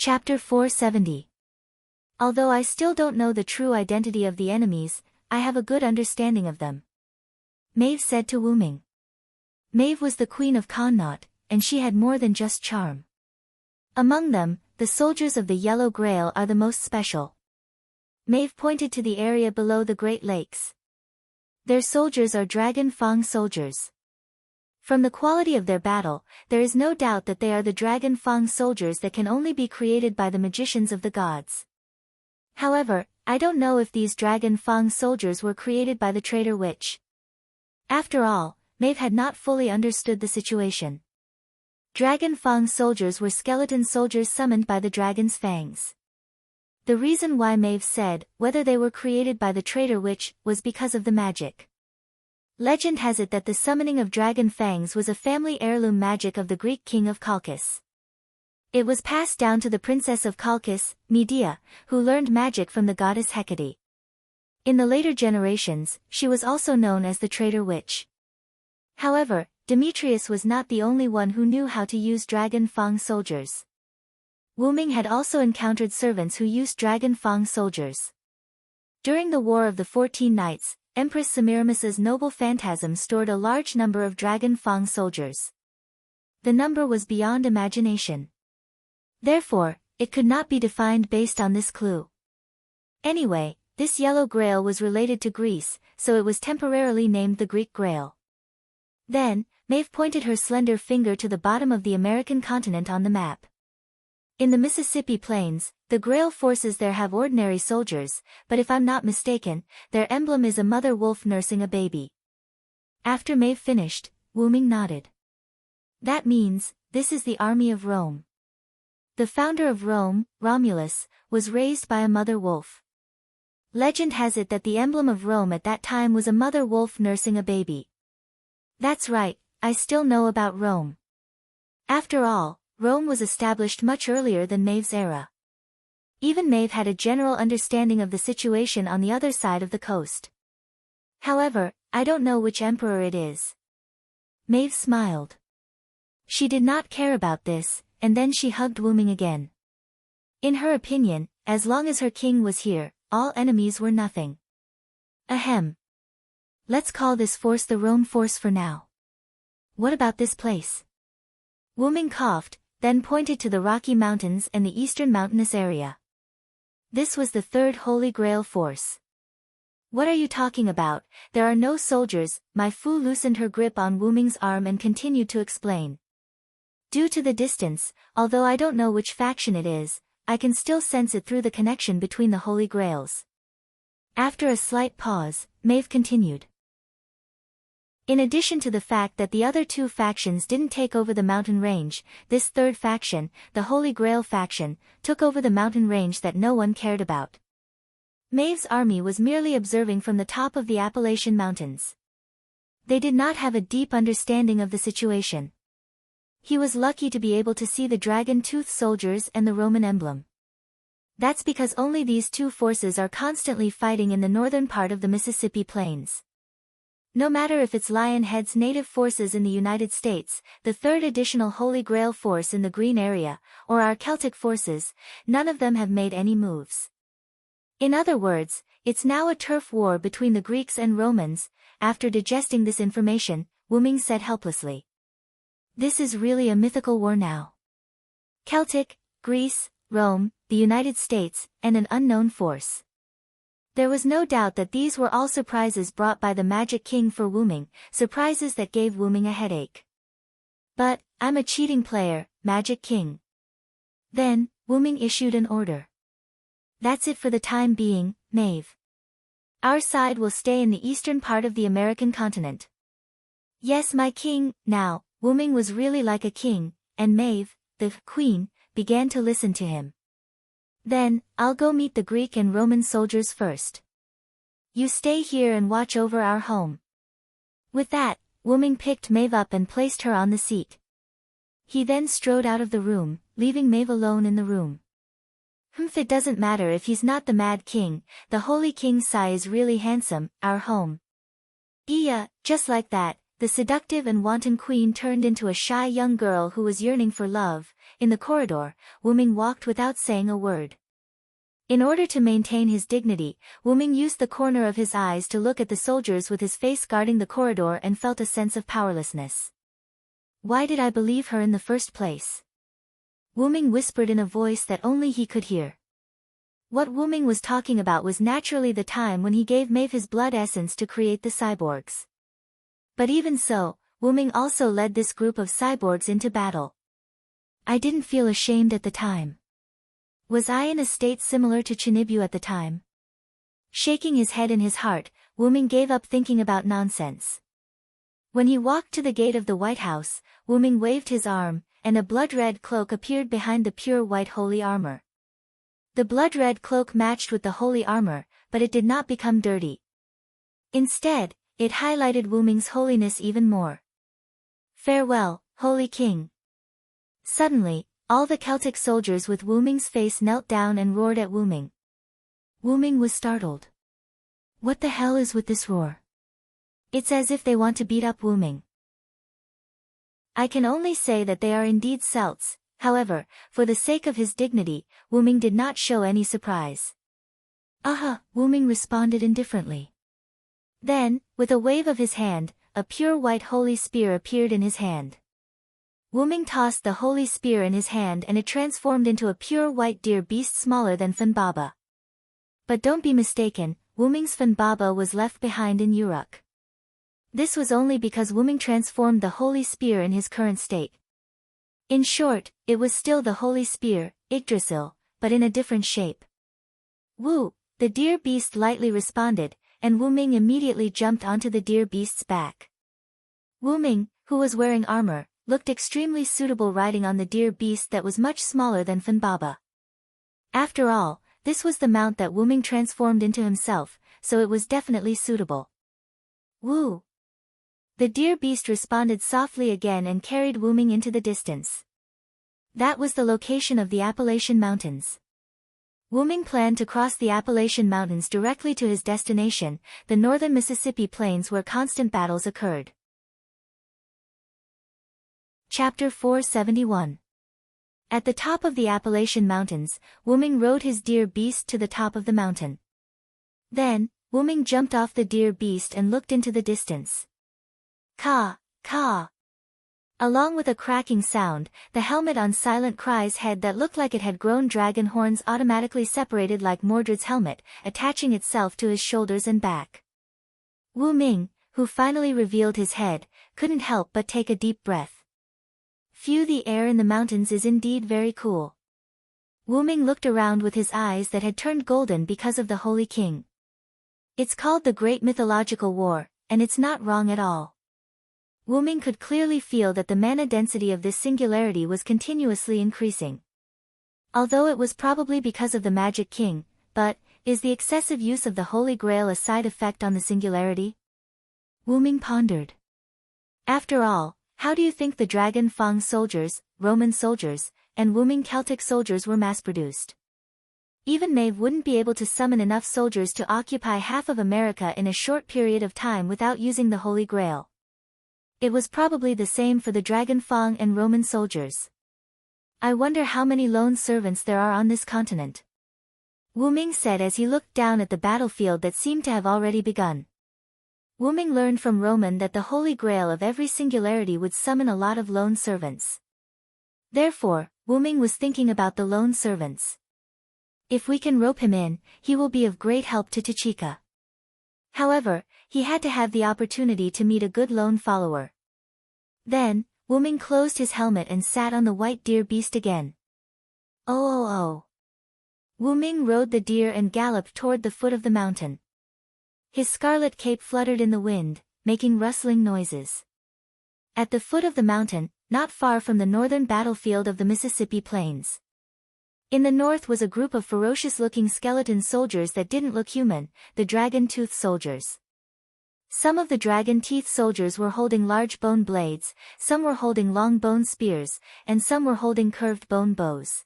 Chapter 470. Although I still don't know the true identity of the enemies, I have a good understanding of them, Maeve said to Wyrm. Maeve was the queen of Connaught, and she had more than just charm. Among them, the soldiers of the Yellow Grail are the most special. Maeve pointed to the area below the Great Lakes. Their soldiers are Dragon Fang soldiers. From the quality of their battle, there is no doubt that they are the Dragon Fang soldiers that can only be created by the magicians of the gods. However, I don't know if these Dragon Fang soldiers were created by the traitor witch. After all, Maeve had not fully understood the situation. Dragon Fang soldiers were skeleton soldiers summoned by the dragon's fangs. The reason why Maeve said whether they were created by the traitor witch was because of the magic. Legend has it that the summoning of dragon fangs was a family heirloom magic of the Greek king of Colchis. It was passed down to the princess of Colchis, Medea, who learned magic from the goddess Hecate. In the later generations, she was also known as the traitor witch. However, Demetrius was not the only one who knew how to use Dragon Fang soldiers. Wyrm had also encountered servants who used Dragon Fang soldiers. During the War of the 14 Nights, Empress Semiramis's noble phantasm stored a large number of Dragon Fang soldiers. The number was beyond imagination. Therefore, it could not be defined based on this clue. Anyway, this Yellow Grail was related to Greece, so it was temporarily named the Greek Grail. Then, Maeve pointed her slender finger to the bottom of the American continent on the map. In the Mississippi Plains, the Grail forces there have ordinary soldiers, but if I'm not mistaken, their emblem is a mother wolf nursing a baby. After Maeve finished, Wyrm nodded. That means, this is the army of Rome. The founder of Rome, Romulus, was raised by a mother wolf. Legend has it that the emblem of Rome at that time was a mother wolf nursing a baby. That's right, I still know about Rome. After all, Rome was established much earlier than Maeve's era. Even Maeve had a general understanding of the situation on the other side of the coast. However, I don't know which emperor it is. Maeve smiled. She did not care about this, and then she hugged Wyrm again. In her opinion, as long as her king was here, all enemies were nothing. Ahem. Let's call this force the Rome force for now. What about this place? Wyrm coughed, then pointed to the Rocky Mountains and the eastern mountainous area. This was the third Holy Grail force. What are you talking about? There are no soldiers. My Fu loosened her grip on Wyrm's arm and continued to explain. Due to the distance, although I don't know which faction it is, I can still sense it through the connection between the Holy Grails. After a slight pause, Maeve continued. In addition to the fact that the other two factions didn't take over the mountain range, this third faction, the Holy Grail faction, took over the mountain range that no one cared about. Maeve's army was merely observing from the top of the Appalachian Mountains. They did not have a deep understanding of the situation. He was lucky to be able to see the dragon-tooth soldiers and the Roman emblem. That's because only these two forces are constantly fighting in the northern part of the Mississippi Plains. No matter if it's Lionhead's native forces in the United States, the third additional Holy Grail force in the Green area, or our Celtic forces, none of them have made any moves. In other words, it's now a turf war between the Greeks and Romans. After digesting this information, Wyrm said helplessly. This is really a mythical war now. Celtic, Greece, Rome, the United States, and an unknown force. There was no doubt that these were all surprises brought by the Magic King for Wyrm, surprises that gave Wyrm a headache. But, I'm a cheating player, Magic King. Then, Wyrm issued an order. That's it for the time being, Maeve. Our side will stay in the eastern part of the American continent. Yes, my king. Now, Wyrm was really like a king, and Maeve, the queen, began to listen to him. Then, I'll go meet the Greek and Roman soldiers first. You stay here and watch over our home. With that, Wyrm picked Maeve up and placed her on the seat. He then strode out of the room, leaving Maeve alone in the room. It doesn't matter if he's not the Mad King, the Holy King Sai is really handsome, our home. Yeah, just like that, the seductive and wanton queen turned into a shy young girl who was yearning for love, in the corridor, Wuming walked without saying a word. In order to maintain his dignity, Wuming used the corner of his eyes to look at the soldiers with his face guarding the corridor and felt a sense of powerlessness. Why did I believe her in the first place? Wuming whispered in a voice that only he could hear. What Wuming was talking about was naturally the time when he gave Maeve his blood essence to create the cyborgs. But even so, Wuming also led this group of cyborgs into battle. I didn't feel ashamed at the time. Was I in a state similar to Chinibu at the time? Shaking his head in his heart, Wuming gave up thinking about nonsense. When he walked to the gate of the White House, Wuming waved his arm, and a blood-red cloak appeared behind the pure white holy armor. The blood-red cloak matched with the holy armor, but it did not become dirty. Instead, it highlighted Wuming's holiness even more. Farewell, Holy King. Suddenly, all the Celtic soldiers with Wuming's face knelt down and roared at Wuming. Wuming was startled. What the hell is with this roar? It's as if they want to beat up Wuming. I can only say that they are indeed Celts. However, for the sake of his dignity, Wuming did not show any surprise. Wuming responded indifferently. Then, with a wave of his hand, a pure white holy spear appeared in his hand. Wuming tossed the holy spear in his hand and it transformed into a pure white deer beast smaller than Funbaba. But don't be mistaken, Wuming's Funbaba was left behind in Uruk. This was only because Wuming transformed the holy spear in his current state. In short, it was still the holy spear, Yggdrasil, but in a different shape. Woo! The deer beast lightly responded, and Wuming immediately jumped onto the deer beast's back. Wuming, who was wearing armor, looked extremely suitable riding on the deer beast that was much smaller than Funbaba. After all, this was the mount that Wuming transformed into himself, so it was definitely suitable. Woo! The deer beast responded softly again and carried Wuming into the distance. That was the location of the Appalachian Mountains. Wuming planned to cross the Appalachian Mountains directly to his destination, the northern Mississippi plains where constant battles occurred. Chapter 471. At the top of the Appalachian Mountains, Wuming rode his deer beast to the top of the mountain. Then, Wuming jumped off the deer beast and looked into the distance. Caw, caw. Along with a cracking sound, the helmet on Silent Cry's head that looked like it had grown dragon horns automatically separated like Mordred's helmet, attaching itself to his shoulders and back. Wuming, who finally revealed his head, couldn't help but take a deep breath. Phew, the air in the mountains is indeed very cool. Wuming looked around with his eyes that had turned golden because of the Holy King. It's called the Great Mythological War, and it's not wrong at all. Wuming could clearly feel that the mana density of this singularity was continuously increasing. Although it was probably because of the Magic King, but, is the excessive use of the Holy Grail a side effect on the singularity? Wuming pondered. After all, how do you think the Dragon Fang soldiers, Roman soldiers, and Wuming Celtic soldiers were mass-produced? Even Maeve wouldn't be able to summon enough soldiers to occupy half of America in a short period of time without using the Holy Grail. It was probably the same for the Dragon Fang and Roman soldiers. I wonder how many lone servants there are on this continent. Wuming said as he looked down at the battlefield that seemed to have already begun. Wuming learned from Roman that the Holy Grail of every singularity would summon a lot of lone servants. Therefore, Wuming was thinking about the lone servants. If we can rope him in, he will be of great help to Tachika. However, he had to have the opportunity to meet a good lone follower. Then, Wuming closed his helmet and sat on the white deer beast again. Oh. Wuming rode the deer and galloped toward the foot of the mountain. His scarlet cape fluttered in the wind, making rustling noises. At the foot of the mountain, not far from the northern battlefield of the Mississippi Plains. In the north was a group of ferocious-looking skeleton soldiers that didn't look human, the Dragon Tooth soldiers. Some of the Dragon Teeth soldiers were holding large bone blades, some were holding long bone spears, and some were holding curved bone bows.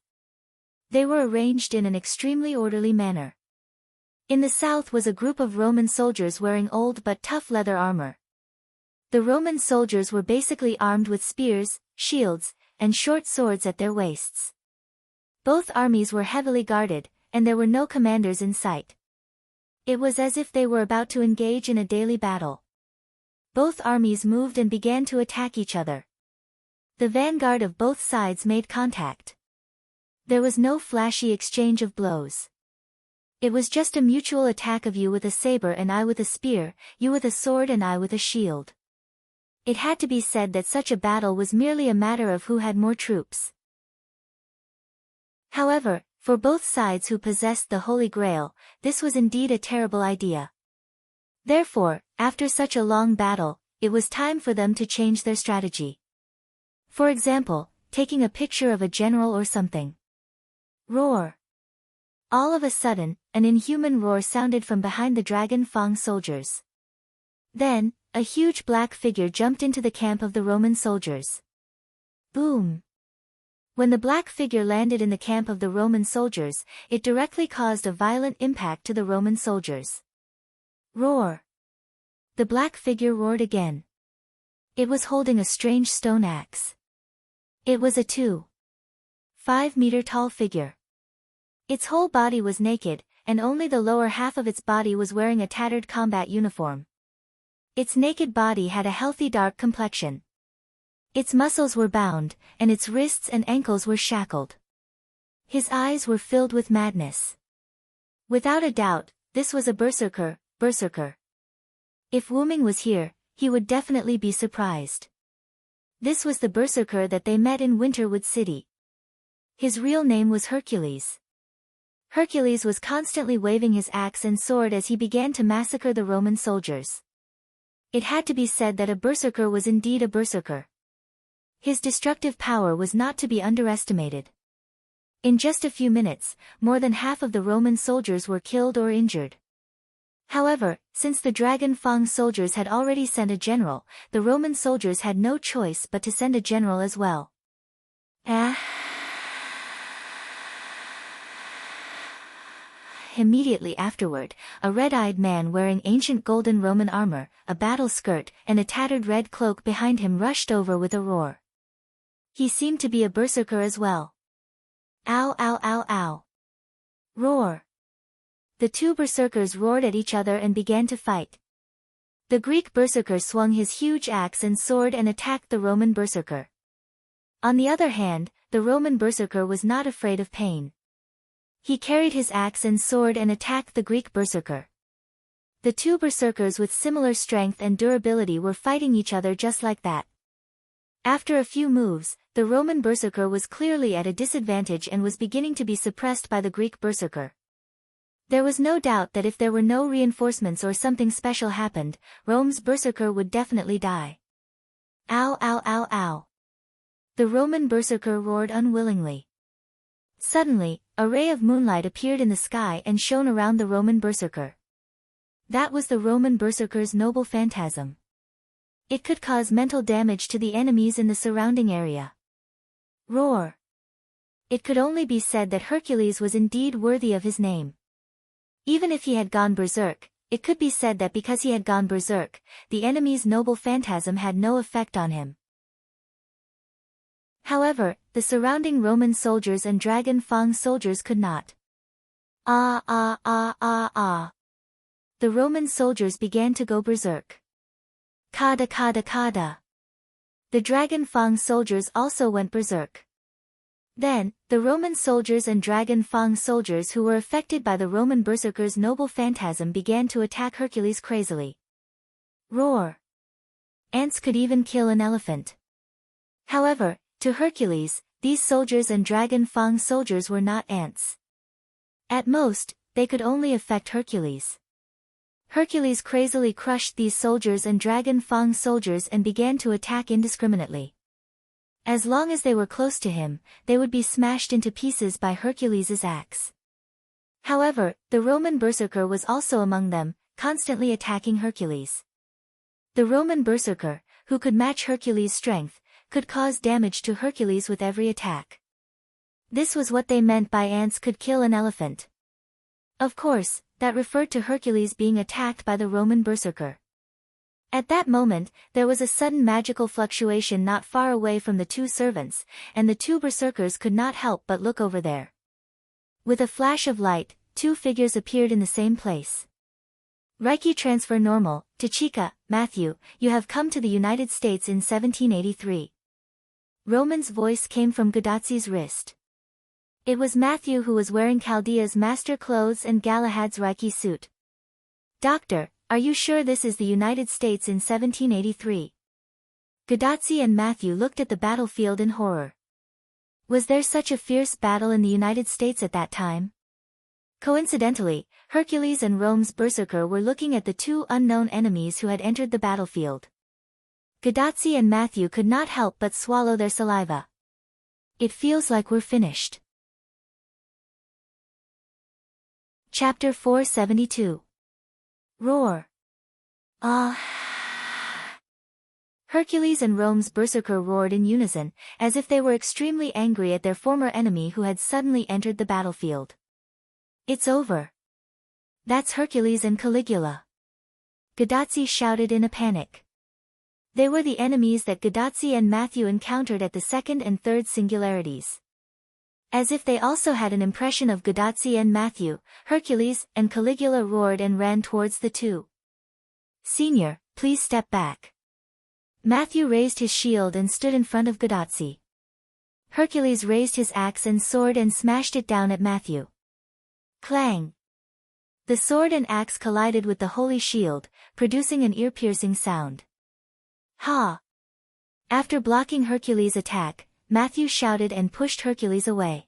They were arranged in an extremely orderly manner. In the south was a group of Roman soldiers wearing old but tough leather armor. The Roman soldiers were basically armed with spears, shields, and short swords at their waists. Both armies were heavily guarded, and there were no commanders in sight. It was as if they were about to engage in a daily battle. Both armies moved and began to attack each other. The vanguard of both sides made contact. There was no flashy exchange of blows. It was just a mutual attack of you with a saber and I with a spear, you with a sword and I with a shield. It had to be said that such a battle was merely a matter of who had more troops. However, for both sides who possessed the Holy Grail, this was indeed a terrible idea. Therefore, after such a long battle, it was time for them to change their strategy. For example, taking a picture of a general or something. Roar! All of a sudden, an inhuman roar sounded from behind the Dragon Fang soldiers. Then, a huge black figure jumped into the camp of the Roman soldiers. Boom! When the black figure landed in the camp of the Roman soldiers, it directly caused a violent impact to the Roman soldiers. Roar! The black figure roared again. It was holding a strange stone axe. It was a 2.5-meter tall figure. Its whole body was naked, and only the lower half of its body was wearing a tattered combat uniform. Its naked body had a healthy dark complexion. Its muscles were bound, and its wrists and ankles were shackled. His eyes were filled with madness. Without a doubt, this was a berserker. If Wuming was here, he would definitely be surprised. This was the berserker that they met in Winterwood City. His real name was Hercules. Hercules was constantly waving his axe and sword as he began to massacre the Roman soldiers. It had to be said that a berserker was indeed a berserker. His destructive power was not to be underestimated. In just a few minutes, more than half of the Roman soldiers were killed or injured. However, since the Dragon Fang soldiers had already sent a general, the Roman soldiers had no choice but to send a general as well. Immediately afterward, a red-eyed man wearing ancient golden Roman armor, a battle skirt, and a tattered red cloak behind him rushed over with a roar. He seemed to be a berserker as well. Ow ow ow ow. Roar. The two berserkers roared at each other and began to fight. The Greek berserker swung his huge axe and sword and attacked the Roman berserker. On the other hand, the Roman berserker was not afraid of pain. He carried his axe and sword and attacked the Greek berserker. The two berserkers with similar strength and durability were fighting each other just like that. After a few moves, the Roman berserker was clearly at a disadvantage and was beginning to be suppressed by the Greek berserker. There was no doubt that if there were no reinforcements or something special happened, Rome's berserker would definitely die. Ow ow ow ow. The Roman berserker roared unwillingly. Suddenly, a ray of moonlight appeared in the sky and shone around the Roman berserker. That was the Roman berserker's noble phantasm. It could cause mental damage to the enemies in the surrounding area. Roar. It could only be said that Hercules was indeed worthy of his name. Even if he had gone berserk, it could be said that because he had gone berserk, the enemy's noble phantasm had no effect on him. However, the surrounding Roman soldiers and Dragon Fang soldiers could not. The Roman soldiers began to go berserk. Kada kada kada. The Dragon Fang soldiers also went berserk. Then, the Roman soldiers and Dragon Fang soldiers who were affected by the Roman berserker's noble phantasm began to attack Hercules crazily. Roar. Ants could even kill an elephant. However, to Hercules, these soldiers and Dragon Fang soldiers were not ants. At most, they could only affect Hercules. Hercules crazily crushed these soldiers and Dragon Fang soldiers and began to attack indiscriminately. As long as they were close to him, they would be smashed into pieces by Hercules's axe. However, the Roman berserker was also among them, constantly attacking Hercules. The Roman berserker, who could match Hercules' strength, could cause damage to Hercules with every attack. This was what they meant by ants could kill an elephant. Of course, that referred to Hercules being attacked by the Roman berserker. At that moment, there was a sudden magical fluctuation not far away from the two servants, and the two berserkers could not help but look over there. With a flash of light, two figures appeared in the same place. Reiki transfer normal. Tachika, Matthew, you have come to the United States in 1783. Roman's voice came from Gadatsi's wrist. It was Matthew who was wearing Chaldea's master clothes and Galahad's Reiki suit. Doctor, are you sure this is the United States in 1783? Gadatsi and Matthew looked at the battlefield in horror. Was there such a fierce battle in the United States at that time? Coincidentally, Hercules and Rome's berserker were looking at the two unknown enemies who had entered the battlefield. Gadatsi and Matthew could not help but swallow their saliva. It feels like we're finished. Chapter 472. Roar. Ah. Hercules and Rome's berserker roared in unison, as if they were extremely angry at their former enemy who had suddenly entered the battlefield. It's over. That's Hercules and Caligula. Gadatsi shouted in a panic. They were the enemies that Gadatsi and Matthew encountered at the second and third singularities. As if they also had an impression of Gadatsi and Matthew, Hercules and Caligula roared and ran towards the two. Senior, please step back. Matthew raised his shield and stood in front of Gadatsi. Hercules raised his axe and sword and smashed it down at Matthew. Clang! The sword and axe collided with the holy shield, producing an ear-piercing sound. Ha! After blocking Hercules' attack, Matthew shouted and pushed Hercules away.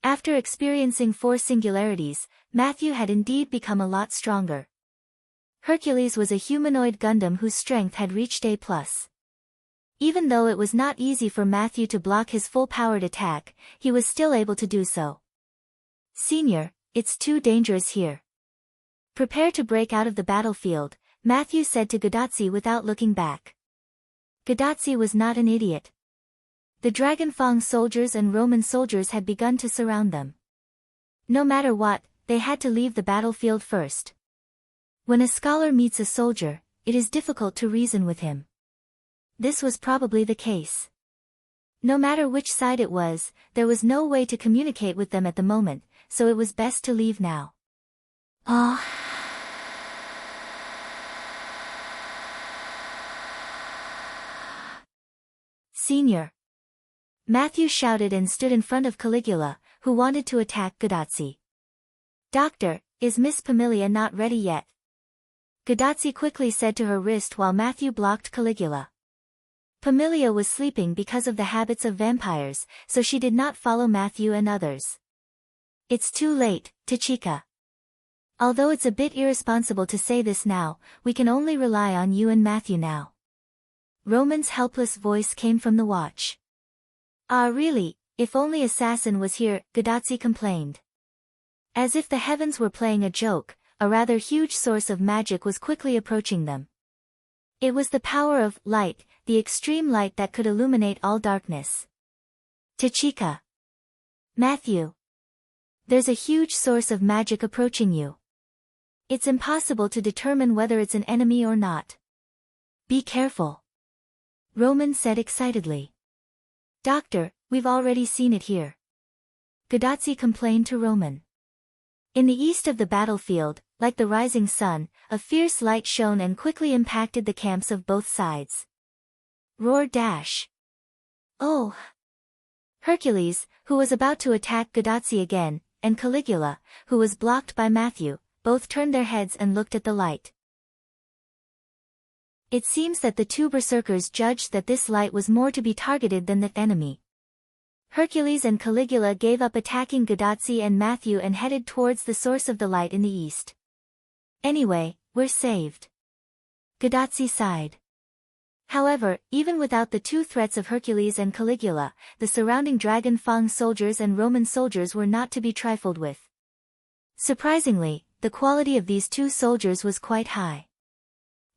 After experiencing 4 singularities, Matthew had indeed become a lot stronger. Hercules was a humanoid Gundam whose strength had reached A+. Even though it was not easy for Matthew to block his full-powered attack, he was still able to do so. Senior, it's too dangerous here. Prepare to break out of the battlefield, Matthew said to Gadatsi without looking back. Gadatsi was not an idiot. The Dragonfang soldiers and Roman soldiers had begun to surround them. No matter what, they had to leave the battlefield first. When a scholar meets a soldier, it is difficult to reason with him. This was probably the case. No matter which side it was, there was no way to communicate with them at the moment, so it was best to leave now. Ah. Senior. Matthew shouted and stood in front of Caligula, who wanted to attack Gadatsi. Doctor, is Miss Pamilia not ready yet? Gadatsi quickly said to her wrist while Matthew blocked Caligula. Pamilia was sleeping because of the habits of vampires, so she did not follow Matthew and others. It's too late, Tachika. Although it's a bit irresponsible to say this now, we can only rely on you and Matthew now. Roman's helpless voice came from the watch. Ah really, if only Assassin was here, Gadatsi complained. As if the heavens were playing a joke, a rather huge source of magic was quickly approaching them. It was the power of light, the extreme light that could illuminate all darkness. Tachika. Matthew. There's a huge source of magic approaching you. It's impossible to determine whether it's an enemy or not. Be careful. Roman said excitedly. Doctor, we've already seen it here. Gadatsi complained to Roman. In the east of the battlefield, like the rising sun, a fierce light shone and quickly impacted the camps of both sides. Roar dash. Oh! Hercules, who was about to attack Gadatsi again, and Caligula, who was blocked by Matthew, both turned their heads and looked at the light. It seems that the two berserkers judged that this light was more to be targeted than the enemy. Hercules and Caligula gave up attacking Gadatsi and Matthew and headed towards the source of the light in the east. Anyway, we're saved. Gadatsi sighed. However, even without the two threats of Hercules and Caligula, the surrounding Dragonfang soldiers and Roman soldiers were not to be trifled with. Surprisingly, the quality of these two soldiers was quite high.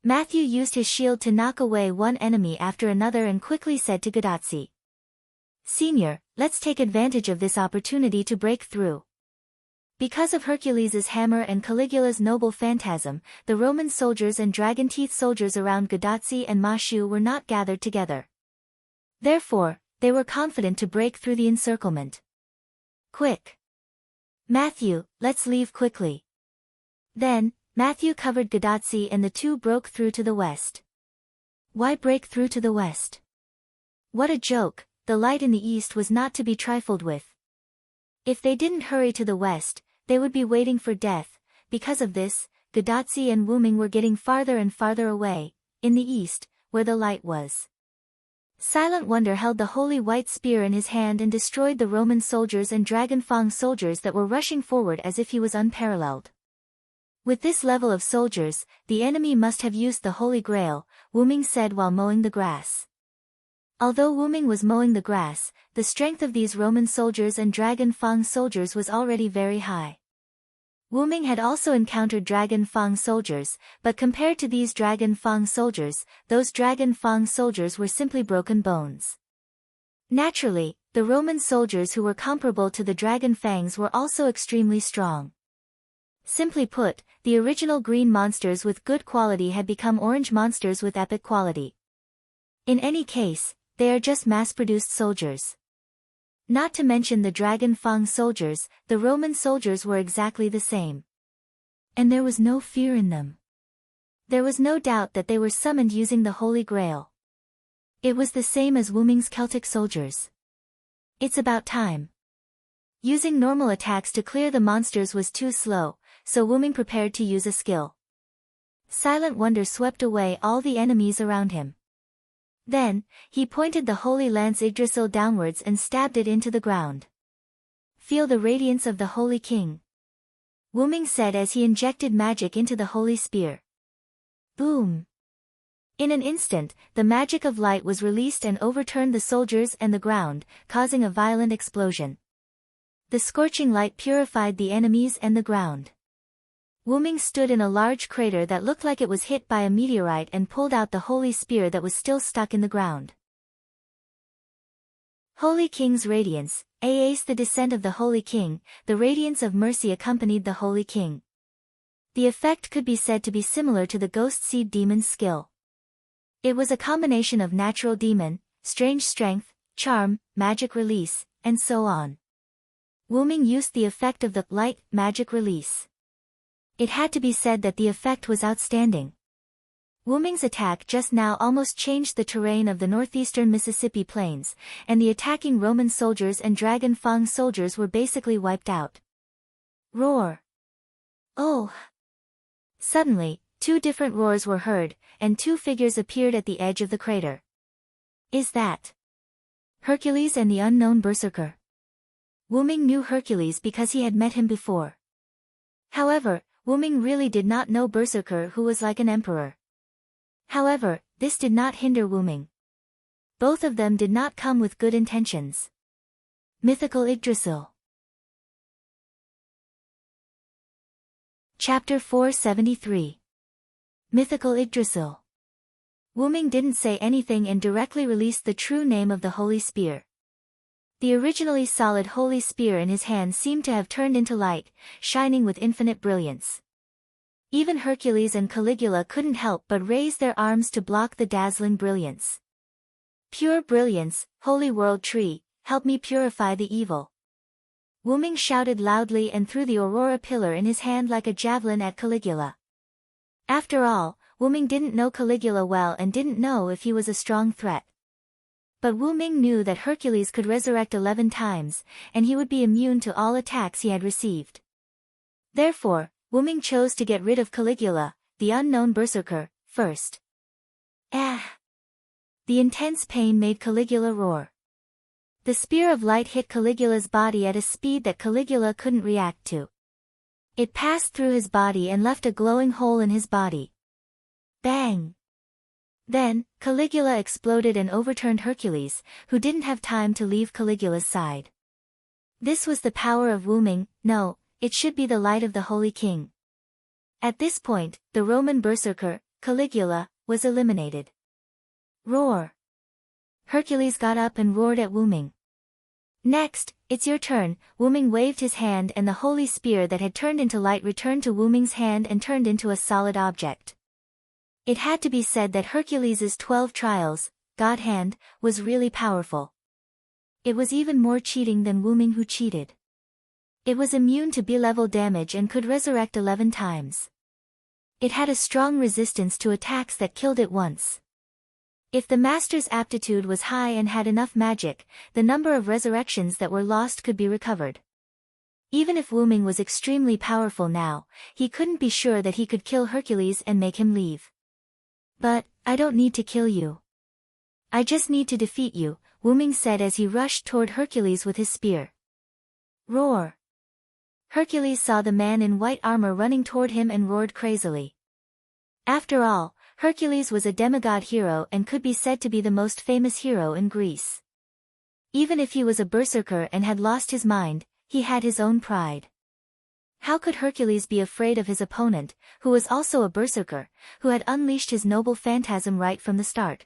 Matthew used his shield to knock away one enemy after another and quickly said to Gadatsi. Senior, let's take advantage of this opportunity to break through. Because of Hercules's hammer and Caligula's noble phantasm, the Roman soldiers and dragon-teeth soldiers around Gadazzi and Mashu were not gathered together. Therefore, they were confident to break through the encirclement. Quick! Matthew, let's leave quickly. Then, Matthew covered Gadazzi and the two broke through to the west. Why break through to the west? What a joke, the light in the east was not to be trifled with. If they didn't hurry to the west, they would be waiting for death. Because of this, Gadazzi and Wuming were getting farther and farther away, in the east, where the light was. Silent Wonder held the holy white spear in his hand and destroyed the Roman soldiers and Dragon Fang soldiers that were rushing forward as if he was unparalleled. With this level of soldiers, the enemy must have used the Holy Grail, Wuming said while mowing the grass. Although Wuming was mowing the grass, the strength of these Roman soldiers and Dragon Fang soldiers was already very high. Wuming had also encountered Dragon Fang soldiers, but compared to these Dragon Fang soldiers, those Dragon Fang soldiers were simply broken bones. Naturally, the Roman soldiers who were comparable to the Dragon Fangs were also extremely strong. Simply put, the original green monsters with good quality had become orange monsters with epic quality. In any case, they are just mass-produced soldiers. Not to mention the Dragon Fang soldiers, the Roman soldiers were exactly the same. And there was no fear in them. There was no doubt that they were summoned using the Holy Grail. It was the same as Wuming's Celtic soldiers. It's about time. Using normal attacks to clear the monsters was too slow, so Wuming prepared to use a skill. Silent Wonder swept away all the enemies around him. Then, he pointed the holy lance Yggdrasil downwards and stabbed it into the ground. Feel the radiance of the Holy King, Wuming said as he injected magic into the holy spear. Boom! In an instant, the magic of light was released and overturned the soldiers and the ground, causing a violent explosion. The scorching light purified the enemies and the ground. Wuming stood in a large crater that looked like it was hit by a meteorite and pulled out the holy spear that was still stuck in the ground. Holy King's Radiance, As the descent of the Holy King, the radiance of mercy accompanied the Holy King. The effect could be said to be similar to the Ghost Seed Demon's skill. It was a combination of natural demon, strange strength, charm, magic release, and so on. Wuming used the effect of the light magic release. It had to be said that the effect was outstanding. Wuming's attack just now almost changed the terrain of the northeastern Mississippi plains, and the attacking Roman soldiers and Dragon Fang soldiers were basically wiped out. Roar! Oh! Suddenly, two different roars were heard, and two figures appeared at the edge of the crater. Is that Hercules and the unknown berserker? Wuming knew Hercules because he had met him before. However, Wuming really did not know Berserker, who was like an emperor. However, this did not hinder Wuming. Both of them did not come with good intentions. Mythical Yggdrasil. Chapter 473. Mythical Yggdrasil. Wuming didn't say anything and directly released the true name of the Holy Spear. The originally solid holy spear in his hand seemed to have turned into light, shining with infinite brilliance. Even Hercules and Caligula couldn't help but raise their arms to block the dazzling brilliance. Pure brilliance, holy world tree, help me purify the evil. Wuming shouted loudly and threw the aurora pillar in his hand like a javelin at Caligula. After all, Wuming didn't know Caligula well and didn't know if he was a strong threat. But Wuming knew that Hercules could resurrect 11 times, and he would be immune to all attacks he had received. Therefore, Wuming chose to get rid of Caligula, the unknown berserker, first. Ah! The intense pain made Caligula roar. The spear of light hit Caligula's body at a speed that Caligula couldn't react to. It passed through his body and left a glowing hole in his body. Bang! Then, Caligula exploded and overturned Hercules, who didn't have time to leave Caligula's side. This was the power of Wuming. No, it should be the light of the Holy King. At this point, the Roman berserker, Caligula, was eliminated. Roar! Hercules got up and roared at Wuming. Next, it's your turn. Wu Ming waved his hand and the holy spear that had turned into light returned to Wu Ming's hand and turned into a solid object. It had to be said that Hercules's 12 trials, God Hand, was really powerful. It was even more cheating than Wu Ming who cheated. It was immune to B-level damage and could resurrect 11 times. It had a strong resistance to attacks that killed it once. If the master's aptitude was high and had enough magic, the number of resurrections that were lost could be recovered. Even if Wu Ming was extremely powerful now, he couldn't be sure that he could kill Hercules and make him leave. But, I don't need to kill you. I just need to defeat you, Wu Ming said as he rushed toward Hercules with his spear. Roar! Hercules saw the man in white armor running toward him and roared crazily. After all, Hercules was a demigod hero and could be said to be the most famous hero in Greece. Even if he was a berserker and had lost his mind, he had his own pride. How could Hercules be afraid of his opponent, who was also a berserker, who had unleashed his noble phantasm right from the start?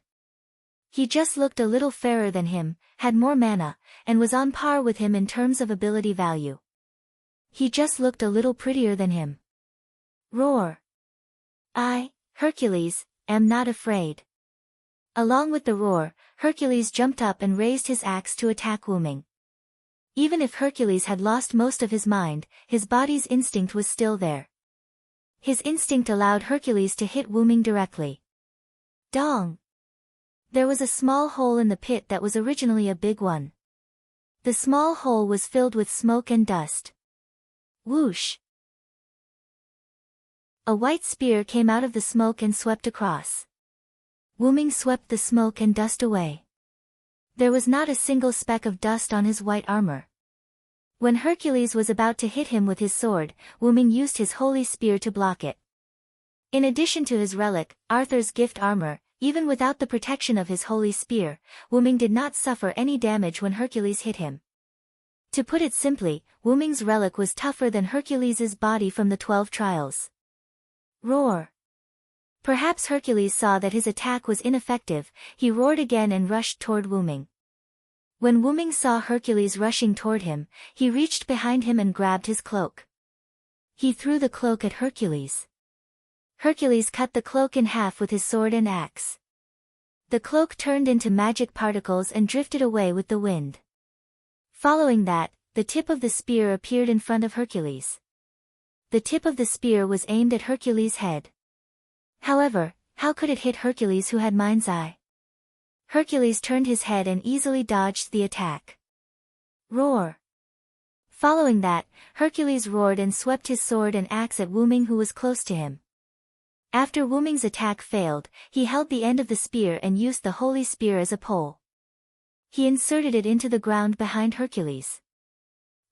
He just looked a little fairer than him, had more mana, and was on par with him in terms of ability value. He just looked a little prettier than him. Roar! I, Hercules, am not afraid. Along with the roar, Hercules jumped up and raised his axe to attack Wu Ming. Even if Hercules had lost most of his mind, his body's instinct was still there. His instinct allowed Hercules to hit Wu Ming directly. Dong! There was a small hole in the pit that was originally a big one. The small hole was filled with smoke and dust. Whoosh! A white spear came out of the smoke and swept across. Wu Ming swept the smoke and dust away. There was not a single speck of dust on his white armor. When Hercules was about to hit him with his sword, Wu Ming used his holy spear to block it. In addition to his relic, Arthur's gift armor, even without the protection of his holy spear, Wu Ming did not suffer any damage when Hercules hit him. To put it simply, Wu Ming's relic was tougher than Hercules's body from the 12 trials. Roar! Perhaps Hercules saw that his attack was ineffective, he roared again and rushed toward Wu Ming. When Wu Ming saw Hercules rushing toward him, he reached behind him and grabbed his cloak. He threw the cloak at Hercules. Hercules cut the cloak in half with his sword and axe. The cloak turned into magic particles and drifted away with the wind. Following that, the tip of the spear appeared in front of Hercules. The tip of the spear was aimed at Hercules' head. However, how could it hit Hercules who had mind's eye? Hercules turned his head and easily dodged the attack. Roar! Following that, Hercules roared and swept his sword and axe at Wu Ming who was close to him. After Wu Ming's attack failed, he held the end of the spear and used the holy spear as a pole. He inserted it into the ground behind Hercules.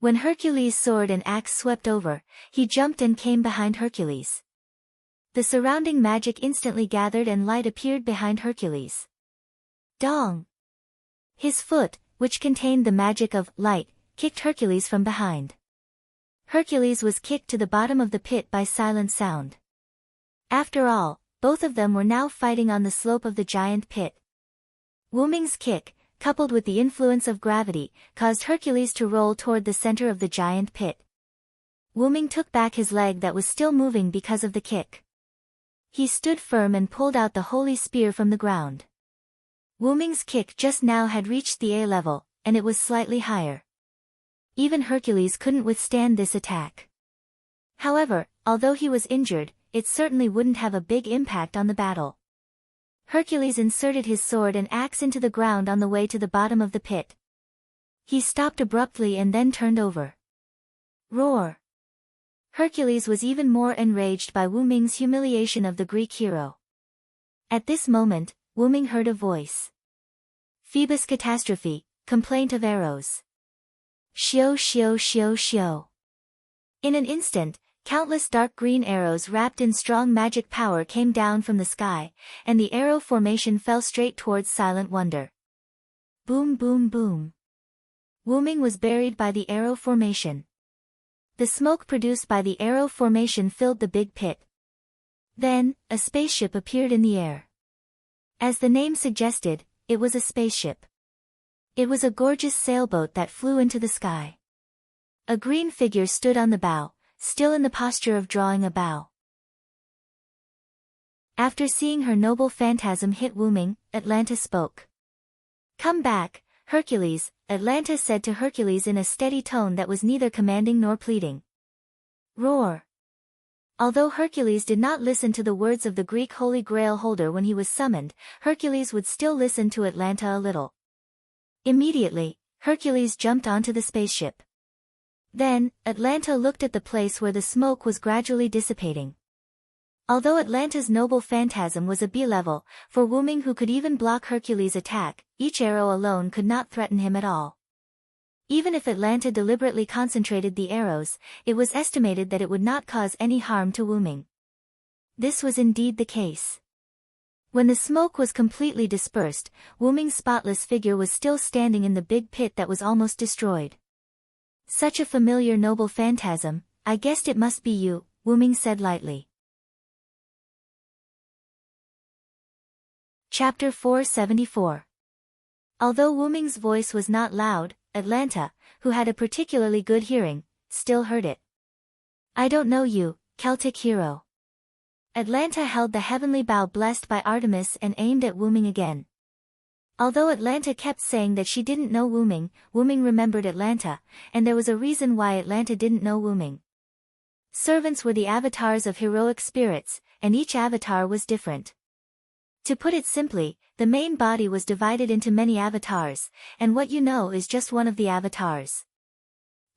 When Hercules' sword and axe swept over, he jumped and came behind Hercules. The surrounding magic instantly gathered and light appeared behind Hercules. Dong! His foot, which contained the magic of light, kicked Hercules from behind. Hercules was kicked to the bottom of the pit by silent sound. After all, both of them were now fighting on the slope of the giant pit. Wu Ming's kick, coupled with the influence of gravity, caused Hercules to roll toward the center of the giant pit. Wu Ming took back his leg that was still moving because of the kick. He stood firm and pulled out the holy spear from the ground. Wu Ming's kick just now had reached the A level, and it was slightly higher. Even Hercules couldn't withstand this attack. However, although he was injured, it certainly wouldn't have a big impact on the battle. Hercules inserted his sword and axe into the ground on the way to the bottom of the pit. He stopped abruptly and then turned over. Roar! Hercules was even more enraged by Wu Ming's humiliation of the Greek hero. At this moment, Wu Ming heard a voice. Phoebus catastrophe, complaint of arrows. Shio shio shio shio. In an instant, countless dark green arrows wrapped in strong magic power came down from the sky, and the arrow formation fell straight towards Silent Wonder. Boom boom boom. Wu Ming was buried by the arrow formation. The smoke produced by the arrow formation filled the big pit. Then, a spaceship appeared in the air. As the name suggested, it was a spaceship. It was a gorgeous sailboat that flew into the sky. A green figure stood on the bow, still in the posture of drawing a bow. After seeing her noble phantasm hit Wuming, Atlanta spoke. "Come back, Hercules," Atlanta said to Hercules in a steady tone that was neither commanding nor pleading. Roar. Although Hercules did not listen to the words of the Greek Holy Grail holder when he was summoned, Hercules would still listen to Atlanta a little. Immediately, Hercules jumped onto the spaceship. Then, Atlanta looked at the place where the smoke was gradually dissipating. Although Atlanta's noble phantasm was a B-level, for Wuming who could even block Hercules' attack, each arrow alone could not threaten him at all. Even if Atlanta deliberately concentrated the arrows, it was estimated that it would not cause any harm to Wuming. This was indeed the case. When the smoke was completely dispersed, Wuming's spotless figure was still standing in the big pit that was almost destroyed. "Such a familiar noble phantasm, I guessed it must be you," Wuming said lightly. Chapter 474. Although Wuming's voice was not loud, Atlanta, who had a particularly good hearing, still heard it. "I don't know you, Celtic hero." Atlanta held the heavenly bow blessed by Artemis and aimed at Wuming again. Although Atlanta kept saying that she didn't know Wuming, Wuming remembered Atlanta, and there was a reason why Atlanta didn't know Wuming. Servants were the avatars of heroic spirits, and each avatar was different. To put it simply, the main body was divided into many avatars, and what you know is just one of the avatars.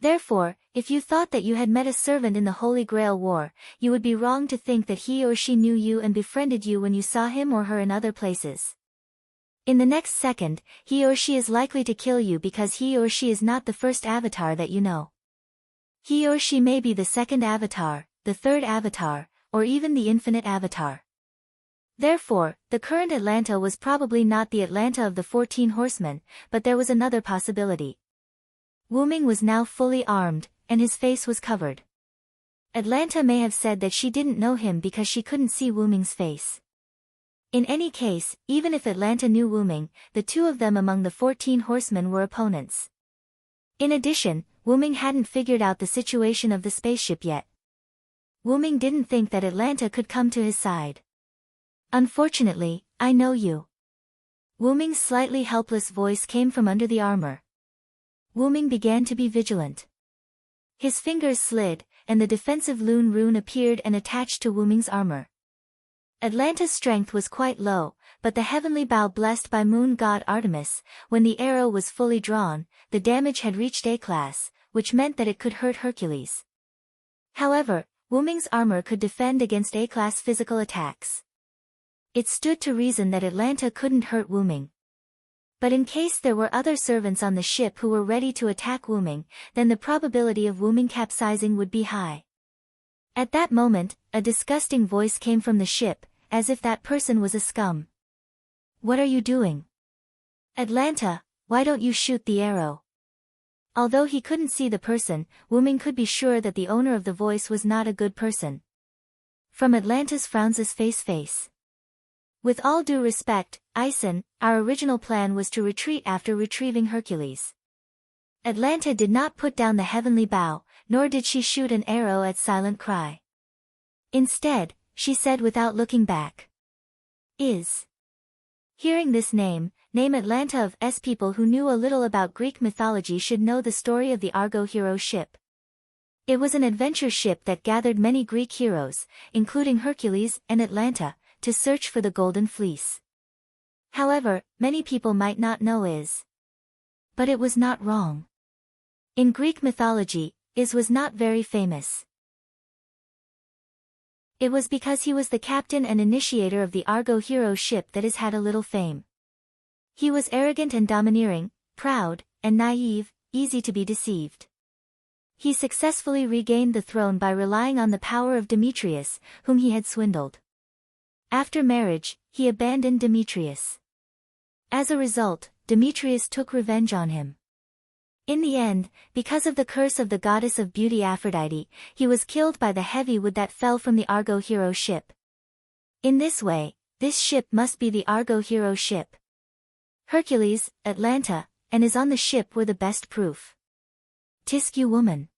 Therefore, if you thought that you had met a servant in the Holy Grail War, you would be wrong to think that he or she knew you and befriended you when you saw him or her in other places. In the next second, he or she is likely to kill you because he or she is not the first avatar that you know. He or she may be the second avatar, the third avatar, or even the infinite avatar. Therefore, the current Atlanta was probably not the Atlanta of the 14 Horsemen, but there was another possibility. Wuming was now fully armed, and his face was covered. Atlanta may have said that she didn't know him because she couldn't see Wuming's face. In any case, even if Atlanta knew Wuming, the two of them among the 14 Horsemen were opponents. In addition, Wuming hadn't figured out the situation of the spaceship yet. Wuming didn't think that Atlanta could come to his side. "Unfortunately, I know you." Wuming's slightly helpless voice came from under the armor. Wuming began to be vigilant. His fingers slid, and the defensive Lune rune appeared and attached to Wuming's armor. Atlanta's strength was quite low, but the heavenly bow blessed by moon god Artemis, when the arrow was fully drawn, the damage had reached A-class, which meant that it could hurt Hercules. However, Wuming's armor could defend against A-class physical attacks. It stood to reason that Atlanta couldn't hurt Wuming. But in case there were other servants on the ship who were ready to attack Wuming, then the probability of Wuming capsizing would be high. At that moment, a disgusting voice came from the ship, as if that person was a scum. "What are you doing? Atlanta, why don't you shoot the arrow?" Although he couldn't see the person, Wuming could be sure that the owner of the voice was not a good person. From Atlanta's frowns face. "With all due respect, Ison, our original plan was to retreat after retrieving Hercules." Atlanta did not put down the heavenly bow, nor did she shoot an arrow at Silent Cry. Instead, she said without looking back. Hearing this name Atlanta of S people who knew a little about Greek mythology should know the story of the Argo hero ship. It was an adventure ship that gathered many Greek heroes, including Hercules and Atlanta, to search for the Golden Fleece. However, many people might not know but it was not wrong. In Greek mythology, was not very famous. It was because he was the captain and initiator of the Argo hero ship that had a little fame. He was arrogant and domineering, proud, and naive, easy to be deceived. He successfully regained the throne by relying on the power of Demetrius, whom he had swindled. After marriage, he abandoned Demetrius. As a result, Demetrius took revenge on him. In the end, because of the curse of the goddess of beauty Aphrodite, he was killed by the heavy wood that fell from the Argo hero ship. In this way, this ship must be the Argo hero ship. Hercules, Atlanta, and is on the ship were the best proof. Tisk you woman.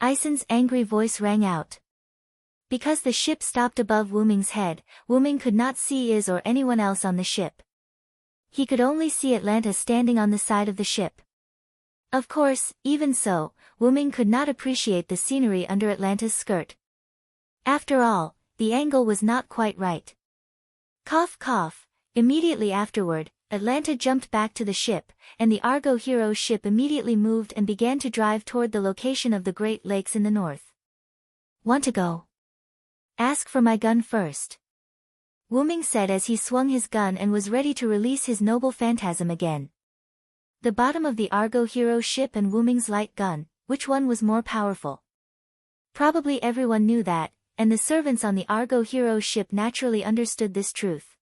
Ison's angry voice rang out. Because the ship stopped above Wuming's head, Wuming could not see Is or anyone else on the ship. He could only see Atlanta standing on the side of the ship. Of course, even so, Wuming could not appreciate the scenery under Atlanta's skirt. After all, the angle was not quite right. Cough cough. Immediately afterward, Atlanta jumped back to the ship, and the Argo hero's ship immediately moved and began to drive toward the location of the Great Lakes in the north. Want to go? Ask for my gun first. Wuming said as he swung his gun and was ready to release his noble phantasm again. The bottom of the Argo hero's ship and Wuming's light gun, which one was more powerful? Probably everyone knew that, and the servants on the Argo hero's ship naturally understood this truth.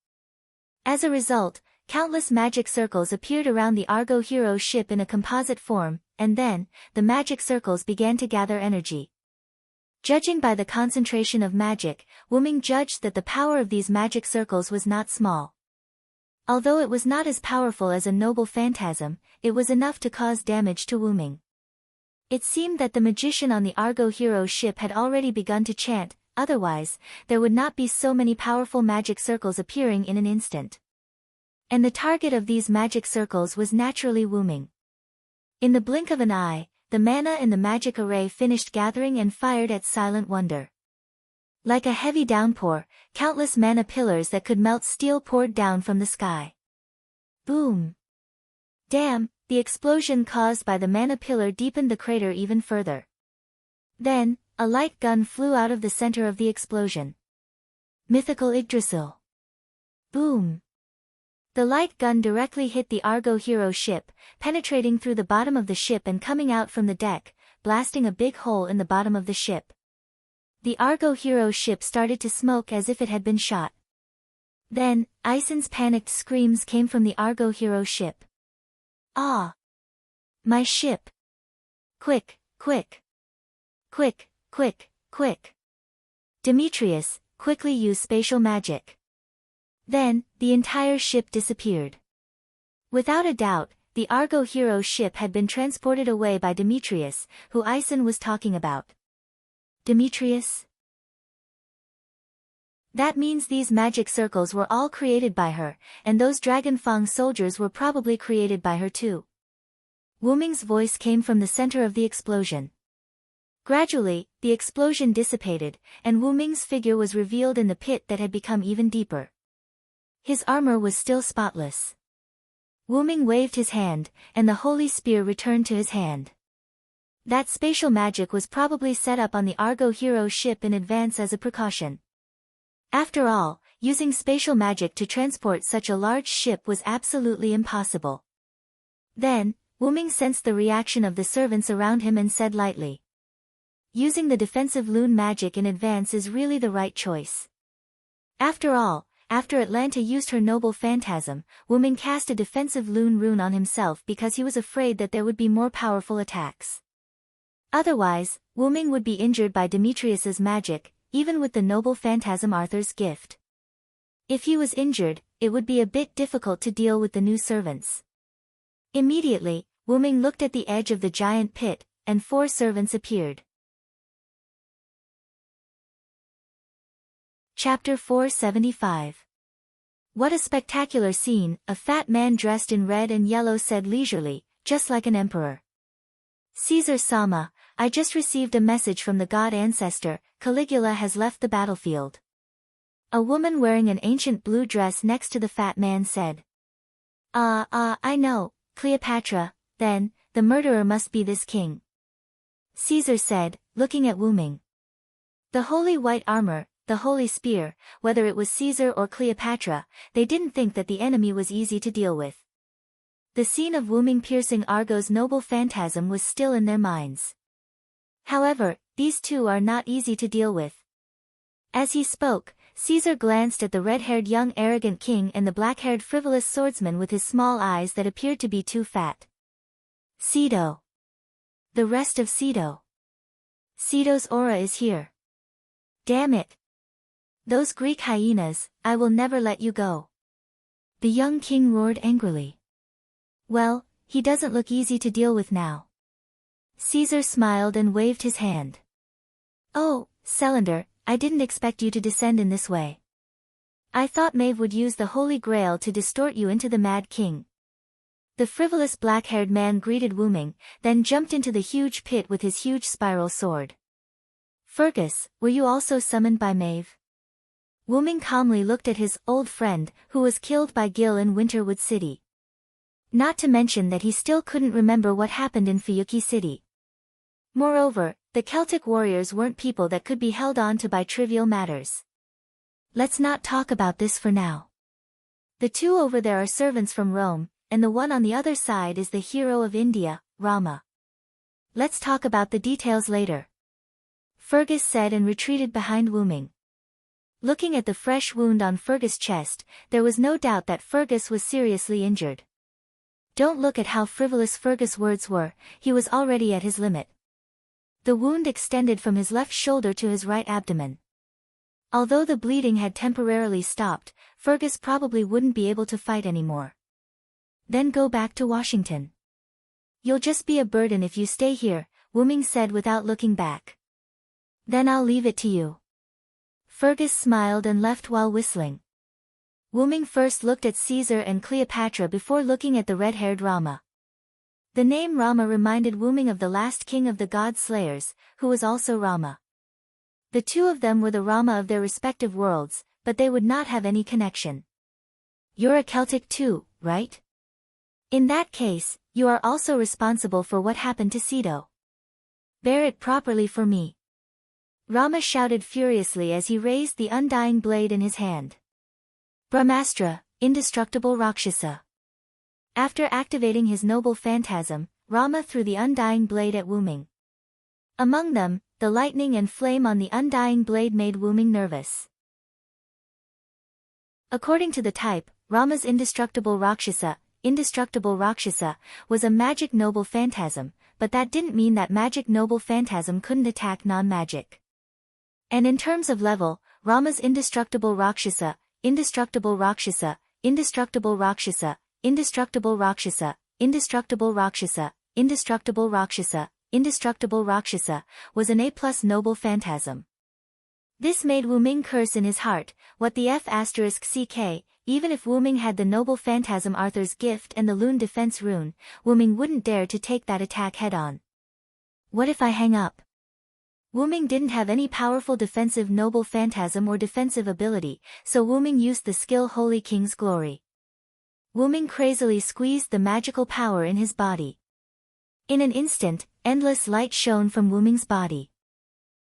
As a result, countless magic circles appeared around the Argo hero's ship in a composite form, and then, the magic circles began to gather energy. Judging by the concentration of magic, Wuming judged that the power of these magic circles was not small. Although it was not as powerful as a noble phantasm, it was enough to cause damage to Wuming. It seemed that the magician on the Argo hero's ship had already begun to chant, otherwise, there would not be so many powerful magic circles appearing in an instant. And the target of these magic circles was naturally Wuming. In the blink of an eye, the mana in the magic array finished gathering and fired at Silent Wonder. Like a heavy downpour, countless mana pillars that could melt steel poured down from the sky. Boom! Damn, the explosion caused by the mana pillar deepened the crater even further. Then, a light gun flew out of the center of the explosion. Mythical Yggdrasil. Boom! The light gun directly hit the Argo hero's ship, penetrating through the bottom of the ship and coming out from the deck, blasting a big hole in the bottom of the ship. The Argo hero's ship started to smoke as if it had been shot. Then, Ison's panicked screams came from the Argo hero's ship. Ah! My ship! Quick, quick! Quick, quick, quick! Demetrius, quickly use spatial magic. Then, the entire ship disappeared. Without a doubt, the Argo hero's ship had been transported away by Demetrius, who Ison was talking about. Demetrius? That means these magic circles were all created by her, and those Dragonfang soldiers were probably created by her too. Wuming's voice came from the center of the explosion. Gradually, the explosion dissipated, and Wuming's figure was revealed in the pit that had become even deeper. His armor was still spotless. Wuming waved his hand, and the holy spear returned to his hand. That spatial magic was probably set up on the Argo hero's ship in advance as a precaution. After all, using spatial magic to transport such a large ship was absolutely impossible. Then, Wuming sensed the reaction of the servants around him and said lightly, "Using the defensive loon magic in advance is really the right choice." After all, after Atlanta used her noble phantasm, Wuming cast a defensive loon rune on himself because he was afraid that there would be more powerful attacks. Otherwise, Wuming would be injured by Demetrius's magic, even with the noble phantasm Arthur's gift. If he was injured, it would be a bit difficult to deal with the new servants. Immediately, Wuming looked at the edge of the giant pit, and 4 servants appeared. Chapter 475. What a spectacular scene, a fat man dressed in red and yellow said leisurely, just like an emperor. Caesar Sama, I just received a message from the god ancestor, Caligula has left the battlefield. A woman wearing an ancient blue dress next to the fat man said. I know, Cleopatra, then, the murderer must be this king. Caesar said, looking at Wuming. The holy white armor, the holy spear, whether it was Caesar or Cleopatra, they didn't think that the enemy was easy to deal with. The scene of Wuming piercing Argo's noble phantasm was still in their minds. However, these two are not easy to deal with. As he spoke, Caesar glanced at the red-haired young arrogant king and the black-haired frivolous swordsman with his small eyes that appeared to be too fat. Cedo. The rest of Cedo. Cedo's aura is here. Damn it. Those Greek hyenas, I will never let you go. The young king roared angrily. Well, he doesn't look easy to deal with now. Caesar smiled and waved his hand. Oh, Celander, I didn't expect you to descend in this way. I thought Maeve would use the Holy Grail to distort you into the Mad King. The frivolous black-haired man greeted Wyrm, then jumped into the huge pit with his huge spiral sword. Fergus, were you also summoned by Maeve? Wyrm calmly looked at his old friend, who was killed by Gil in Winterwood City. Not to mention that he still couldn't remember what happened in Fuyuki City. Moreover, the Celtic warriors weren't people that could be held on to by trivial matters. Let's not talk about this for now. The two over there are servants from Rome, and the one on the other side is the hero of India, Rama. Let's talk about the details later. Fergus said and retreated behind Wyrm. Looking at the fresh wound on Fergus' chest, there was no doubt that Fergus was seriously injured. Don't look at how frivolous Fergus' words were, he was already at his limit. The wound extended from his left shoulder to his right abdomen. Although the bleeding had temporarily stopped, Fergus probably wouldn't be able to fight anymore. Then go back to Washington. You'll just be a burden if you stay here, Wyrm said without looking back. Then I'll leave it to you. Fergus smiled and left while whistling. Wyrm first looked at Caesar and Cleopatra before looking at the red-haired Rama. The name Rama reminded Wyrm of the last king of the god slayers, who was also Rama. The two of them were the Rama of their respective worlds, but they would not have any connection. You're a Celtic too, right? In that case, you are also responsible for what happened to Cedo. Bear it properly for me. Rama shouted furiously as he raised the undying blade in his hand. Brahmastra, indestructible Rakshasa. After activating his noble phantasm, Rama threw the undying blade at Wyrm. Among them, the lightning and flame on the undying blade made Wyrm nervous. According to the type, Rama's indestructible Rakshasa, was a magic noble phantasm, but that didn't mean that magic noble phantasm couldn't attack non-magic. And in terms of level, Rama's indestructible Rakshasa, indestructible Rakshasa, indestructible Rakshasa, indestructible Rakshasa, indestructible Rakshasa, indestructible Rakshasa, indestructible Rakshasa, was an A+ noble phantasm. This made Wyrm curse in his heart, what the F***ck, even if Wyrm had the noble phantasm Arthur's gift and the Lune defense rune, Wyrm wouldn't dare to take that attack head-on. What if I hang up? Wyrm didn't have any powerful defensive noble phantasm or defensive ability, so Wyrm used the skill Holy King's Glory. Wyrm crazily squeezed the magical power in his body. In an instant, endless light shone from Wyrm's body.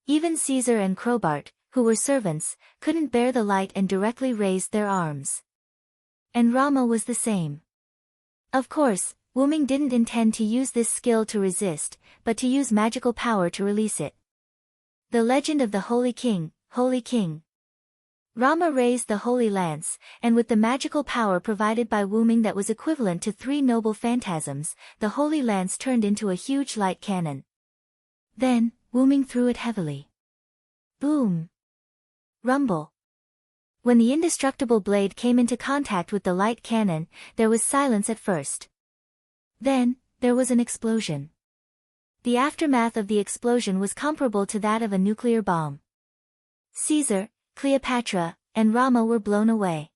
Even Caesar and Crowbart, who were servants, couldn't bear the light and directly raised their arms. And Rama was the same. Of course, Wyrm didn't intend to use this skill to resist, but to use magical power to release it. The legend of the Holy King, Holy King. Rama raised the Holy Lance, and with the magical power provided by Wyrm that was equivalent to 3 noble phantasms, the Holy Lance turned into a huge light cannon. Then, Wyrm threw it heavily. Boom! Rumble! When the indestructible blade came into contact with the light cannon, there was silence at first. Then, there was an explosion. The aftermath of the explosion was comparable to that of a nuclear bomb. Caesar, Cleopatra, and Rama were blown away.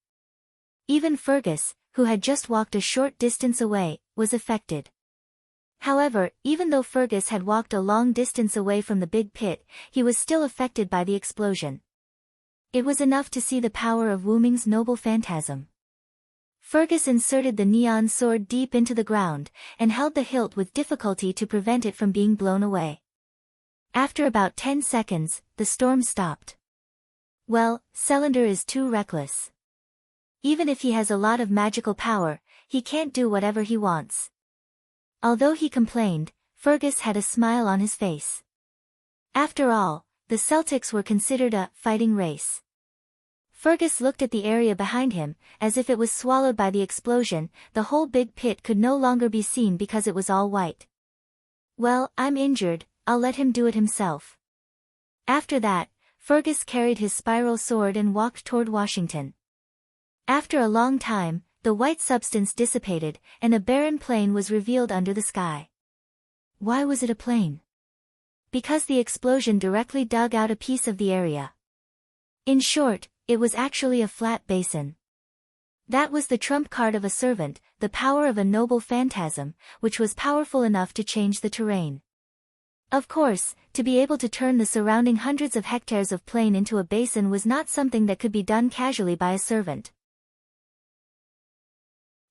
Even Fergus, who had just walked a short distance away, was affected. However, even though Fergus had walked a long distance away from the big pit, he was still affected by the explosion. It was enough to see the power of Wyrm's noble phantasm. Fergus inserted the neon sword deep into the ground, and held the hilt with difficulty to prevent it from being blown away. After about 10 seconds, the storm stopped. Well, Celander is too reckless. Even if he has a lot of magical power, he can't do whatever he wants. Although he complained, Fergus had a smile on his face. After all, the Celtics were considered a fighting race. Fergus looked at the area behind him, as if it was swallowed by the explosion. The whole big pit could no longer be seen because it was all white. Well, I'm injured, I'll let him do it himself. After that, Fergus carried his spiral sword and walked toward Washington. After a long time, the white substance dissipated, and a barren plain was revealed under the sky. Why was it a plain? Because the explosion directly dug out a piece of the area. In short, it was actually a flat basin. That was the trump card of a servant, the power of a noble phantasm, which was powerful enough to change the terrain. Of course, to be able to turn the surrounding hundreds of hectares of plain into a basin was not something that could be done casually by a servant.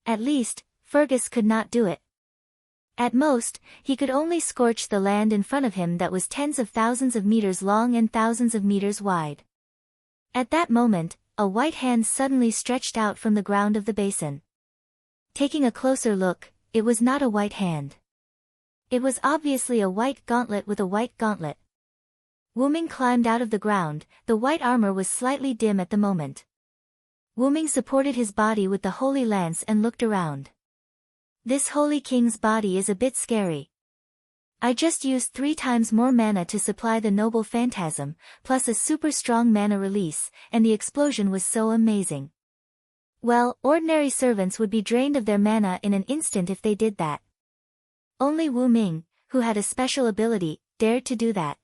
At least, Fergus could not do it. At most, he could only scorch the land in front of him that was tens of thousands of meters long and thousands of meters wide. At that moment, a white hand suddenly stretched out from the ground of the basin. Taking a closer look, it was not a white hand. It was obviously a white gauntlet with a white gauntlet. Wuming climbed out of the ground, the white armor was slightly dim at the moment. Wuming supported his body with the holy lance and looked around. This holy king's body is a bit scary. I just used 3 times more mana to supply the noble phantasm, plus a super strong mana release, and the explosion was so amazing. Well, ordinary servants would be drained of their mana in an instant if they did that. Only Wu Ming, who had a special ability, dared to do that.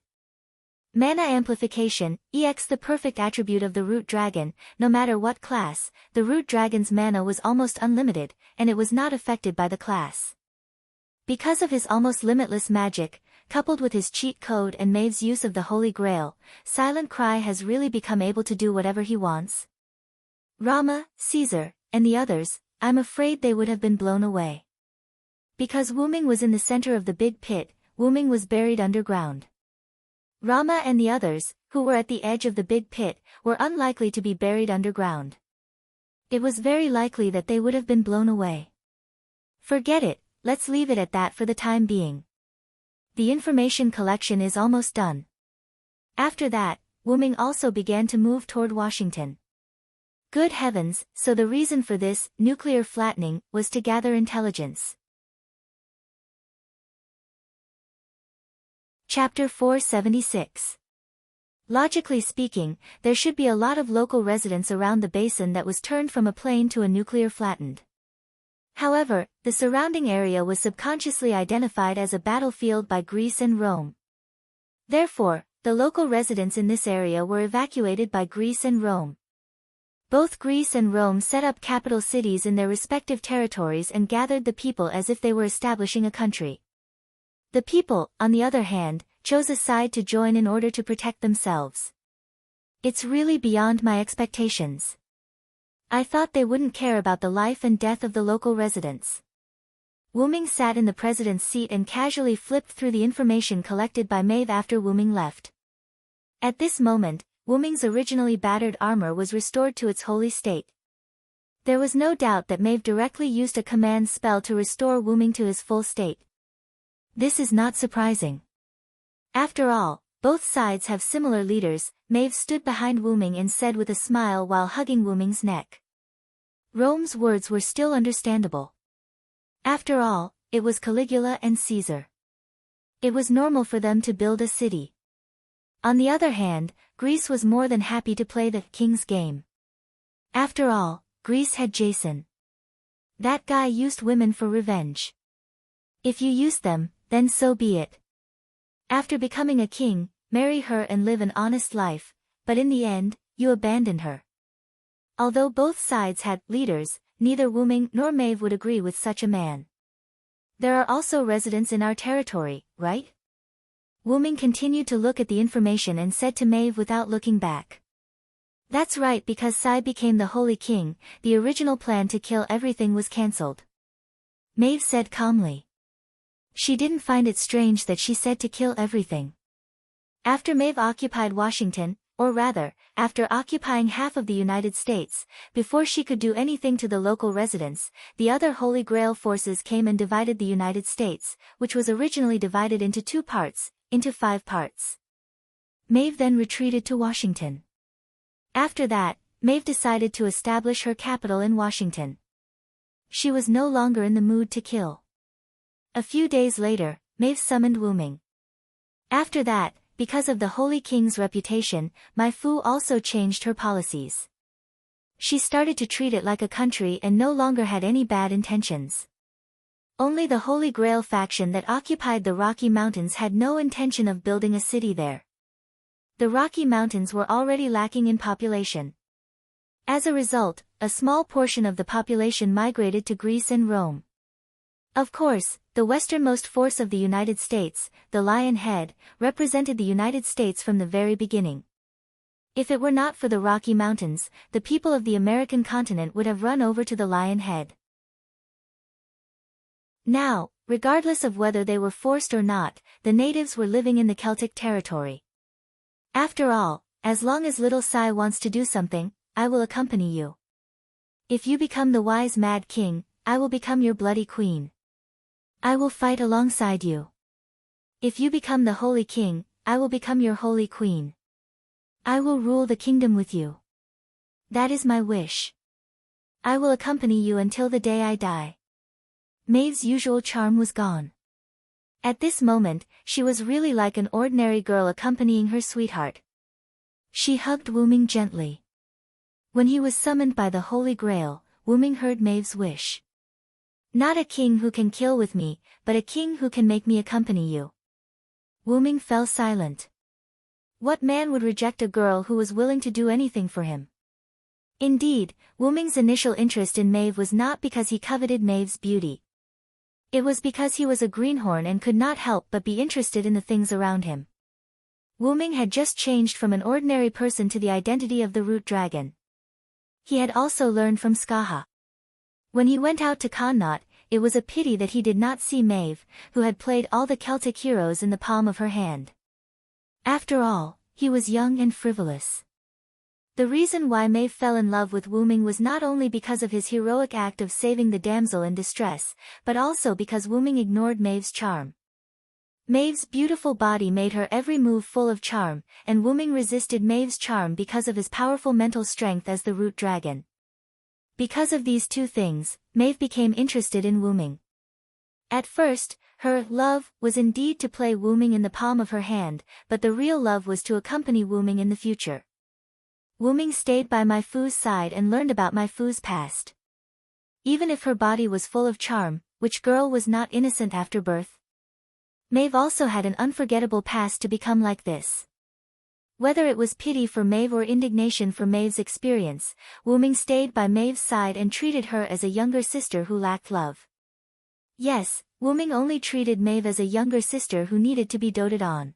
Mana amplification, EX, the perfect attribute of the root dragon. No matter what class, the root dragon's mana was almost unlimited, and it was not affected by the class. Because of his almost limitless magic, coupled with his cheat code and Maeve's use of the Holy Grail, Silent Cry has really become able to do whatever he wants. Rama, Caesar, and the others, I'm afraid they would have been blown away. Because Wuming was in the center of the big pit, Wuming was buried underground. Rama and the others, who were at the edge of the big pit, were unlikely to be buried underground. It was very likely that they would have been blown away. Forget it, let's leave it at that for the time being. The information collection is almost done. After that, Wuming also began to move toward Washington. Good heavens, so the reason for this nuclear flattening was to gather intelligence. Chapter 476. Logically speaking, there should be a lot of local residents around the basin that was turned from a plain to a nuclear flattened. However, the surrounding area was subconsciously identified as a battlefield by Greece and Rome. Therefore, the local residents in this area were evacuated by Greece and Rome. Both Greece and Rome set up capital cities in their respective territories and gathered the people as if they were establishing a country. The people, on the other hand, chose a side to join in order to protect themselves. It's really beyond my expectations. I thought they wouldn't care about the life and death of the local residents. Wuming sat in the president's seat and casually flipped through the information collected by Maeve after Wuming left. At this moment, Wuming's originally battered armor was restored to its holy state. There was no doubt that Maeve directly used a command spell to restore Wuming to his full state. This is not surprising. After all, both sides have similar leaders. Maeve stood behind Wuming and said with a smile while hugging Wuming's neck. Rome's words were still understandable. After all, it was Caligula and Caesar. It was normal for them to build a city. On the other hand, Greece was more than happy to play the king's game. After all, Greece had Jason. That guy used women for revenge. If you used them, then so be it. After becoming a king, marry her and live an honest life, but in the end, you abandoned her. Although both sides had leaders, neither Wuming nor Maeve would agree with such a man. There are also residents in our territory, right? Wuming continued to look at the information and said to Maeve without looking back. That's right, because Sai became the Holy King, the original plan to kill everything was cancelled. Maeve said calmly. She didn't find it strange that she said to kill everything. After Maeve occupied Washington, or rather, after occupying half of the United States, before she could do anything to the local residents, the other Holy Grail forces came and divided the United States, which was originally divided into 2 parts, into 5 parts. Maeve then retreated to Washington. After that, Maeve decided to establish her capital in Washington. She was no longer in the mood to kill. A few days later, Maeve summoned Wuming. After that, because of the Holy King's reputation, Mai Fu also changed her policies. She started to treat it like a country and no longer had any bad intentions. Only the Holy Grail faction that occupied the Rocky Mountains had no intention of building a city there. The Rocky Mountains were already lacking in population. As a result, a small portion of the population migrated to Greece and Rome. Of course, the westernmost force of the United States, the Lion Head, represented the United States from the very beginning. If it were not for the Rocky Mountains, the people of the American continent would have run over to the Lion Head. Now, regardless of whether they were forced or not, the natives were living in the Celtic territory. After all, as long as little Sai wants to do something, I will accompany you. If you become the wise mad king, I will become your bloody queen. I will fight alongside you. If you become the holy king, I will become your holy queen. I will rule the kingdom with you. That is my wish. I will accompany you until the day I die. Maeve's usual charm was gone. At this moment, she was really like an ordinary girl accompanying her sweetheart. She hugged Wuming gently. When he was summoned by the Holy Grail, Wuming heard Maeve's wish. Not a king who can kill with me, but a king who can make me accompany you. Wuming fell silent. What man would reject a girl who was willing to do anything for him? Indeed, Wuming's initial interest in Maeve was not because he coveted Maeve's beauty. It was because he was a greenhorn and could not help but be interested in the things around him. Wuming had just changed from an ordinary person to the identity of the root dragon. He had also learned from Skaha. When he went out to Connaught, it was a pity that he did not see Maeve, who had played all the Celtic heroes in the palm of her hand. After all, he was young and frivolous. The reason why Maeve fell in love with Wuming was not only because of his heroic act of saving the damsel in distress, but also because Wuming ignored Maeve's charm. Maeve's beautiful body made her every move full of charm, and Wuming resisted Maeve's charm because of his powerful mental strength as the root dragon. Because of these two things, Maeve became interested in Wuming. At first, her love was indeed to play Wuming in the palm of her hand, but the real love was to accompany Wuming in the future. Wuming stayed by Mai Fu's side and learned about Mai Fu's past. Even if her body was full of charm, which girl was not innocent after birth? Maeve also had an unforgettable past to become like this. Whether it was pity for Maeve or indignation for Maeve's experience, Wuming stayed by Maeve's side and treated her as a younger sister who lacked love. Yes, Wuming only treated Maeve as a younger sister who needed to be doted on.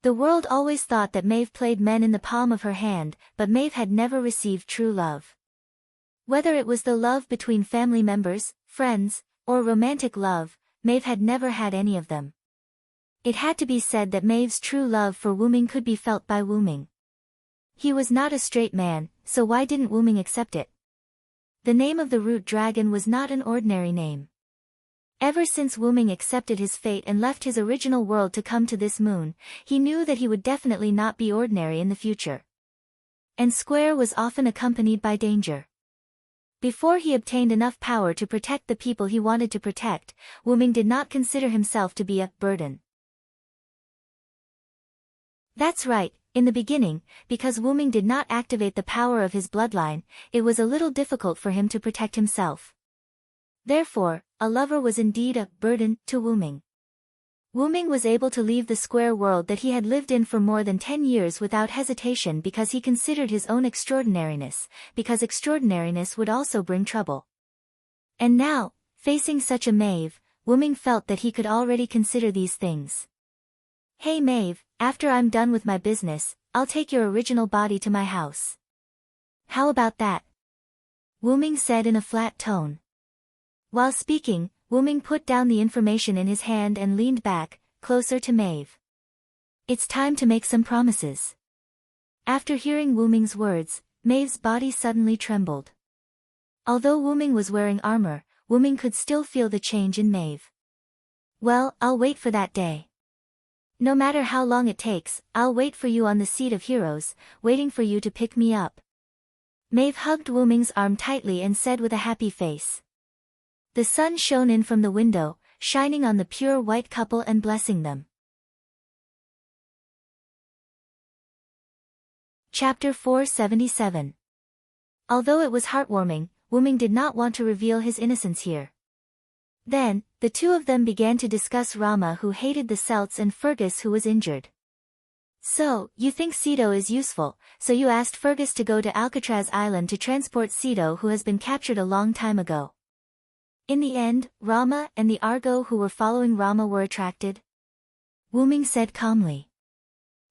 The world always thought that Maeve played men in the palm of her hand, but Maeve had never received true love. Whether it was the love between family members, friends, or romantic love, Maeve had never had any of them. It had to be said that Maeve's true love for Wuming could be felt by Wuming. He was not a straight man, so why didn't Wuming accept it? The name of the root dragon was not an ordinary name. Ever since Wuming accepted his fate and left his original world to come to this moon, he knew that he would definitely not be ordinary in the future. And Square was often accompanied by danger. Before he obtained enough power to protect the people he wanted to protect, Wuming did not consider himself to be a burden. That's right, in the beginning, because Wuming did not activate the power of his bloodline, it was a little difficult for him to protect himself. Therefore, a lover was indeed a burden to Wuming. Wuming was able to leave the square world that he had lived in for more than 10 years without hesitation because he considered his own extraordinariness, because extraordinariness would also bring trouble. And now, facing such a Maeve, Wuming felt that he could already consider these things. Hey Maeve, after I'm done with my business, I'll take your original body to my house. How about that? Wuming said in a flat tone. While speaking, Wuming put down the information in his hand and leaned back, closer to Maeve. It's time to make some promises. After hearing Wuming's words, Maeve's body suddenly trembled. Although Wuming was wearing armor, Wuming could still feel the change in Maeve. Well, I'll wait for that day. No matter how long it takes, I'll wait for you on the seat of heroes, waiting for you to pick me up. Maeve hugged Wuming's arm tightly and said with a happy face. The sun shone in from the window, shining on the pure white couple and blessing them. Chapter 477. Although it was heartwarming, Wuming did not want to reveal his innocence here. Then, the two of them began to discuss Rama, who hated the Celts, and Fergus, who was injured. So, you think Cedo is useful, so you asked Fergus to go to Alcatraz Island to transport Cedo, who has been captured a long time ago. In the end, Rama and the Argo who were following Rama were attracted? Wuming said calmly.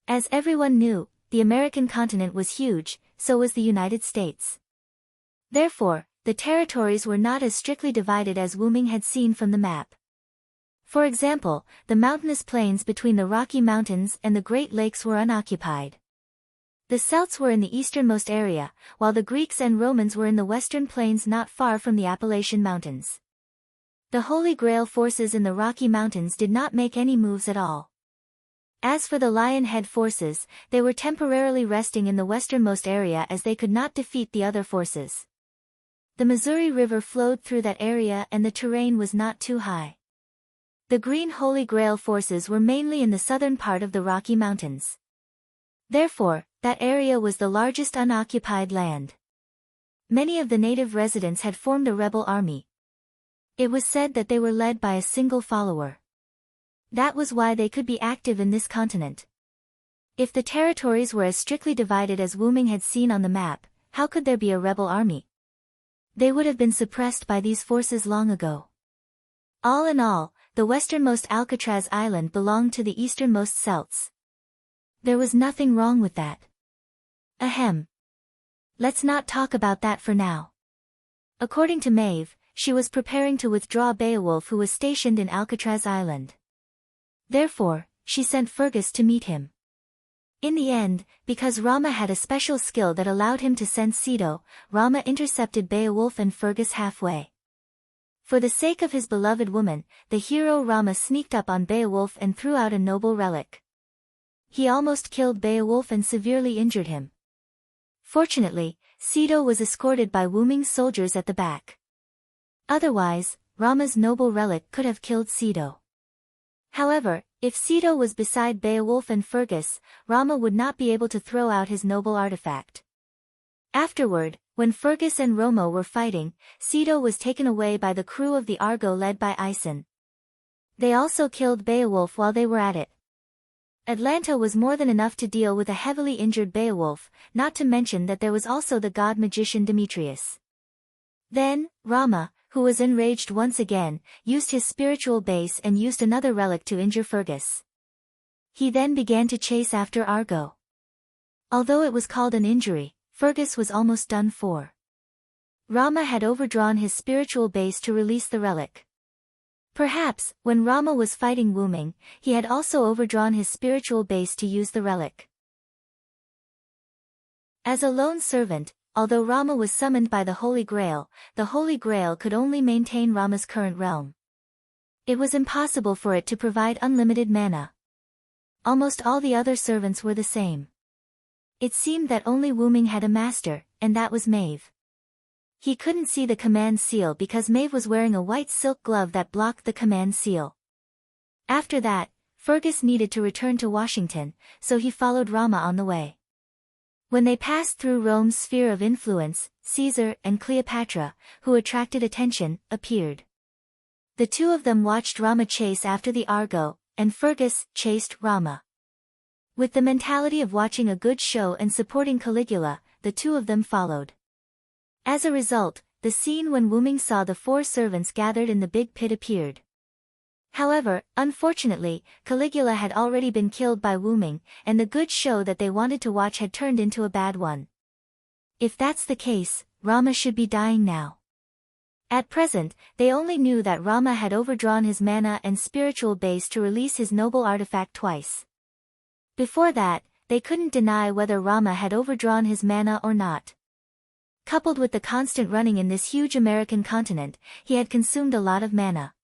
As everyone knew, the American continent was huge, so was the United States. Therefore, the territories were not as strictly divided as Wuming had seen from the map. For example, the mountainous plains between the Rocky Mountains and the Great Lakes were unoccupied. The Celts were in the easternmost area, while the Greeks and Romans were in the western plains not far from the Appalachian Mountains. The Holy Grail forces in the Rocky Mountains did not make any moves at all. As for the Lionhead forces, they were temporarily resting in the westernmost area as they could not defeat the other forces. The Missouri River flowed through that area and the terrain was not too high. The Green Holy Grail forces were mainly in the southern part of the Rocky Mountains. Therefore, that area was the largest unoccupied land. Many of the native residents had formed a rebel army. It was said that they were led by a single follower. That was why they could be active in this continent. If the territories were as strictly divided as Wuming had seen on the map, how could there be a rebel army? They would have been suppressed by these forces long ago. All in all, the westernmost Alcatraz Island belonged to the easternmost Celts. There was nothing wrong with that. Ahem. Let's not talk about that for now. According to Maeve, she was preparing to withdraw Beowulf, who was stationed in Alcatraz Island. Therefore, she sent Fergus to meet him. In the end, because Rama had a special skill that allowed him to sense Cedo, Rama intercepted Beowulf and Fergus halfway. For the sake of his beloved woman, the hero Rama sneaked up on Beowulf and threw out a noble relic. He almost killed Beowulf and severely injured him. Fortunately, Cedo was escorted by Wuming's soldiers at the back. Otherwise, Rama's noble relic could have killed Cedo. However, if Cedo was beside Beowulf and Fergus, Rama would not be able to throw out his noble artifact. Afterward, when Fergus and Roma were fighting, Cedo was taken away by the crew of the Argo led by Aeson. They also killed Beowulf while they were at it. Atlanta was more than enough to deal with a heavily injured Beowulf, not to mention that there was also the god-magician Demetrius. Then, Rama, who was enraged once again, used his spiritual base and used another relic to injure Fergus. He then began to chase after Argo. Although it was called an injury, Fergus was almost done for. Rama had overdrawn his spiritual base to release the relic. Perhaps, when Rama was fighting Wuming, he had also overdrawn his spiritual base to use the relic. As a lone servant, although Rama was summoned by the Holy Grail could only maintain Rama's current realm. It was impossible for it to provide unlimited mana. Almost all the other servants were the same. It seemed that only Wuming had a master, and that was Maeve. He couldn't see the command seal because Maeve was wearing a white silk glove that blocked the command seal. After that, Fergus needed to return to Washington, so he followed Rama on the way. When they passed through Rome's sphere of influence, Caesar and Cleopatra, who attracted attention, appeared. The two of them watched Rama chase after the Argo, and Fergus chased Rama. With the mentality of watching a good show and supporting Caligula, the two of them followed. As a result, the scene when Wuming saw the four servants gathered in the big pit appeared. However, unfortunately, Caligula had already been killed by Wuming, and the good show that they wanted to watch had turned into a bad one. If that's the case, Rama should be dying now. At present, they only knew that Rama had overdrawn his mana and spiritual base to release his noble artifact twice. Before that, they couldn't deny whether Rama had overdrawn his mana or not. Coupled with the constant running in this huge American continent, he had consumed a lot of mana.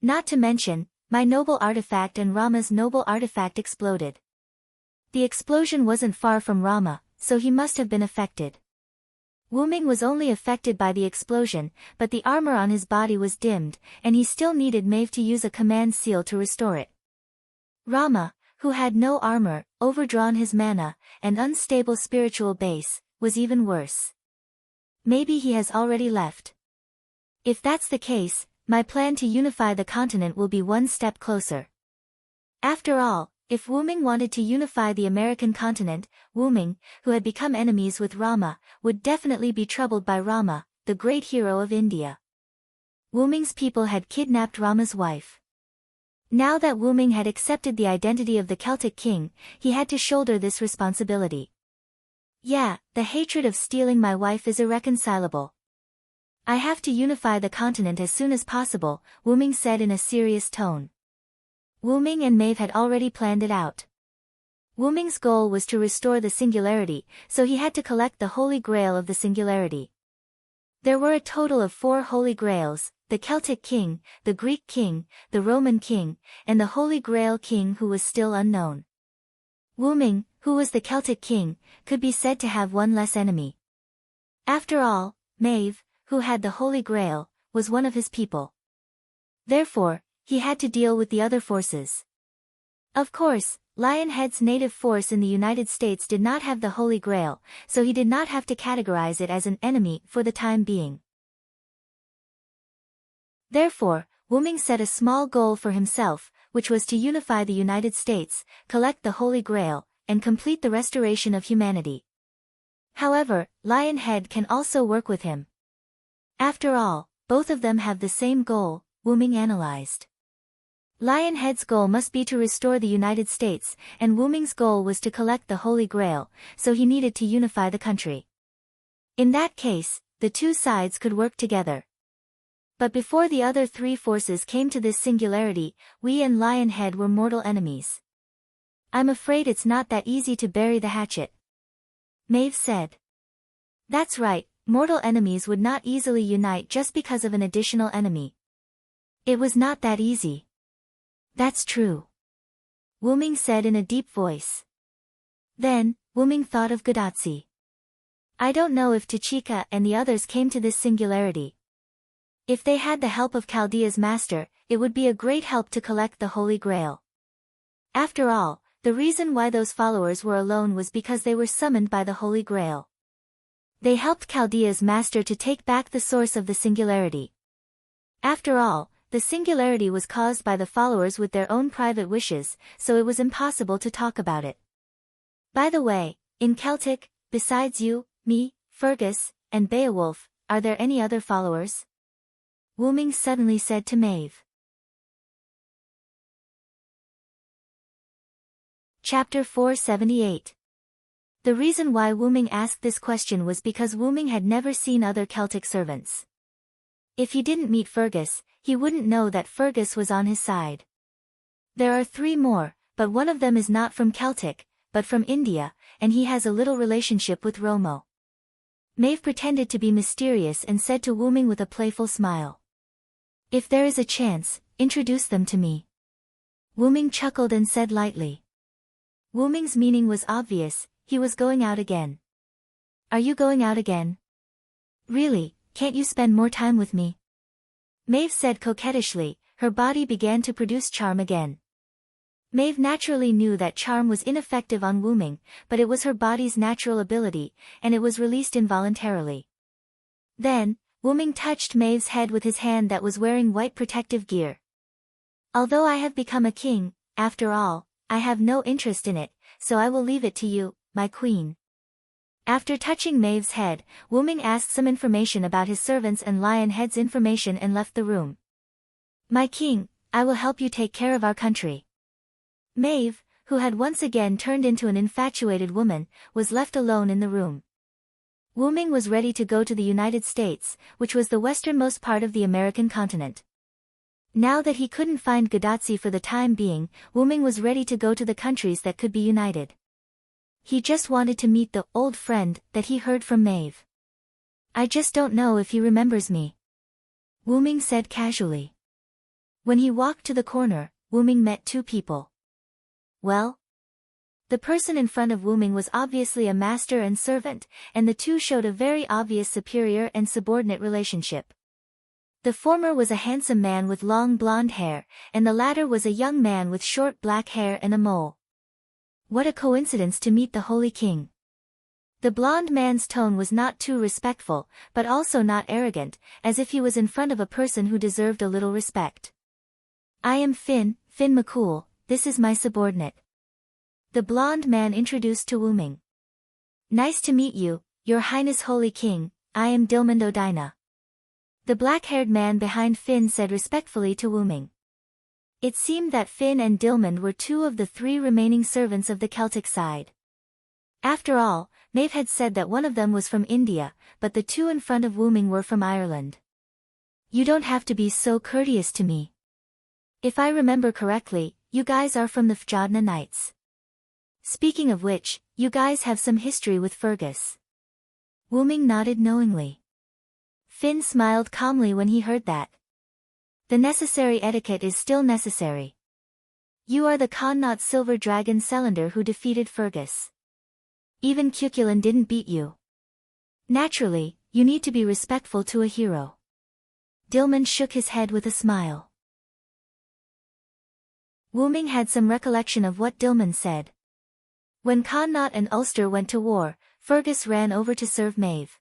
Not to mention, my noble artifact and Rama's noble artifact exploded. The explosion wasn't far from Rama, so he must have been affected. Wuming was only affected by the explosion, but the armor on his body was dimmed, and he still needed Maeve to use a command seal to restore it. Rama, who had no armor, overdrawn his mana, and unstable spiritual base, was even worse. maybe he has already left. If that's the case, my plan to unify the continent will be one step closer. After all, if Wuming wanted to unify the American continent, Wuming, who had become enemies with Rama, would definitely be troubled by Rama, the great hero of India. Wuming's people had kidnapped Rama's wife. Now that Wuming had accepted the identity of the Celtic king, he had to shoulder this responsibility. Yeah, the hatred of stealing my wife is irreconcilable. I have to unify the continent as soon as possible, Wuming said in a serious tone. Wuming and Maeve had already planned it out. Wuming's goal was to restore the singularity, so he had to collect the Holy Grail of the singularity. There were a total of 4 Holy Grails, the Celtic king, the Greek king, the Roman king, and the Holy Grail king who was still unknown. Wuming, who was the Celtic king, could be said to have one less enemy. After all, Maeve, who had the Holy Grail, was one of his people. Therefore, he had to deal with the other forces. Of course, Lionhead's native force in the United States did not have the Holy Grail, so he did not have to categorize it as an enemy for the time being. Therefore, Wuming set a small goal for himself, which was to unify the United States, collect the Holy Grail, and complete the restoration of humanity. However, Lionhead can also work with him. After all, both of them have the same goal, Wuming analyzed. Lionhead's goal must be to restore the United States, and Wuming's goal was to collect the Holy Grail, so he needed to unify the country. In that case, the two sides could work together. But before the other 3 forces came to this singularity, we and Lionhead were mortal enemies. I'm afraid it's not that easy to bury the hatchet, Maeve said. That's right, mortal enemies would not easily unite just because of an additional enemy. It was not that easy. That's true, Wuming said in a deep voice. Then, Wuming thought of Gadotsi. I don't know if Tachika and the others came to this singularity. If they had the help of Chaldea's master, it would be a great help to collect the Holy Grail. After all, the reason why those followers were alone was because they were summoned by the Holy Grail. They helped Chaldea's master to take back the source of the singularity. After all, the singularity was caused by the followers with their own private wishes, so it was impossible to talk about it. By the way, in Celtic, besides you, me, Fergus, and Beowulf, are there any other followers? Wuming suddenly said to Maeve. Chapter 478. The reason why Wuming asked this question was because Wuming had never seen other Celtic servants. If he didn't meet Fergus, he wouldn't know that Fergus was on his side. There are 3 more, but one of them is not from Celtic, but from India, and he has a little relationship with Romo. Maeve pretended to be mysterious and said to Wuming with a playful smile. If there is a chance, introduce them to me. Wuming chuckled and said lightly. Wuming's meaning was obvious, he was going out again. Are you going out again? Really, can't you spend more time with me? Maeve said coquettishly, her body began to produce charm again. Maeve naturally knew that charm was ineffective on Wuming, but it was her body's natural ability, and it was released involuntarily. Then, Wuming touched Maeve's head with his hand that was wearing white protective gear. Although I have become a king, after all, I have no interest in it, so I will leave it to you, my queen. After touching Maeve's head, Wuming asked some information about his servants and Lionhead's information and left the room. My king, I will help you take care of our country. Maeve, who had once again turned into an infatuated woman, was left alone in the room. Wuming was ready to go to the United States, which was the westernmost part of the American continent. Now that he couldn't find Gadotsi for the time being, Wuming was ready to go to the countries that could be united. He just wanted to meet the old friend that he heard from Maeve. I just don't know if he remembers me, Wuming said casually. When he walked to the corner, Wuming met 2 people. Well? The person in front of Wuming was obviously a master and servant, and the 2 showed a very obvious superior and subordinate relationship. The former was a handsome man with long blonde hair, and the latter was a young man with short black hair and a mole. What a coincidence to meet the Holy King. The blonde man's tone was not too respectful, but also not arrogant, as if he was in front of a person who deserved a little respect. I am Finn McCool, this is my subordinate. The blonde man introduced to Wuming. Nice to meet you, Your Highness Holy King, I am Dilmund Odina. The black-haired man behind Finn said respectfully to Wuming. It seemed that Finn and Dilmund were two of the three remaining servants of the Celtic side. After all, Maeve had said that one of them was from India, but the two in front of Wuming were from Ireland. You don't have to be so courteous to me. If I remember correctly, you guys are from the Fjordna Knights. Speaking of which, you guys have some history with Fergus. Wuming nodded knowingly. Finn smiled calmly when he heard that. The necessary etiquette is still necessary. You are the Connaught Silver Dragon Celander who defeated Fergus. Even Cuchulainn didn't beat you. Naturally, you need to be respectful to a hero. Dilmund shook his head with a smile. Wuming had some recollection of what Dilmund said. When Connaught and Ulster went to war, Fergus ran over to serve Maeve.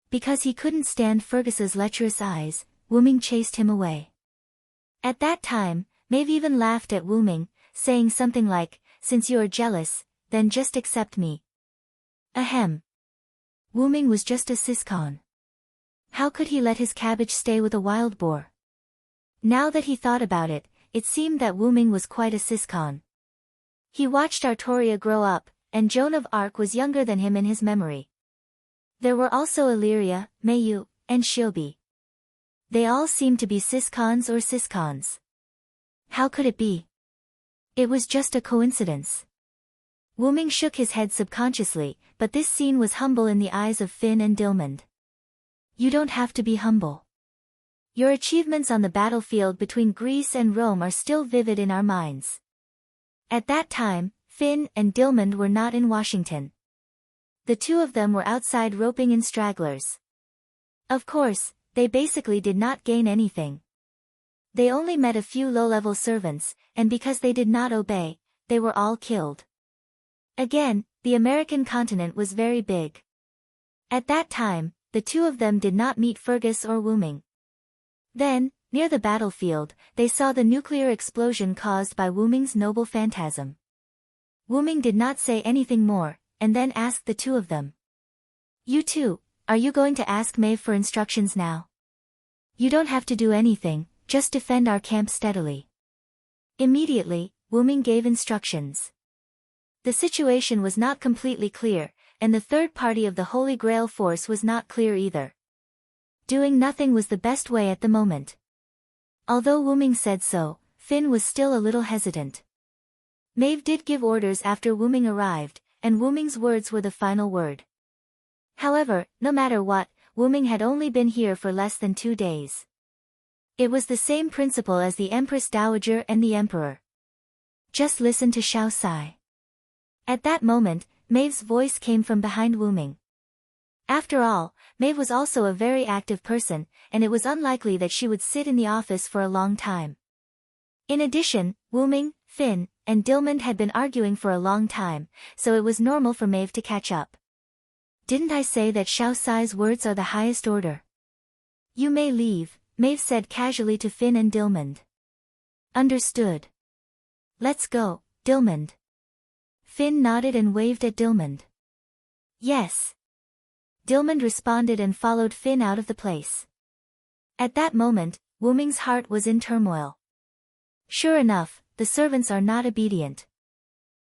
Because he couldn't stand Fergus's lecherous eyes, Wuming chased him away. At that time, Maeve even laughed at Wuming, saying something like, since you are jealous, then just accept me. Ahem. Wuming was just a siscon. How could he let his cabbage stay with a wild boar? Now that he thought about it, it seemed that Wuming was quite a siscon. He watched Artoria grow up, and Joan of Arc was younger than him in his memory. There were also Illyria, Mayu, and Shiobi. They all seemed to be siscons or siscons. How could it be? It was just a coincidence. Wuming shook his head subconsciously, but this scene was humble in the eyes of Finn and Dilmund. You don't have to be humble. Your achievements on the battlefield between Greece and Rome are still vivid in our minds. At that time, Finn and Dilmund were not in Washington. The two of them were outside roping in stragglers. Of course, they basically did not gain anything. They only met a few low-level servants, and because they did not obey, they were all killed. Again, the American continent was very big. At that time, the two of them did not meet Fergus or Wuming. Then, near the battlefield, they saw the nuclear explosion caused by Wuming's noble phantasm. Wuming did not say anything more, and then asked the two of them. You two, are you going to ask Maeve for instructions now? You don't have to do anything, just defend our camp steadily. Immediately, Wuming gave instructions. The situation was not completely clear, and the third party of the Holy Grail force was not clear either. Doing nothing was the best way at the moment. Although Wuming said so, Finn was still a little hesitant. Maeve did give orders after Wuming arrived, and Wuming's words were the final word. However, no matter what, Wuming had only been here for less than 2 days. It was the same principle as the Empress Dowager and the Emperor. Just listen to Xiao Sai. At that moment, Maeve's voice came from behind Wuming. After all, Maeve was also a very active person, and it was unlikely that she would sit in the office for a long time. In addition, Wuming, Finn, and Dilmund had been arguing for a long time, so it was normal for Maeve to catch up. Didn't I say that Xiao Sai's words are the highest order? You may leave, Maeve said casually to Finn and Dilmund. Understood. Let's go, Dilmund. Finn nodded and waved at Dilmund. Yes. Dilmund responded and followed Finn out of the place. At that moment, Wuming's heart was in turmoil. Sure enough, the servants are not obedient.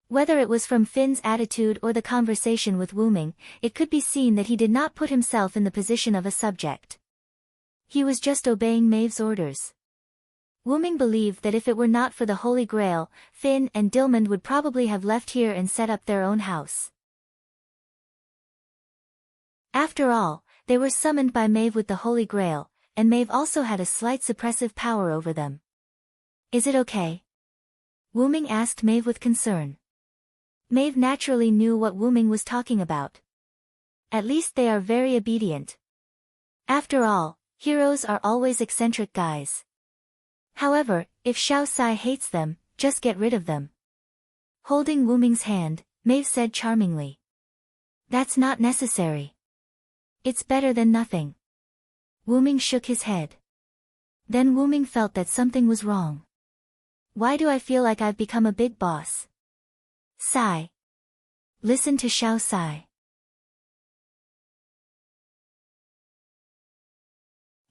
Whether it was from Finn's attitude or the conversation with Wuming, it could be seen that he did not put himself in the position of a subject. He was just obeying Maeve's orders. Wuming believed that if it were not for the Holy Grail, Finn and Dilmund would probably have left here and set up their own house. After all, they were summoned by Maeve with the Holy Grail, and Maeve also had a slight suppressive power over them. Is it okay? Wuming asked Maeve with concern. Maeve naturally knew what Wuming was talking about. At least they are very obedient. After all, heroes are always eccentric guys. However, if Xiao Sai hates them, just get rid of them. Holding Wuming's hand, Maeve said charmingly. That's not necessary. It's better than nothing. Wuming shook his head. Then Wuming felt that something was wrong. Why do I feel like I've become a big boss? Sigh. Listen to Xiao Sai.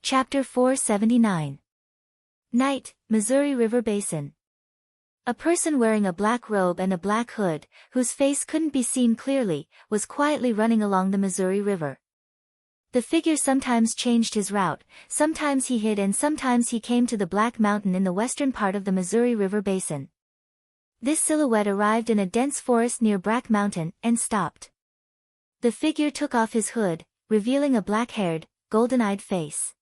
Chapter 479. Night, Missouri River Basin. A person wearing a black robe and a black hood, whose face couldn't be seen clearly, was quietly running along the Missouri River. The figure sometimes changed his route, sometimes he hid and sometimes he came to the Black Mountain in the western part of the Missouri River Basin. This silhouette arrived in a dense forest near Black Mountain, and stopped. The figure took off his hood, revealing a black-haired, golden-eyed face.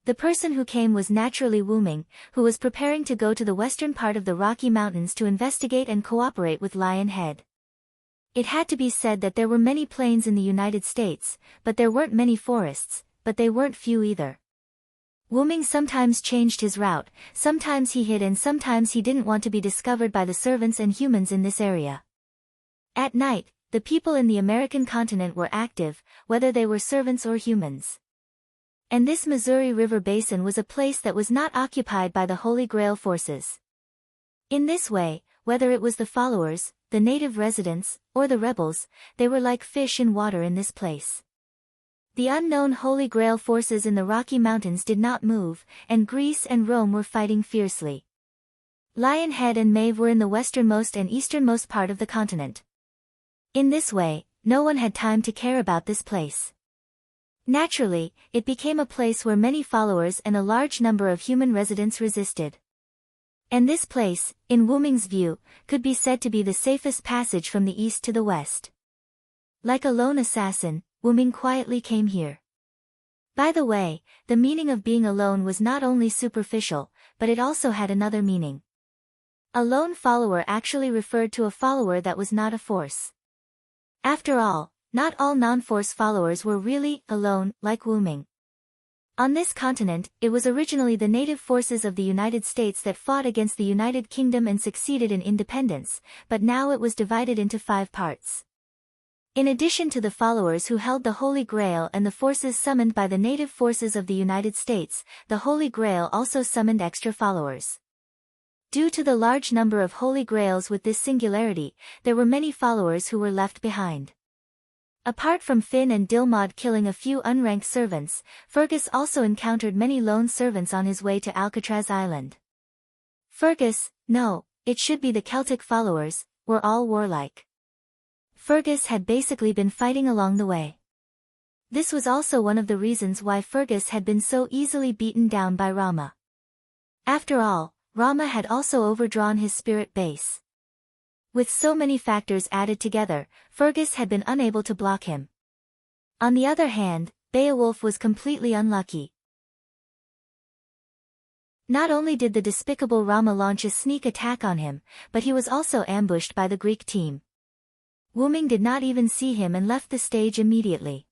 The person who came was naturally Wuming, who was preparing to go to the western part of the Rocky Mountains to investigate and cooperate with Lionhead. It had to be said that there were many plains in the United States, but there weren't many forests, but they weren't few either. Wuming sometimes changed his route, sometimes he hid and sometimes he didn't want to be discovered by the servants and humans in this area. At night, the people in the American continent were active, whether they were servants or humans. And this Missouri River Basin was a place that was not occupied by the Holy Grail forces. In this way, whether it was the followers, the native residents, or the rebels, they were like fish in water in this place. The unknown Holy Grail forces in the Rocky Mountains did not move, and Greece and Rome were fighting fiercely. Lionhead and Maeve were in the westernmost and easternmost part of the continent. In this way, no one had time to care about this place. Naturally, it became a place where many followers and a large number of human residents resisted. And this place, in Wuming's view, could be said to be the safest passage from the east to the west. Like a lone assassin, Wuming quietly came here. By the way, the meaning of being alone was not only superficial, but it also had another meaning. A lone follower actually referred to a follower that was not a force. After all, not all non-force followers were really alone, like Wuming. On this continent, it was originally the native forces of the United States that fought against the United Kingdom and succeeded in independence, but now it was divided into 5 parts. In addition to the followers who held the Holy Grail and the forces summoned by the native forces of the United States, the Holy Grail also summoned extra followers. Due to the large number of Holy Grails with this singularity, there were many followers who were left behind. Apart from Finn and Dilmod killing a few unranked servants, Fergus also encountered many lone servants on his way to Alcatraz Island. Fergus, no, it should be the Celtic followers, were all warlike. Fergus had basically been fighting along the way. This was also one of the reasons why Fergus had been so easily beaten down by Rama. After all, Rama had also overdrawn his spirit base. With so many factors added together, Fergus had been unable to block him. On the other hand, Beowulf was completely unlucky. Not only did the despicable Rama launch a sneak attack on him, but he was also ambushed by the Greek team. Wuming did not even see him and left the stage immediately.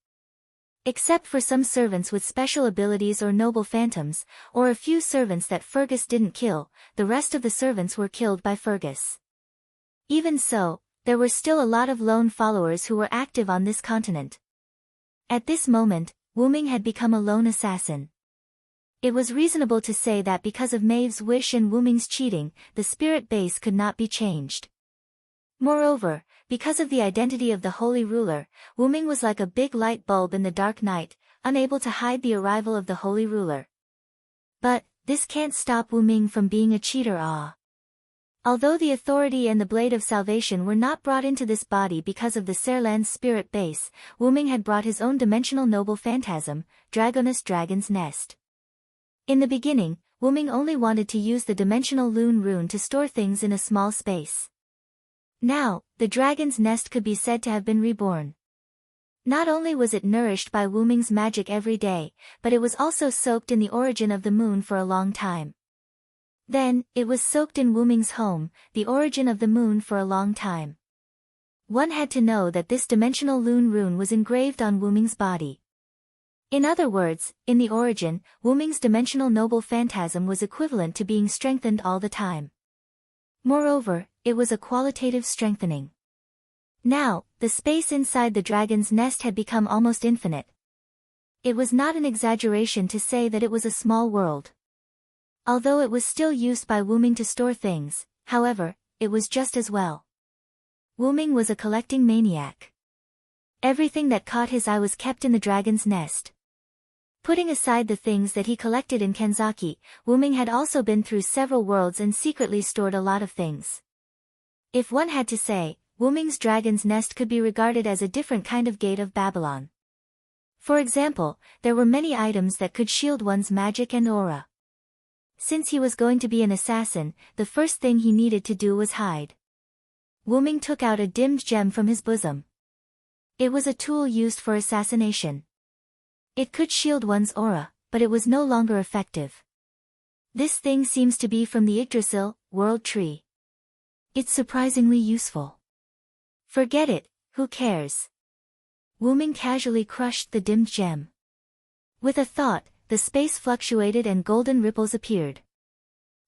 Except for some servants with special abilities or noble phantoms, or a few servants that Fergus didn't kill, the rest of the servants were killed by Fergus. Even so, there were still a lot of lone followers who were active on this continent. At this moment, Wuming had become a lone assassin. It was reasonable to say that because of Maeve's wish and Wuming's cheating, the spirit base could not be changed. Moreover, because of the identity of the Holy Ruler, Wuming was like a big light bulb in the dark night, unable to hide the arrival of the Holy Ruler. But, this can't stop Wuming from being a cheater. Although the authority and the blade of salvation were not brought into this body because of the Serland's spirit base, Wuming had brought his own dimensional noble phantasm, Dragonus Dragon's Nest. In the beginning, Wuming only wanted to use the dimensional Loon rune to store things in a small space. Now, the Dragon's Nest could be said to have been reborn. Not only was it nourished by Wuming's magic every day, but it was also soaked in the origin of the moon for a long time. Then, it was soaked in Wuming's home, the origin of the moon for a long time. One had to know that this dimensional Loon rune was engraved on Wuming's body. In other words, in the origin, Wuming's dimensional noble phantasm was equivalent to being strengthened all the time. Moreover, it was a qualitative strengthening. Now, the space inside the dragon's nest had become almost infinite. It was not an exaggeration to say that it was a small world. Although it was still used by Wuming to store things, however, it was just as well. Wuming was a collecting maniac. Everything that caught his eye was kept in the dragon's nest. Putting aside the things that he collected in Kanzaki, Wuming had also been through several worlds and secretly stored a lot of things. If one had to say, Wuming's dragon's nest could be regarded as a different kind of gate of Babylon. For example, there were many items that could shield one's magic and aura. Since he was going to be an assassin, the first thing he needed to do was hide. Wuming took out a dimmed gem from his bosom. It was a tool used for assassination. It could shield one's aura, but it was no longer effective. This thing seems to be from the Yggdrasil world tree. It's surprisingly useful. Forget it, who cares? Wuming casually crushed the dimmed gem. With a thought, the space fluctuated and golden ripples appeared.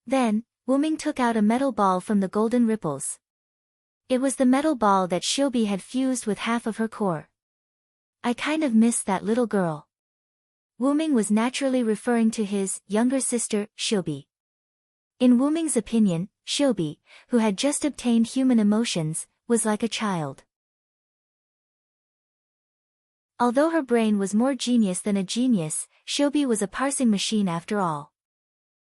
Then, Wuming took out a metal ball from the golden ripples. It was the metal ball that Shiobi had fused with half of her core. I kind of miss that little girl. Wuming was naturally referring to his younger sister, Shiobi. In Wuming's opinion, Shiobi, who had just obtained human emotions, was like a child. Although her brain was more genius than a genius, Shiobi was a parsing machine after all.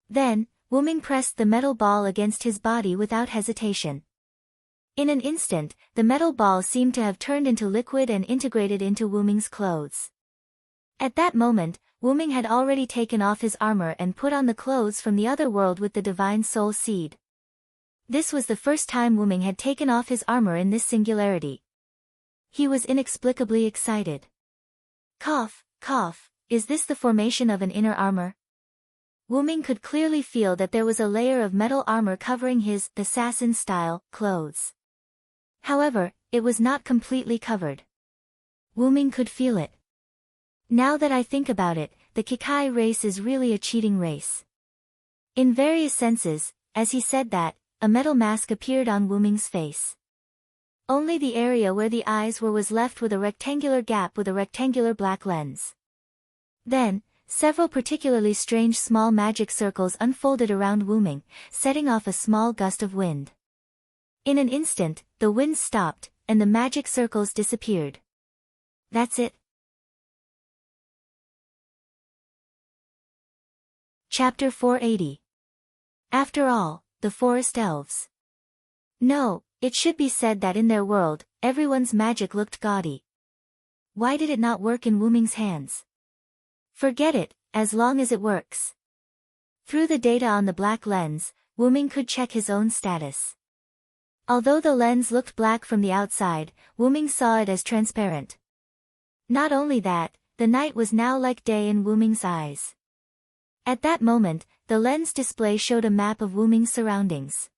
Then, Wuming pressed the metal ball against his body without hesitation. In an instant, the metal ball seemed to have turned into liquid and integrated into Wuming's clothes. At that moment, Wuming had already taken off his armor and put on the clothes from the other world with the divine soul seed. This was the first time Wuming had taken off his armor in this singularity. He was inexplicably excited. Cough, cough, is this the formation of an inner armor? Wuming could clearly feel that there was a layer of metal armor covering his assassin-style clothes. However, it was not completely covered. Wuming could feel it. Now that I think about it, the Kikai race is really a cheating race. In various senses, as he said that, a metal mask appeared on Wuming's face. Only the area where the eyes were was left with a rectangular gap with a rectangular black lens. Then, several particularly strange small magic circles unfolded around Wuming, setting off a small gust of wind. In an instant, the wind stopped, and the magic circles disappeared. That's it. Chapter 480. After all, the forest elves. No, it should be said that in their world, everyone's magic looked gaudy. Why did it not work in Wuming's hands? Forget it, as long as it works. Through the data on the black lens, Wuming could check his own status. Although the lens looked black from the outside, Wuming saw it as transparent. Not only that, the night was now like day in Wuming's eyes. At that moment, the lens display showed a map of Wuming's surroundings.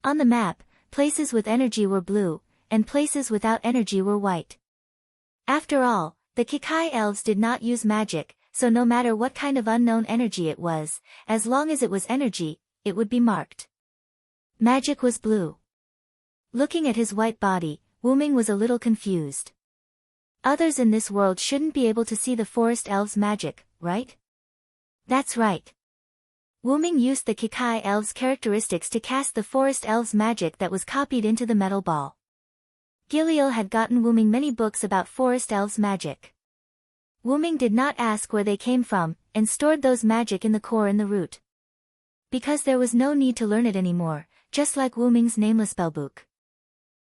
On the map, places with energy were blue, and places without energy were white. After all, the Kikai elves did not use magic, so no matter what kind of unknown energy it was, as long as it was energy, it would be marked. Magic was blue. Looking at his white body, Wuming was a little confused. Others in this world shouldn't be able to see the forest elves' magic, right? That's right. Wuming used the Kikai elves' characteristics to cast the forest elves' magic that was copied into the metal ball. Giliel had gotten Wuming many books about forest elves' magic. Wuming did not ask where they came from, and stored those magic in the core in the root. Because there was no need to learn it anymore, just like Wuming's nameless spellbook.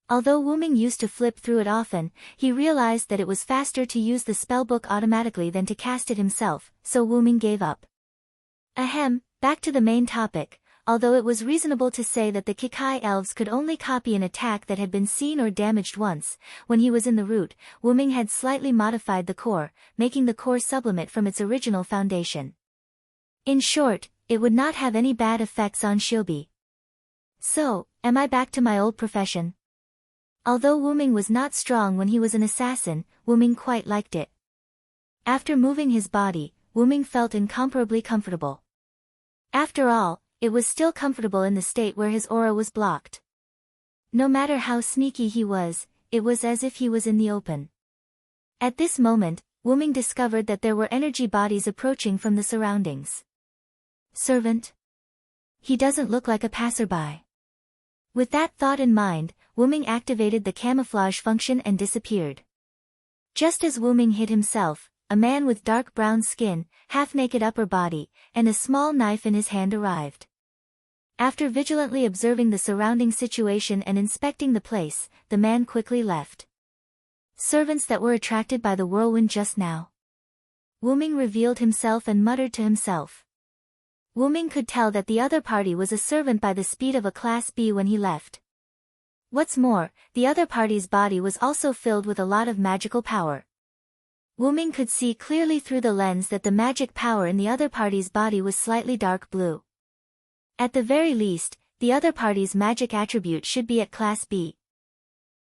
Although Wuming used to flip through it often, he realized that it was faster to use the spellbook automatically than to cast it himself, so Wuming gave up. Ahem, back to the main topic. Although it was reasonable to say that the Kikai elves could only copy an attack that had been seen or damaged once, when he was in the root, Wuming had slightly modified the core, making the core sublimate from its original foundation. In short, it would not have any bad effects on Shiobi. So, am I back to my old profession? Although Wuming was not strong when he was an assassin, Wuming quite liked it. After moving his body, Wuming felt incomparably comfortable. After all, it was still comfortable in the state where his aura was blocked. No matter how sneaky he was, it was as if he was in the open. At this moment, Wuming discovered that there were energy bodies approaching from the surroundings. Servant? He doesn't look like a passerby. With that thought in mind, Wuming activated the camouflage function and disappeared. Just as Wuming hid himself, a man with dark brown skin, half-naked upper body, and a small knife in his hand arrived. After vigilantly observing the surrounding situation and inspecting the place, the man quickly left. Servants that were attracted by the whirlwind just now. Wuming revealed himself and muttered to himself. Wuming could tell that the other party was a servant by the speed of a Class B when he left. What's more, the other party's body was also filled with a lot of magical power. Wuming could see clearly through the lens that the magic power in the other party's body was slightly dark blue. At the very least, the other party's magic attribute should be at Class B.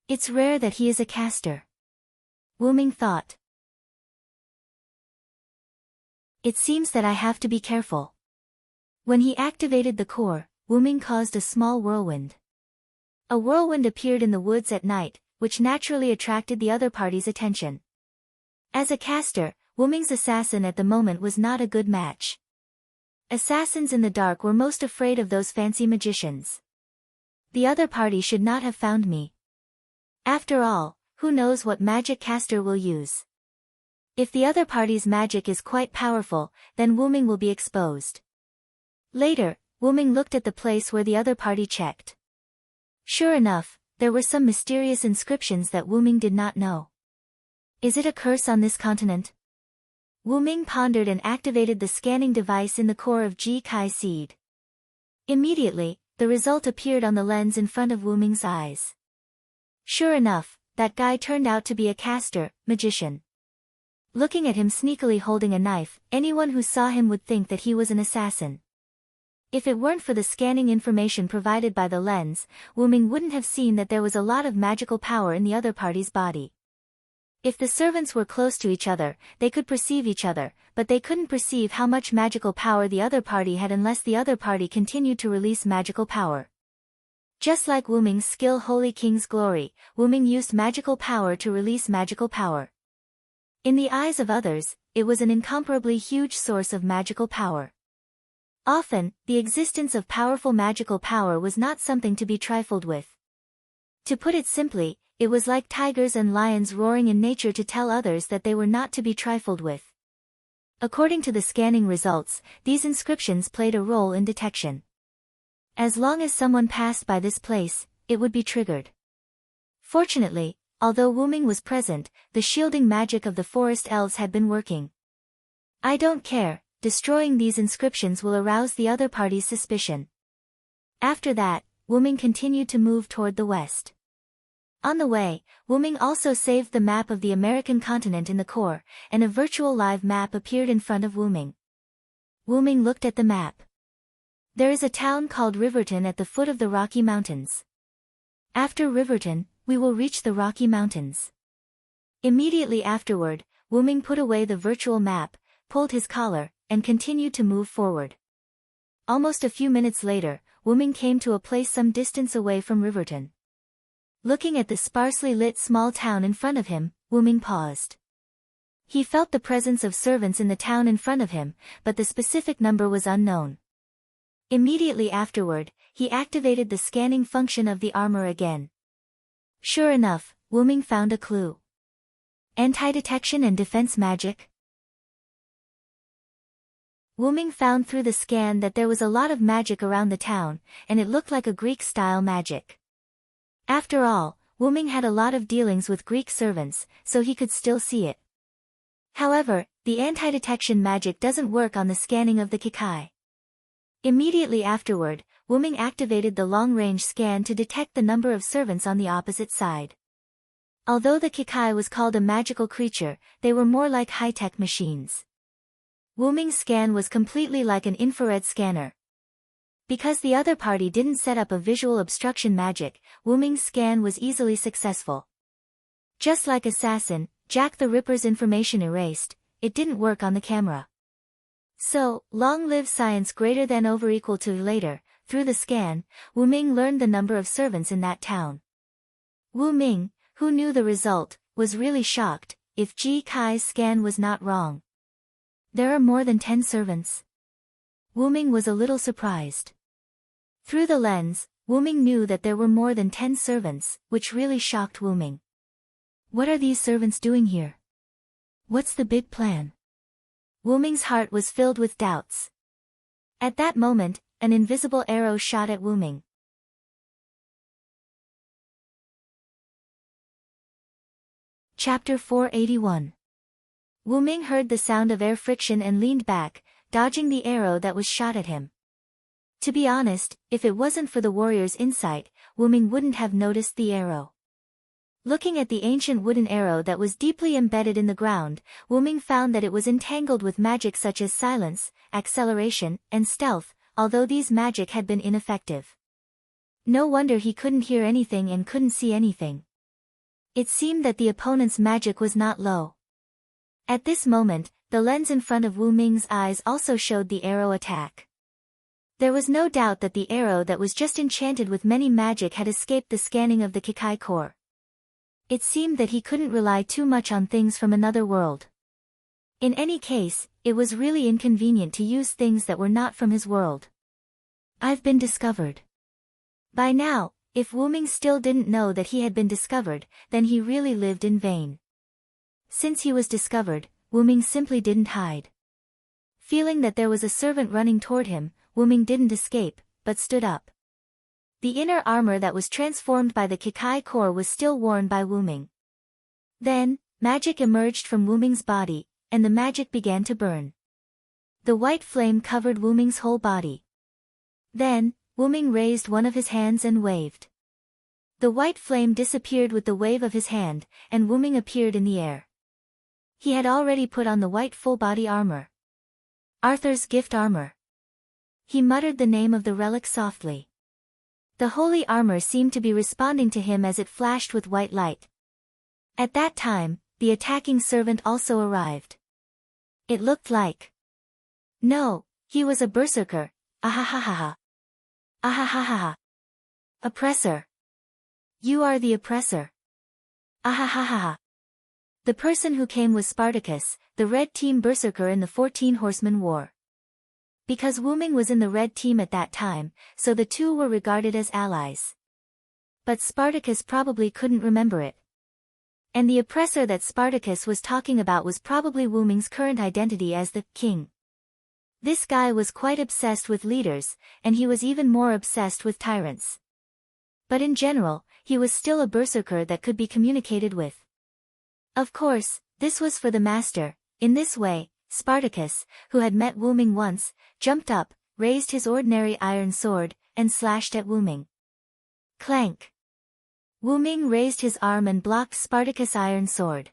It's rare that he is a caster. Wuming thought. It seems that I have to be careful. When he activated the core, Wuming caused a small whirlwind. A whirlwind appeared in the woods at night, which naturally attracted the other party's attention. As a caster, Wuming's assassin at the moment was not a good match. Assassins in the dark were most afraid of those fancy magicians. The other party should not have found me. After all, who knows what magic caster will use? If the other party's magic is quite powerful, then Wuming will be exposed. Later, Wuming looked at the place where the other party checked. Sure enough, there were some mysterious inscriptions that Wuming did not know. Is it a curse on this continent? Wuming pondered and activated the scanning device in the core of Ji Kai Seed. Immediately, the result appeared on the lens in front of Wuming's eyes. Sure enough, that guy turned out to be a caster, magician. Looking at him sneakily holding a knife, anyone who saw him would think that he was an assassin. If it weren't for the scanning information provided by the lens, Wuming wouldn't have seen that there was a lot of magical power in the other party's body. If the servants were close to each other, they could perceive each other, but they couldn't perceive how much magical power the other party had unless the other party continued to release magical power. Just like Wuming's skill Holy King's Glory, Wuming used magical power to release magical power. In the eyes of others, it was an incomparably huge source of magical power. Often, the existence of powerful magical power was not something to be trifled with. To put it simply, it was like tigers and lions roaring in nature to tell others that they were not to be trifled with. According to the scanning results, these inscriptions played a role in detection. As long as someone passed by this place, it would be triggered. Fortunately, although Wuming was present, the shielding magic of the forest elves had been working. I don't care, destroying these inscriptions will arouse the other party's suspicion. After that, Wuming continued to move toward the west. On the way, Wuming also saved the map of the American continent in the core, and a virtual live map appeared in front of Wuming. Wuming looked at the map. There is a town called Riverton at the foot of the Rocky Mountains. After Riverton, we will reach the Rocky Mountains. Immediately afterward, Wuming put away the virtual map, pulled his collar, and continued to move forward. Almost a few minutes later, Wuming came to a place some distance away from Riverton. Looking at the sparsely lit small town in front of him, Wuming paused. He felt the presence of servants in the town in front of him, but the specific number was unknown. Immediately afterward, he activated the scanning function of the armor again. Sure enough, Wuming found a clue. Anti-detection and defense magic? Wuming found through the scan that there was a lot of magic around the town, and it looked like a Greek-style magic. After all, Wuming had a lot of dealings with Greek servants, so he could still see it. However, the anti-detection magic doesn't work on the scanning of the Kikai. Immediately afterward, Wuming activated the long-range scan to detect the number of servants on the opposite side. Although the Kikai was called a magical creature, they were more like high-tech machines. Wuming's scan was completely like an infrared scanner. Because the other party didn't set up a visual obstruction magic, Wuming's scan was easily successful. Just like Assassin, Jack the Ripper's information erased, it didn't work on the camera. So, long live science greater than over equal to later, through the scan, Wuming learned the number of servants in that town. Wuming, who knew the result, was really shocked if Ji Kai's scan was not wrong. There are more than 10 servants. Wu Ming was a little surprised. Through the lens, Wu Ming knew that there were more than 10 servants, which really shocked Wu Ming. What are these servants doing here? What's the big plan? Wu Ming's heart was filled with doubts. At that moment, an invisible arrow shot at Wu Ming. Chapter 481. Wu Ming heard the sound of air friction and leaned back, dodging the arrow that was shot at him. To be honest, if it wasn't for the warrior's insight, Wu Ming wouldn't have noticed the arrow. Looking at the ancient wooden arrow that was deeply embedded in the ground, Wu Ming found that it was entangled with magic such as silence, acceleration, and stealth, although these magic had been ineffective. No wonder he couldn't hear anything and couldn't see anything. It seemed that the opponent's magic was not low. At this moment, the lens in front of Wu Ming's eyes also showed the arrow attack. There was no doubt that the arrow that was just enchanted with many magic had escaped the scanning of the Kikai core. It seemed that he couldn't rely too much on things from another world. In any case, it was really inconvenient to use things that were not from his world. I've been discovered. By now, if Wu Ming still didn't know that he had been discovered, then he really lived in vain. Since he was discovered, Wu Ming simply didn't hide. Feeling that there was a servant running toward him, Wu Ming didn't escape, but stood up. The inner armor that was transformed by the Kikai core was still worn by Wu Ming. Then, magic emerged from Wu Ming's body, and the magic began to burn. The white flame covered Wu Ming's whole body. Then, Wu Ming raised one of his hands and waved. The white flame disappeared with the wave of his hand, and Wu Ming appeared in the air. He had already put on the white full-body armor. Arthur's gift armor. He muttered the name of the relic softly. The holy armor seemed to be responding to him as it flashed with white light. At that time, the attacking servant also arrived. It looked like... No, he was a berserker. Ahahaha. Ahahaha. Oppressor. You are the oppressor. Ahahaha. The person who came was Spartacus, the red team berserker in the 14 Horsemen War. Because Wu Ming was in the red team at that time, so the two were regarded as allies. But Spartacus probably couldn't remember it. And the oppressor that Spartacus was talking about was probably Wu Ming's current identity as the king. This guy was quite obsessed with leaders, and he was even more obsessed with tyrants. But in general, he was still a berserker that could be communicated with. Of course, this was for the master. In this way, Spartacus, who had met Wu Ming once, jumped up, raised his ordinary iron sword, and slashed at Wu Ming. Clank! Wu Ming raised his arm and blocked Spartacus' iron sword.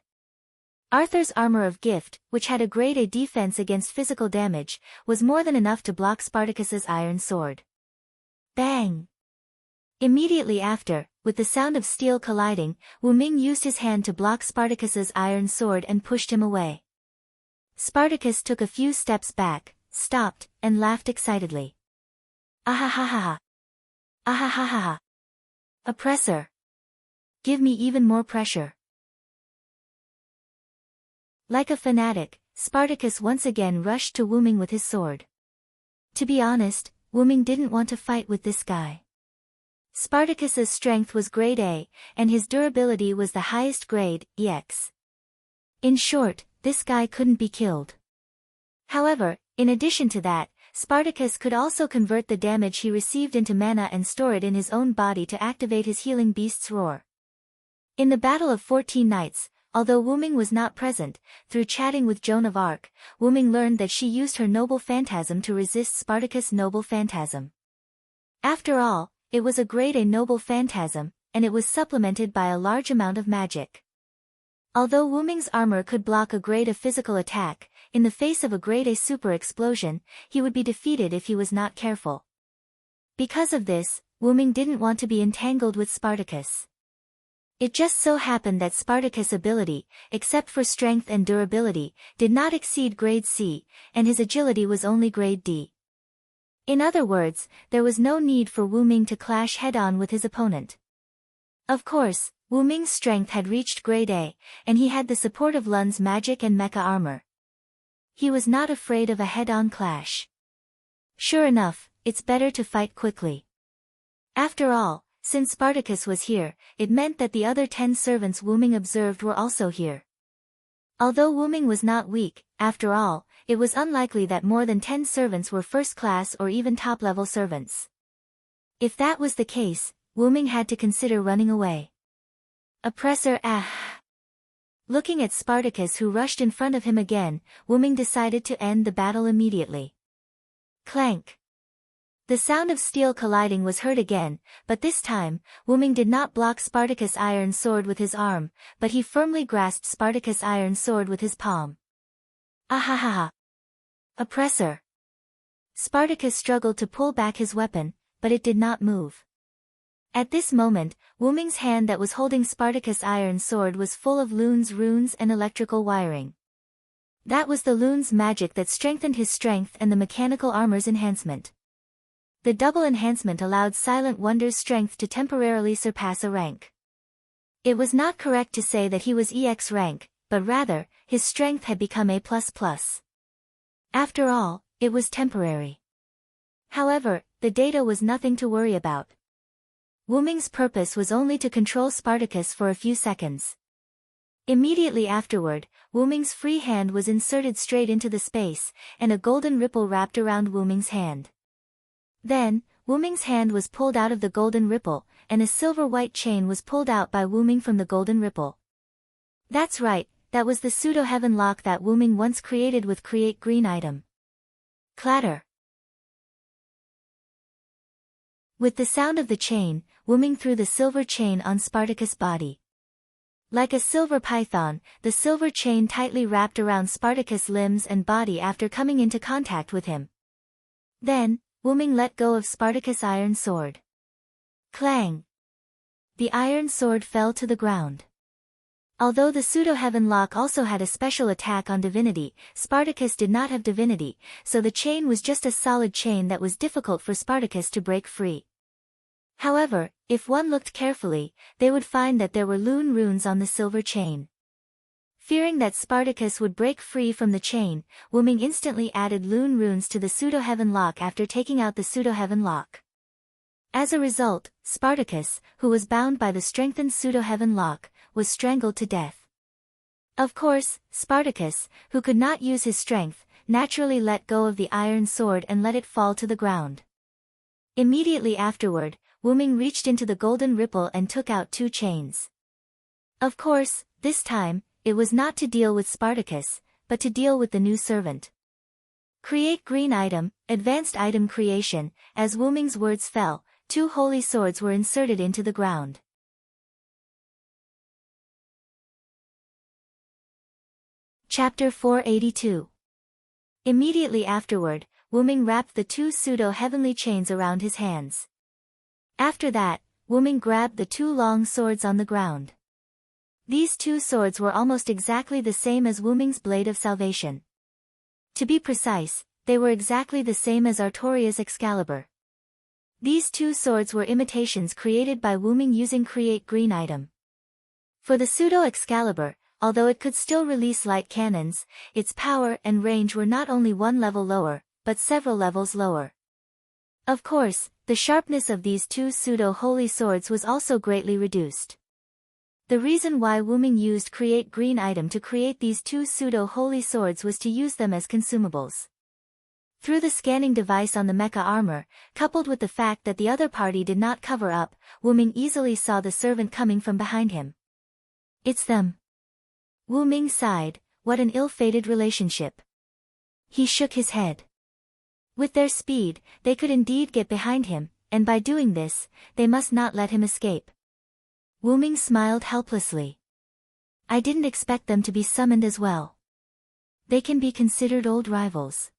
Arthur's armor of gift, which had a grade A defense against physical damage, was more than enough to block Spartacus's iron sword. Bang! Immediately after, with the sound of steel colliding, Wu Ming used his hand to block Spartacus's iron sword and pushed him away. Spartacus took a few steps back, stopped, and laughed excitedly. Ahahaha. Ahahaha. Oppressor. Give me even more pressure. Like a fanatic, Spartacus once again rushed to Wu Ming with his sword. To be honest, Wu Ming didn't want to fight with this guy. Spartacus's strength was grade A, and his durability was the highest grade, EX. In short, this guy couldn't be killed. However, in addition to that, Spartacus could also convert the damage he received into mana and store it in his own body to activate his healing beast's roar. In the Battle of 14 Nights, although Wu Ming was not present, through chatting with Joan of Arc, Wu Ming learned that she used her noble phantasm to resist Spartacus' noble phantasm. After all, it was a grade A noble phantasm, and it was supplemented by a large amount of magic. Although Wu Ming's armor could block a grade A physical attack, in the face of a grade A super explosion, he would be defeated if he was not careful. Because of this, Wu Ming didn't want to be entangled with Spartacus. It just so happened that Spartacus' ability, except for strength and durability, did not exceed grade C, and his agility was only grade D. In other words, there was no need for Wu Ming to clash head-on with his opponent. Of course, Wu Ming's strength had reached grade A, and he had the support of Lun's magic and mecha armor. He was not afraid of a head-on clash. Sure enough, it's better to fight quickly. After all, since Spartacus was here, it meant that the other 10 servants Wu Ming observed were also here. Although Wu Ming was not weak, after all, it was unlikely that more than 10 servants were first-class or even top-level servants. If that was the case, Wu Ming had to consider running away. Oppressor Looking at Spartacus who rushed in front of him again, Wu Ming decided to end the battle immediately. Clank. The sound of steel colliding was heard again, but this time, Wu Ming did not block Spartacus' iron sword with his arm, but he firmly grasped Spartacus' iron sword with his palm. Ahahaha. Oppressor. Spartacus struggled to pull back his weapon, but it did not move. At this moment, Wu Ming's hand that was holding Spartacus' iron sword was full of Lun's runes and electrical wiring. That was the Lun's magic that strengthened his strength and the mechanical armor's enhancement. The double enhancement allowed Silent Wonder's strength to temporarily surpass a rank. It was not correct to say that he was EX rank, but rather, his strength had become A++. After all, it was temporary. However, the data was nothing to worry about. Wu Ming's purpose was only to control Spartacus for a few seconds. Immediately afterward, Wu Ming's free hand was inserted straight into the space, and a golden ripple wrapped around Wu Ming's hand. Then, Wu Ming's hand was pulled out of the golden ripple, and a silver-white chain was pulled out by Wu Ming from the golden ripple. That's right, that was the pseudo-heaven lock that Wu Ming once created with Create Green item. Clatter. With the sound of the chain, Wu Ming threw the silver chain on Spartacus' body. Like a silver python, the silver chain tightly wrapped around Spartacus' limbs and body after coming into contact with him. Then, Wu Ming let go of Spartacus' iron sword. Clang! The iron sword fell to the ground. Although the pseudo-heaven lock also had a special attack on divinity, Spartacus did not have divinity, so the chain was just a solid chain that was difficult for Spartacus to break free. However, if one looked carefully, they would find that there were Lun runes on the silver chain. Fearing that Spartacus would break free from the chain, Wu Ming instantly added Lun runes to the pseudo-heaven lock after taking out the pseudo-heaven lock. As a result, Spartacus, who was bound by the strengthened pseudo-heaven lock, was strangled to death. Of course, Spartacus, who could not use his strength, naturally let go of the iron sword and let it fall to the ground. Immediately afterward, Wu Ming reached into the golden ripple and took out 2 chains. Of course, this time, it was not to deal with Spartacus, but to deal with the new servant. Create Green item, Advanced item creation. As Wu Ming's words fell, 2 holy swords were inserted into the ground. Chapter 482. Immediately afterward, Wu Ming wrapped the 2 pseudo-heavenly chains around his hands. After that, Wu Ming grabbed the 2 long swords on the ground. These 2 swords were almost exactly the same as Wu Ming's Blade of Salvation. To be precise, they were exactly the same as Artoria's Excalibur. These 2 swords were imitations created by Wu Ming using Create Green item. For the pseudo-Excalibur, although it could still release light cannons, its power and range were not only 1 level lower, but several levels lower. Of course, the sharpness of these 2 pseudo-holy swords was also greatly reduced. The reason why Wu Ming used Create Green item to create these 2 pseudo-holy swords was to use them as consumables. Through the scanning device on the mecha armor, coupled with the fact that the other party did not cover up, Wu Ming easily saw the servant coming from behind him. It's them. Wu Ming sighed, what an ill-fated relationship. He shook his head. With their speed, they could indeed get behind him, and by doing this, they must not let him escape. Wu Ming smiled helplessly. I didn't expect them to be summoned as well. They can be considered old rivals.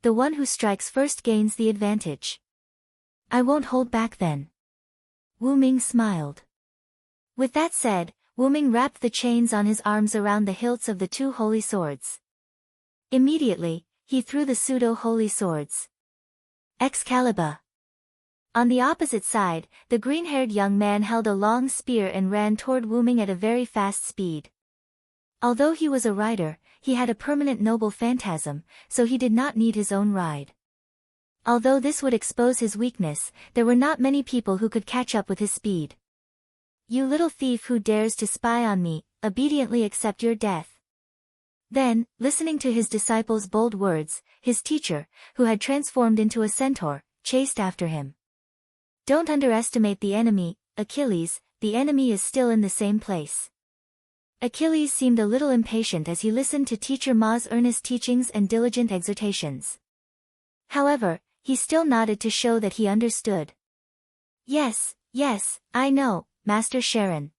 The one who strikes first gains the advantage. I won't hold back then. Wu Ming smiled. With that said, Wu Ming wrapped the chains on his arms around the hilts of the 2 holy swords. Immediately, he threw the pseudo-holy swords. Excalibur. On the opposite side, the green-haired young man held a long spear and ran toward Wuming at a very fast speed. Although he was a rider, he had a permanent noble phantasm, so he did not need his own ride. Although this would expose his weakness, there were not many people who could catch up with his speed. "You little thief who dares to spy on me, obediently accept your death." Then, listening to his disciple's bold words, his teacher, who had transformed into a centaur, chased after him. "Don't underestimate the enemy, Achilles, the enemy is still in the same place." Achilles seemed a little impatient as he listened to Teacher Ma's earnest teachings and diligent exhortations. However, he still nodded to show that he understood. Yes, I know, Master Sharon."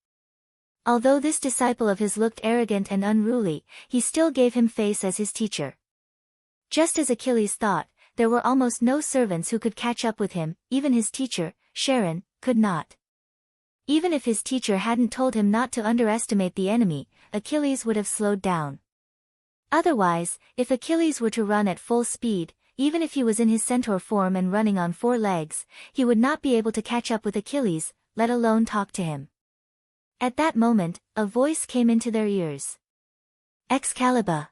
Although this disciple of his looked arrogant and unruly, he still gave him face as his teacher. Just as Achilles thought, there were almost no servants who could catch up with him, even his teacher, Sharon, could not. Even if his teacher hadn't told him not to underestimate the enemy, Achilles would have slowed down. Otherwise, if Achilles were to run at full speed, even if he was in his centaur form and running on 4 legs, he would not be able to catch up with Achilles, let alone talk to him. At that moment, a voice came into their ears. "Excalibur."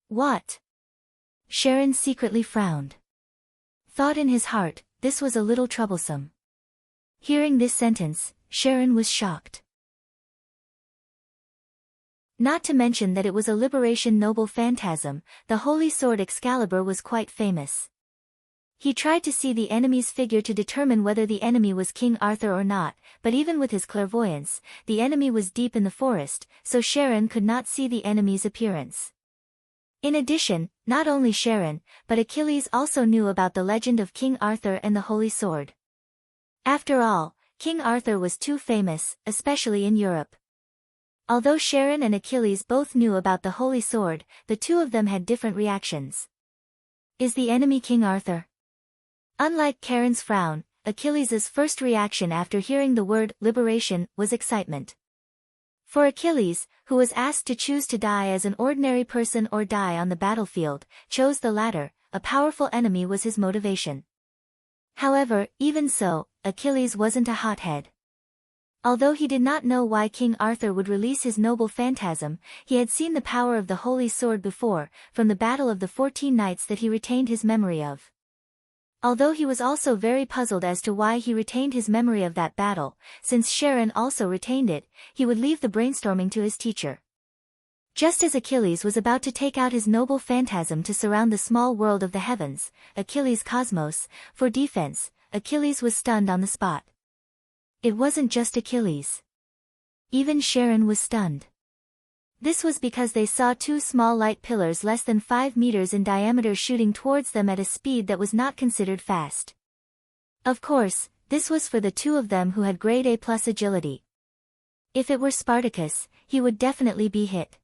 "What?" Sharon secretly frowned. Thought in his heart, this was a little troublesome. Hearing this sentence, Sharon was shocked. Not to mention that it was a liberation noble phantasm, the holy sword Excalibur was quite famous. He tried to see the enemy's figure to determine whether the enemy was King Arthur or not, but even with his clairvoyance, the enemy was deep in the forest, so Sharon could not see the enemy's appearance. In addition, not only Sharon, but Achilles also knew about the legend of King Arthur and the holy sword. After all, King Arthur was too famous, especially in Europe. Although Sharon and Achilles both knew about the holy sword, the two of them had different reactions. Is the enemy King Arthur? Unlike Charon's frown, Achilles' first reaction after hearing the word liberation was excitement. For Achilles, who was asked to choose to die as an ordinary person or die on the battlefield, chose the latter. A powerful enemy was his motivation. However, even so, Achilles wasn't a hothead. Although he did not know why King Arthur would release his noble phantasm, he had seen the power of the holy sword before, from the battle of the 14 Knights that he retained his memory of. Although he was also very puzzled as to why he retained his memory of that battle, since Sharon also retained it, he would leave the brainstorming to his teacher. Just as Achilles was about to take out his noble phantasm to surround the small world of the heavens, Achilles' cosmos, for defense, Achilles was stunned on the spot. It wasn't just Achilles. Even Sharon was stunned. This was because they saw 2 small light pillars less than 5 meters in diameter shooting towards them at a speed that was not considered fast. Of course, this was for the 2 of them who had grade A+ agility. If it were Spartacus, he would definitely be hit.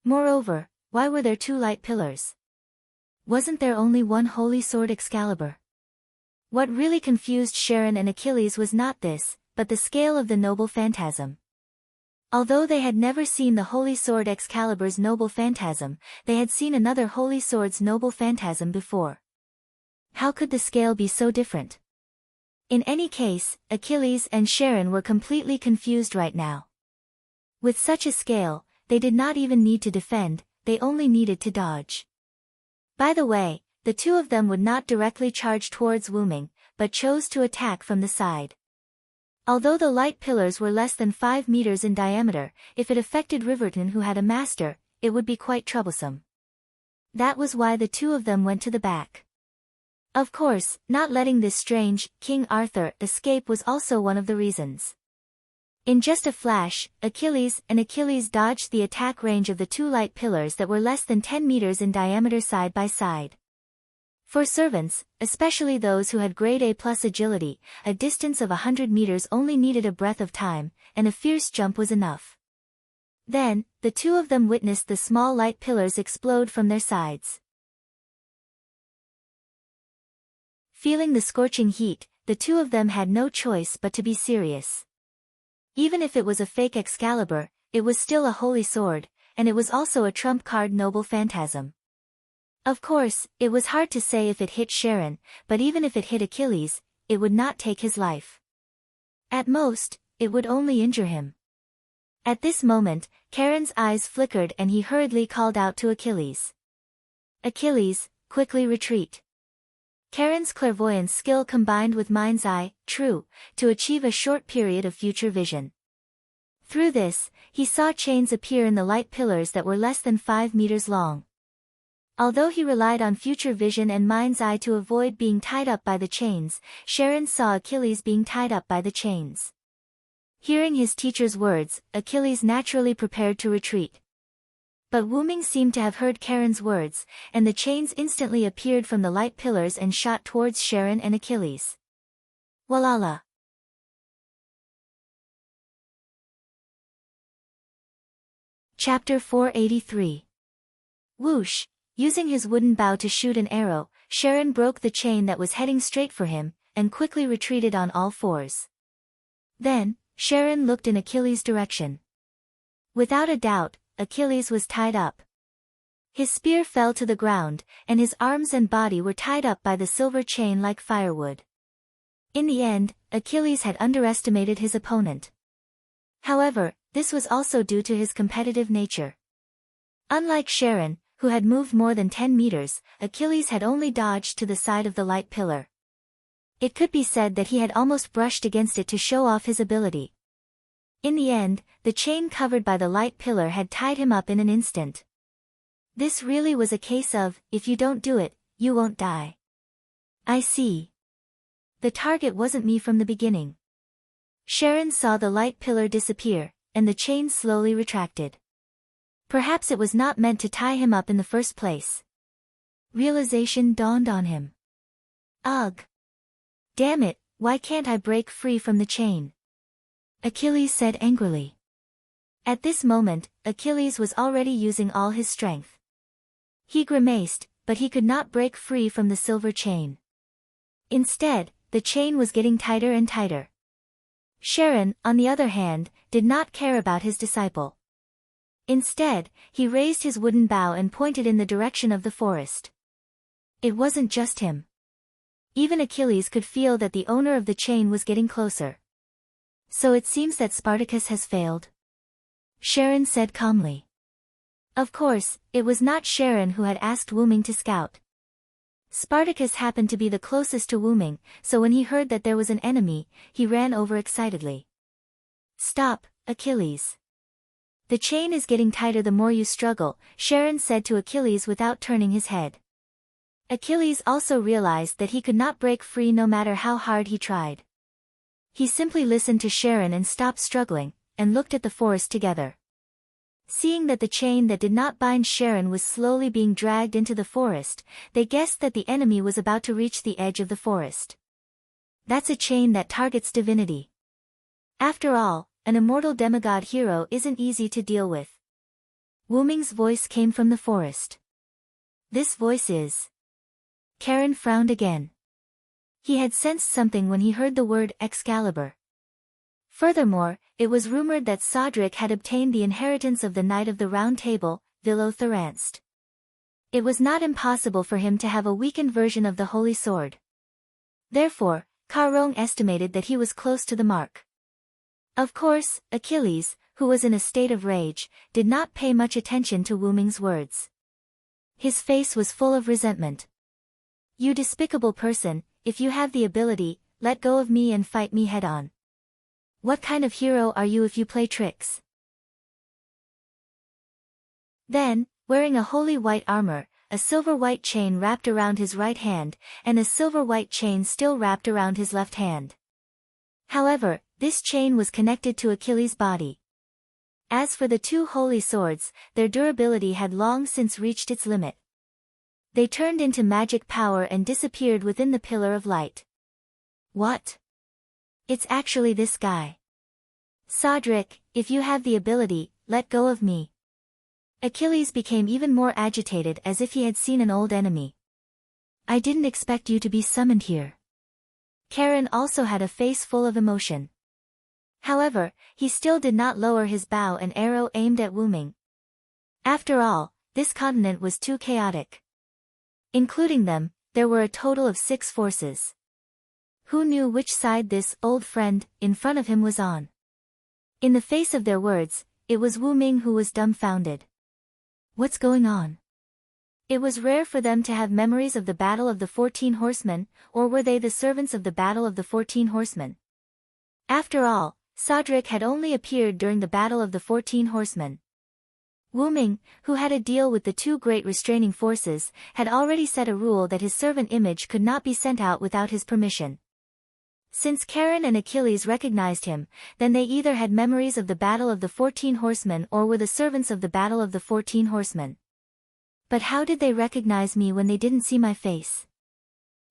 Moreover, why were there 2 light pillars? Wasn't there only one holy sword Excalibur? What really confused Sharon and Achilles was not this, but the scale of the noble phantasm. Although they had never seen the holy sword Excalibur's noble phantasm, they had seen another holy sword's noble phantasm before. How could the scale be so different? In any case, Achilles and Sharon were completely confused right now. With such a scale, they did not even need to defend, they only needed to dodge. By the way, the 2 of them would not directly charge towards Wuming, but chose to attack from the side. Although the light pillars were less than 5 meters in diameter, if it affected Riverton who had a master, it would be quite troublesome. That was why the 2 of them went to the back. Of course, not letting this strange, King Arthur, escape was also one of the reasons. In just a flash, Achilles dodged the attack range of the 2 light pillars that were less than 10 meters in diameter side by side. For servants, especially those who had grade A+ agility, a distance of 100 meters only needed a breath of time, and a fierce jump was enough. Then, the 2 of them witnessed the small light pillars explode from their sides. Feeling the scorching heat, the 2 of them had no choice but to be serious. Even if it was a fake Excalibur, it was still a holy sword, and it was also a trump card noble phantasm. Of course, it was hard to say if it hit Sharon, but even if it hit Achilles, it would not take his life. At most, it would only injure him. At this moment, Charon's eyes flickered and he hurriedly called out to Achilles. Achilles, quickly retreat. Charon's clairvoyance skill combined with mind's eye, true, to achieve a short period of future vision. Through this, he saw chains appear in the light pillars that were less than 5 meters long. Although he relied on future vision and mind's eye to avoid being tied up by the chains, Charon saw Achilles being tied up by the chains. Hearing his teacher's words, Achilles naturally prepared to retreat. But Wuming seemed to have heard Charon's words, and the chains instantly appeared from the light pillars and shot towards Charon and Achilles. Walala. Chapter 483. Whoosh! Using his wooden bow to shoot an arrow, Charon broke the chain that was heading straight for him, and quickly retreated on all fours. Then, Charon looked in Achilles' direction. Without a doubt, Achilles was tied up. His spear fell to the ground, and his arms and body were tied up by the silver chain like firewood. In the end, Achilles had underestimated his opponent. However, this was also due to his competitive nature. Unlike Charon, who had moved more than 10 meters, Achilles had only dodged to the side of the light pillar. It could be said that he had almost brushed against it to show off his ability. In the end, the chain covered by the light pillar had tied him up in an instant. This really was a case of, if you don't do it, you won't die. I see. The target wasn't me from the beginning. Charon saw the light pillar disappear, and the chain slowly retracted. Perhaps it was not meant to tie him up in the first place. Realization dawned on him. Ugh! Damn it, why can't I break free from the chain? Achilles said angrily. At this moment, Achilles was already using all his strength. He grimaced, but he could not break free from the silver chain. Instead, the chain was getting tighter and tighter. Charon, on the other hand, did not care about his disciple. Instead, he raised his wooden bow and pointed in the direction of the forest. It wasn't just him. Even Achilles could feel that the owner of the chain was getting closer. So it seems that Spartacus has failed? Charon said calmly. Of course, it was not Charon who had asked Wuming to scout. Spartacus happened to be the closest to Wuming, so when he heard that there was an enemy, he ran over excitedly. Stop, Achilles. The chain is getting tighter the more you struggle, Charon said to Achilles without turning his head. Achilles also realized that he could not break free no matter how hard he tried. He simply listened to Charon and stopped struggling, and looked at the forest together. Seeing that the chain that did not bind Charon was slowly being dragged into the forest, they guessed that the enemy was about to reach the edge of the forest. That's a chain that targets divinity. After all, an immortal demigod hero isn't easy to deal with. Wuming's voice came from the forest. This voice is... Charon frowned again. He had sensed something when he heard the word Excalibur. Furthermore, it was rumored that Sodric had obtained the inheritance of the Knight of the Round Table, Vilo-Thranst. It was not impossible for him to have a weakened version of the Holy Sword. Therefore, Carong estimated that he was close to the mark. Of course, Achilles, who was in a state of rage, did not pay much attention to Wuming's words. His face was full of resentment. You despicable person, if you have the ability, let go of me and fight me head-on. What kind of hero are you if you play tricks? Then, wearing a holy white armor, a silver-white chain wrapped around his right hand, and a silver-white chain still wrapped around his left hand. However, this chain was connected to Achilles' body. As for the two holy swords, their durability had long since reached its limit. They turned into magic power and disappeared within the pillar of light. What? It's actually this guy. Sodric, if you have the ability, let go of me. Achilles became even more agitated as if he had seen an old enemy. I didn't expect you to be summoned here. Charon also had a face full of emotion. However, he still did not lower his bow and arrow aimed at Wuming. After all, this continent was too chaotic. Including them, there were a total of 6 forces. Who knew which side this old friend in front of him was on? In the face of their words, it was Wu Ming who was dumbfounded. What's going on? It was rare for them to have memories of the Battle of the 14 Horsemen, or were they the servants of the Battle of the 14 Horsemen? After all, Sodric had only appeared during the Battle of the 14 Horsemen. Wu Ming, who had a deal with the two great restraining forces, had already set a rule that his servant image could not be sent out without his permission. Since Karen and Achilles recognized him, then they either had memories of the Battle of the 14 Horsemen or were the servants of the Battle of the 14 Horsemen. But how did they recognize me when they didn't see my face?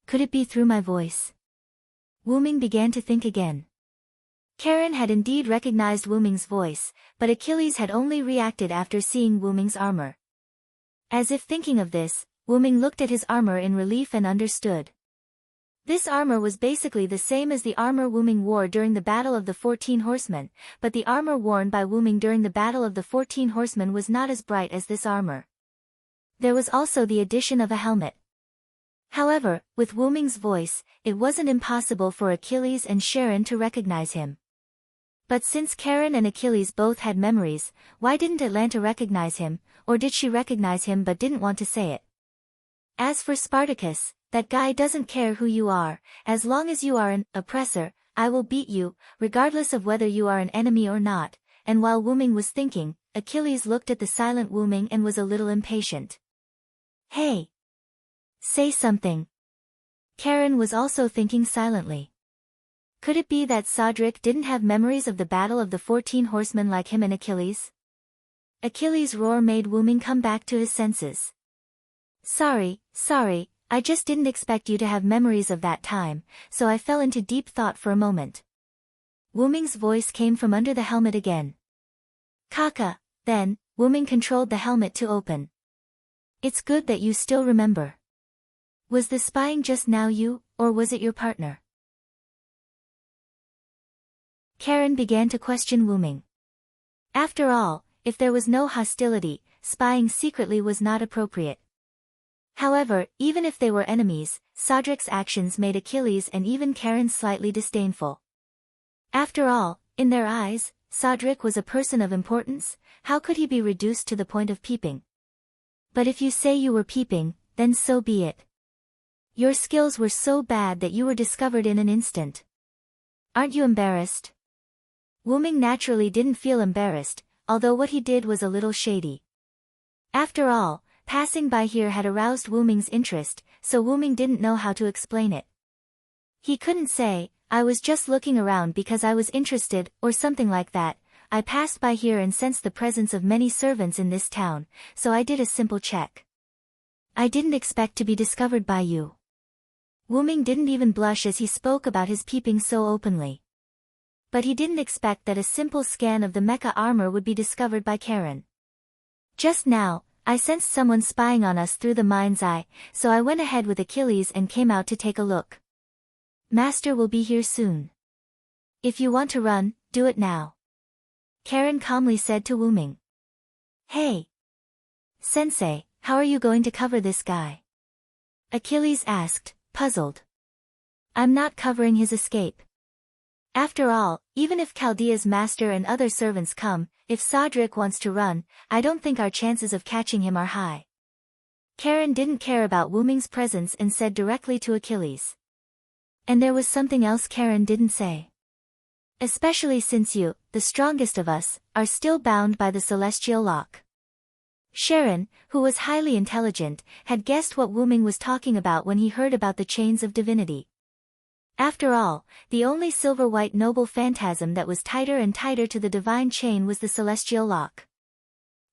Could it be through my voice? Wu Ming began to think again. Karen had indeed recognized Wu Ming's voice, but Achilles had only reacted after seeing Wu Ming's armor. As if thinking of this, Wu Ming looked at his armor in relief and understood. This armor was basically the same as the armor Wu Ming wore during the Battle of the 14 Horsemen, but the armor worn by Wu Ming during the Battle of the 14 Horsemen was not as bright as this armor. There was also the addition of a helmet. However, with Wu Ming's voice, it wasn't impossible for Achilles and Sharon to recognize him. But since Karen and Achilles both had memories, why didn't Atlanta recognize him, or did she recognize him but didn't want to say it? As for Spartacus, that guy doesn't care who you are, as long as you are an oppressor, I will beat you, regardless of whether you are an enemy or not. And while Wu Ming was thinking, Achilles looked at the silent Wu Ming and was a little impatient. Hey! Say something. Karen was also thinking silently. Could it be that Sodric didn't have memories of the Battle of the 14 Horsemen like him and Achilles? Achilles' roar made Wu Ming come back to his senses. Sorry, I just didn't expect you to have memories of that time, so I fell into deep thought for a moment. Wu Ming's voice came from under the helmet again. Kaka, then, Wu Ming controlled the helmet to open. It's good that you still remember. Was the spying just now you, or was it your partner? Karen began to question Wu Ming. After all, if there was no hostility, spying secretly was not appropriate. However, even if they were enemies, Sodric's actions made Achilles and even Karen slightly disdainful. After all, in their eyes, Sodric was a person of importance. How could he be reduced to the point of peeping? But if you say you were peeping, then so be it. Your skills were so bad that you were discovered in an instant. Aren't you embarrassed? Wu Ming naturally didn't feel embarrassed, although what he did was a little shady. After all, passing by here had aroused Wu Ming's interest, so Wu Ming didn't know how to explain it. He couldn't say, I was just looking around because I was interested, or something like that. I passed by here and sensed the presence of many servants in this town, so I did a simple check. I didn't expect to be discovered by you. Wu Ming didn't even blush as he spoke about his peeping so openly. But he didn't expect that a simple scan of the mecha armor would be discovered by Karen. Just now, I sensed someone spying on us through the mind's eye, so I went ahead with Achilles and came out to take a look. Master will be here soon. If you want to run, do it now. Karen calmly said to Wu Ming. Hey! Sensei, how are you going to cover this guy? Achilles asked, puzzled. I'm not covering his escape. After all, even if Chaldea's master and other servants come, if Sodric wants to run, I don't think our chances of catching him are high. Karen didn't care about Wu Ming's presence and said directly to Achilles. And there was something else Karen didn't say. Especially since you, the strongest of us, are still bound by the celestial lock. Sharon, who was highly intelligent, had guessed what Wu Ming was talking about when he heard about the chains of divinity. After all, the only silver-white noble phantasm that was tighter and tighter to the divine chain was the celestial lock.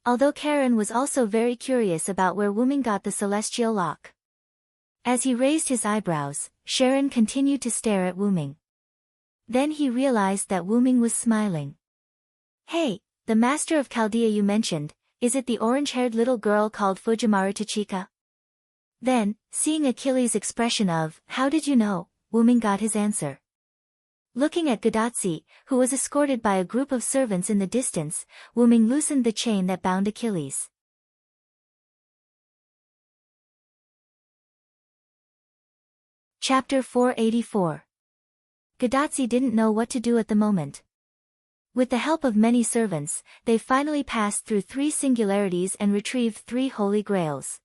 Although Karen was also very curious about where Wu Ming got the celestial lock. As he raised his eyebrows, Sharon continued to stare at Wu Ming. Then he realized that Wu Ming was smiling. Hey, the master of Chaldea you mentioned, is it the orange-haired little girl called Fujimaru Tachika? Then, seeing Achilles' expression of, how did you know, Wu Ming got his answer. Looking at Gadatsi, who was escorted by a group of servants in the distance, Wu Ming loosened the chain that bound Achilles. Chapter 484. Gadazzi didn't know what to do at the moment. With the help of many servants, they finally passed through 3 singularities and retrieved 3 Holy Grails.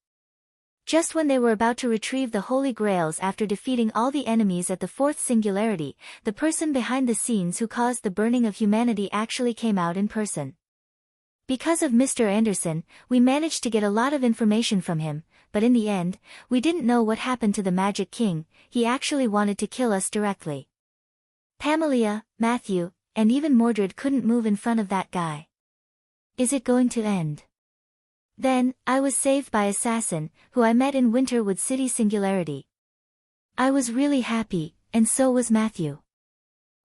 Just when they were about to retrieve the Holy Grails after defeating all the enemies at the 4th singularity, the person behind the scenes who caused the burning of humanity actually came out in person. Because of Mr. Anderson, we managed to get a lot of information from him, but in the end, we didn't know what happened to the Magic King. He actually wanted to kill us directly. Pamela, Matthew, and even Mordred couldn't move in front of that guy. Is it going to end? Then, I was saved by Assassin, who I met in Winterwood City Singularity. I was really happy, and so was Matthew.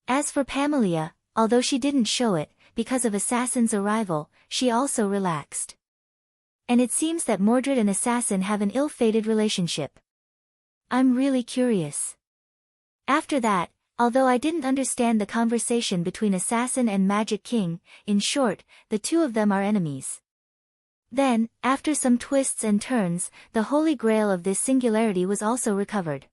As for Pamela, although she didn't show it, because of Assassin's arrival, she also relaxed. And it seems that Mordred and Assassin have an ill-fated relationship. I'm really curious. After that, although I didn't understand the conversation between Assassin and Magic King, in short, the two of them are enemies. Then, after some twists and turns, the Holy Grail of this singularity was also recovered.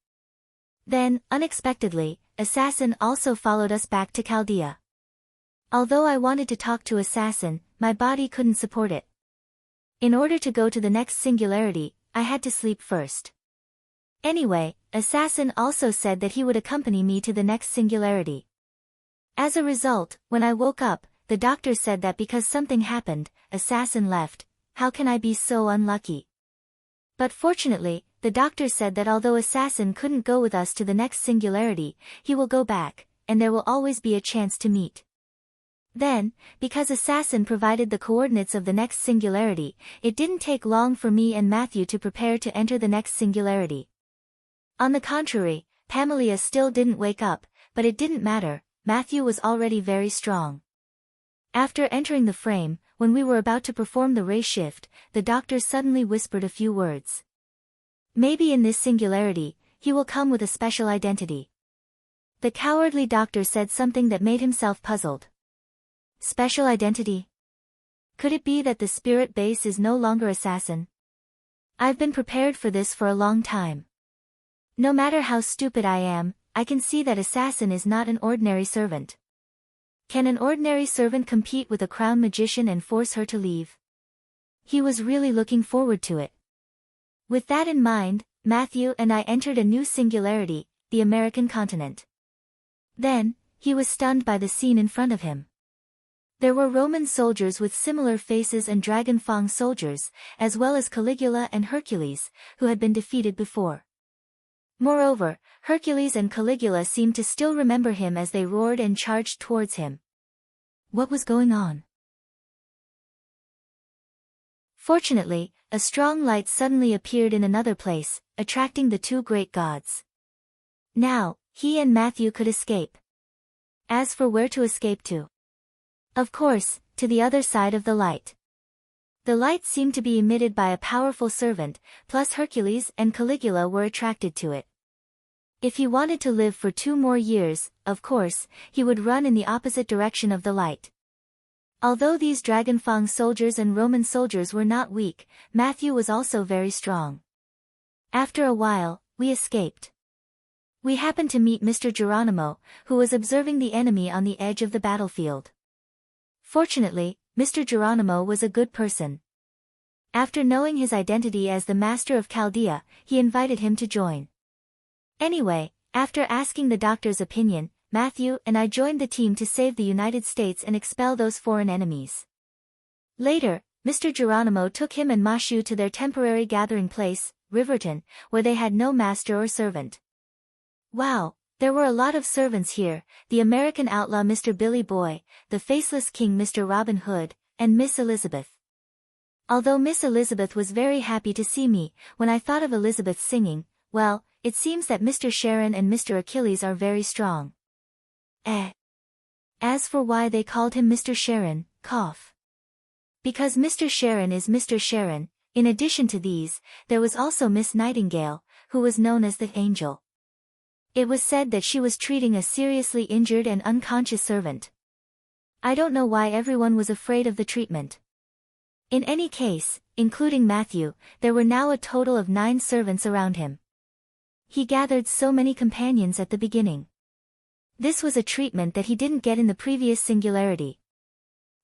Then, unexpectedly, Assassin also followed us back to Chaldea. Although I wanted to talk to Assassin, my body couldn't support it. In order to go to the next singularity, I had to sleep first. Anyway, Assassin also said that he would accompany me to the next singularity. As a result, when I woke up, the doctor said that because something happened, Assassin left. How can I be so unlucky? But fortunately, the doctor said that although Assassin couldn't go with us to the next singularity, he will go back, and there will always be a chance to meet. Then, because Assassin provided the coordinates of the next singularity, it didn't take long for me and Matthew to prepare to enter the next singularity. On the contrary, Pamela still didn't wake up, but it didn't matter, Matthew was already very strong. After entering the frame, when we were about to perform the ray shift, the doctor suddenly whispered a few words. Maybe in this singularity, he will come with a special identity. The cowardly doctor said something that made himself puzzled. Special identity? Could it be that the spirit base is no longer Assassin? I've been prepared for this for a long time. No matter how stupid I am, I can see that Assassin is not an ordinary servant. Can an ordinary servant compete with a crown magician and force her to leave? He was really looking forward to it. With that in mind, Matthew and I entered a new singularity, the American continent. Then, he was stunned by the scene in front of him. There were Roman soldiers with similar faces and Dragon Fang soldiers, as well as Caligula and Hercules, who had been defeated before. Moreover, Hercules and Caligula seemed to still remember him as they roared and charged towards him. What was going on? Fortunately, a strong light suddenly appeared in another place, attracting the 2 great gods. Now, he and Matthew could escape. As for where to escape to? Of course, to the other side of the light. The light seemed to be emitted by a powerful servant, plus Hercules and Caligula were attracted to it. If he wanted to live for 2 more years, of course, he would run in the opposite direction of the light. Although these Dragon Fang soldiers and Roman soldiers were not weak, Matthew was also very strong. After a while, we escaped. We happened to meet Mr. Geronimo, who was observing the enemy on the edge of the battlefield. Fortunately, Mr. Geronimo was a good person. After knowing his identity as the Master of Chaldea, he invited him to join. Anyway, after asking the doctor's opinion, Matthew and I joined the team to save the United States and expel those foreign enemies. Later, Mr. Geronimo took him and Mashu to their temporary gathering place, Riverton, where they had no master or servant. Wow, there were a lot of servants here, the American outlaw Mr. Billy Boy, the faceless king Mr. Robin Hood, and Miss Elizabeth. Although Miss Elizabeth was very happy to see me, when I thought of Elizabeth singing, well, it seems that Mr. Sharon and Mr. Achilles are very strong. As for why they called him Mr. Sharon, cough. Because Mr. Sharon is Mr. Sharon, in addition to these, there was also Miss Nightingale, who was known as the Angel. It was said that she was treating a seriously injured and unconscious servant. I don't know why everyone was afraid of the treatment. In any case, including Matthew, there were now a total of 9 servants around him. He gathered so many companions at the beginning. This was a treatment that he didn't get in the previous singularity.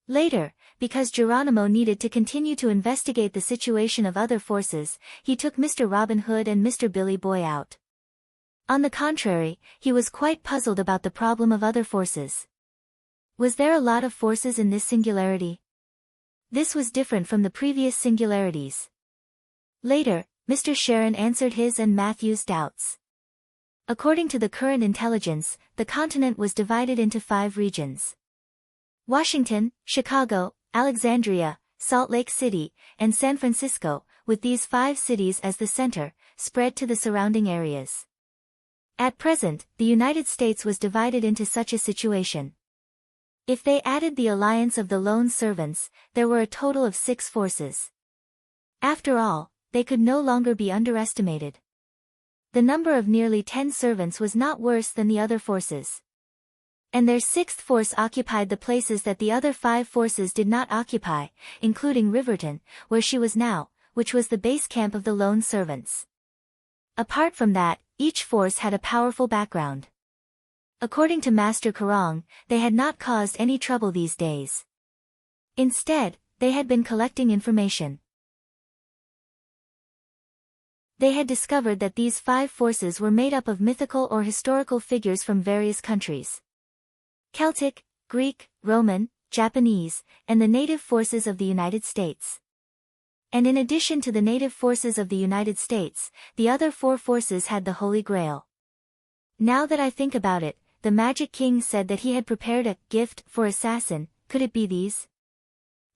Later, because Geronimo needed to continue to investigate the situation of other forces, he took Mr. Robin Hood and Mr. Billy Boy out. On the contrary, he was quite puzzled about the problem of other forces. Was there a lot of forces in this singularity? This was different from the previous singularities. Later, Mr. Sharon answered his and Matthew's doubts. According to the current intelligence, the continent was divided into 5 regions. Washington, Chicago, Alexandria, Salt Lake City, and San Francisco, with these 5 cities as the center, spread to the surrounding areas. At present, the United States was divided into such a situation. If they added the alliance of the lone servants, there were a total of 6 forces. After all, they could no longer be underestimated. The number of nearly 10 servants was not worse than the other forces. And their 6th force occupied the places that the other 5 forces did not occupy, including Riverton, where she was now, which was the base camp of the lone servants. Apart from that, each force had a powerful background. According to Master Karong, they had not caused any trouble these days. Instead, they had been collecting information. They had discovered that these 5 forces were made up of mythical or historical figures from various countries. Celtic, Greek, Roman, Japanese, and the native forces of the United States. And in addition to the native forces of the United States, the other 4 forces had the Holy Grail. Now that I think about it, the Magic King said that he had prepared a gift for Assassin. Could it be these?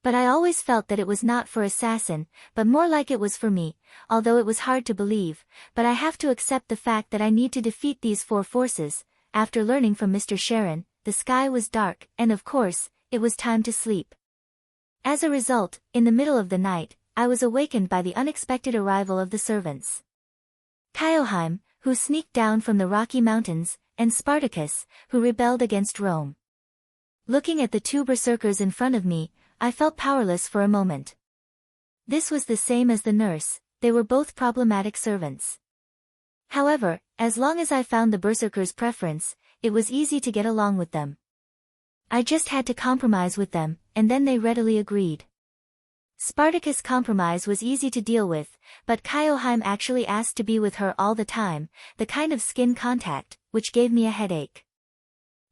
But I always felt that it was not for Assassin, but more like it was for me, although it was hard to believe, but I have to accept the fact that I need to defeat these 4 forces. After learning from Mr. Sharon, the sky was dark, and of course, it was time to sleep. As a result, in the middle of the night, I was awakened by the unexpected arrival of the servants. Kioheim, who sneaked down from the Rocky Mountains, and Spartacus, who rebelled against Rome. Looking at the 2 berserkers in front of me, I felt powerless for a moment. This was the same as the nurse, they were both problematic servants. However, as long as I found the berserkers' preference, it was easy to get along with them. I just had to compromise with them, and then they readily agreed. Spartacus' compromise was easy to deal with, but Kioheim actually asked to be with her all the time, the kind of skin contact, which gave me a headache.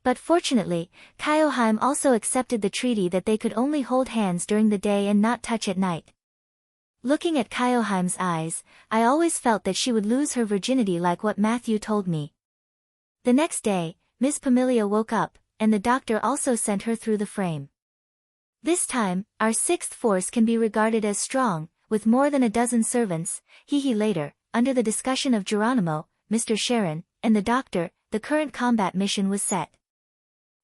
But fortunately, Kioheim also accepted the treaty that they could only hold hands during the day and not touch at night. Looking at Kioheim's eyes, I always felt that she would lose her virginity like what Matthew told me. The next day, Miss Pamilia woke up, and the doctor also sent her through the frame. This time, our 6th force can be regarded as strong, with more than a dozen servants. Later, under the discussion of Geronimo, Mr. Sharon, and the doctor, the current combat mission was set.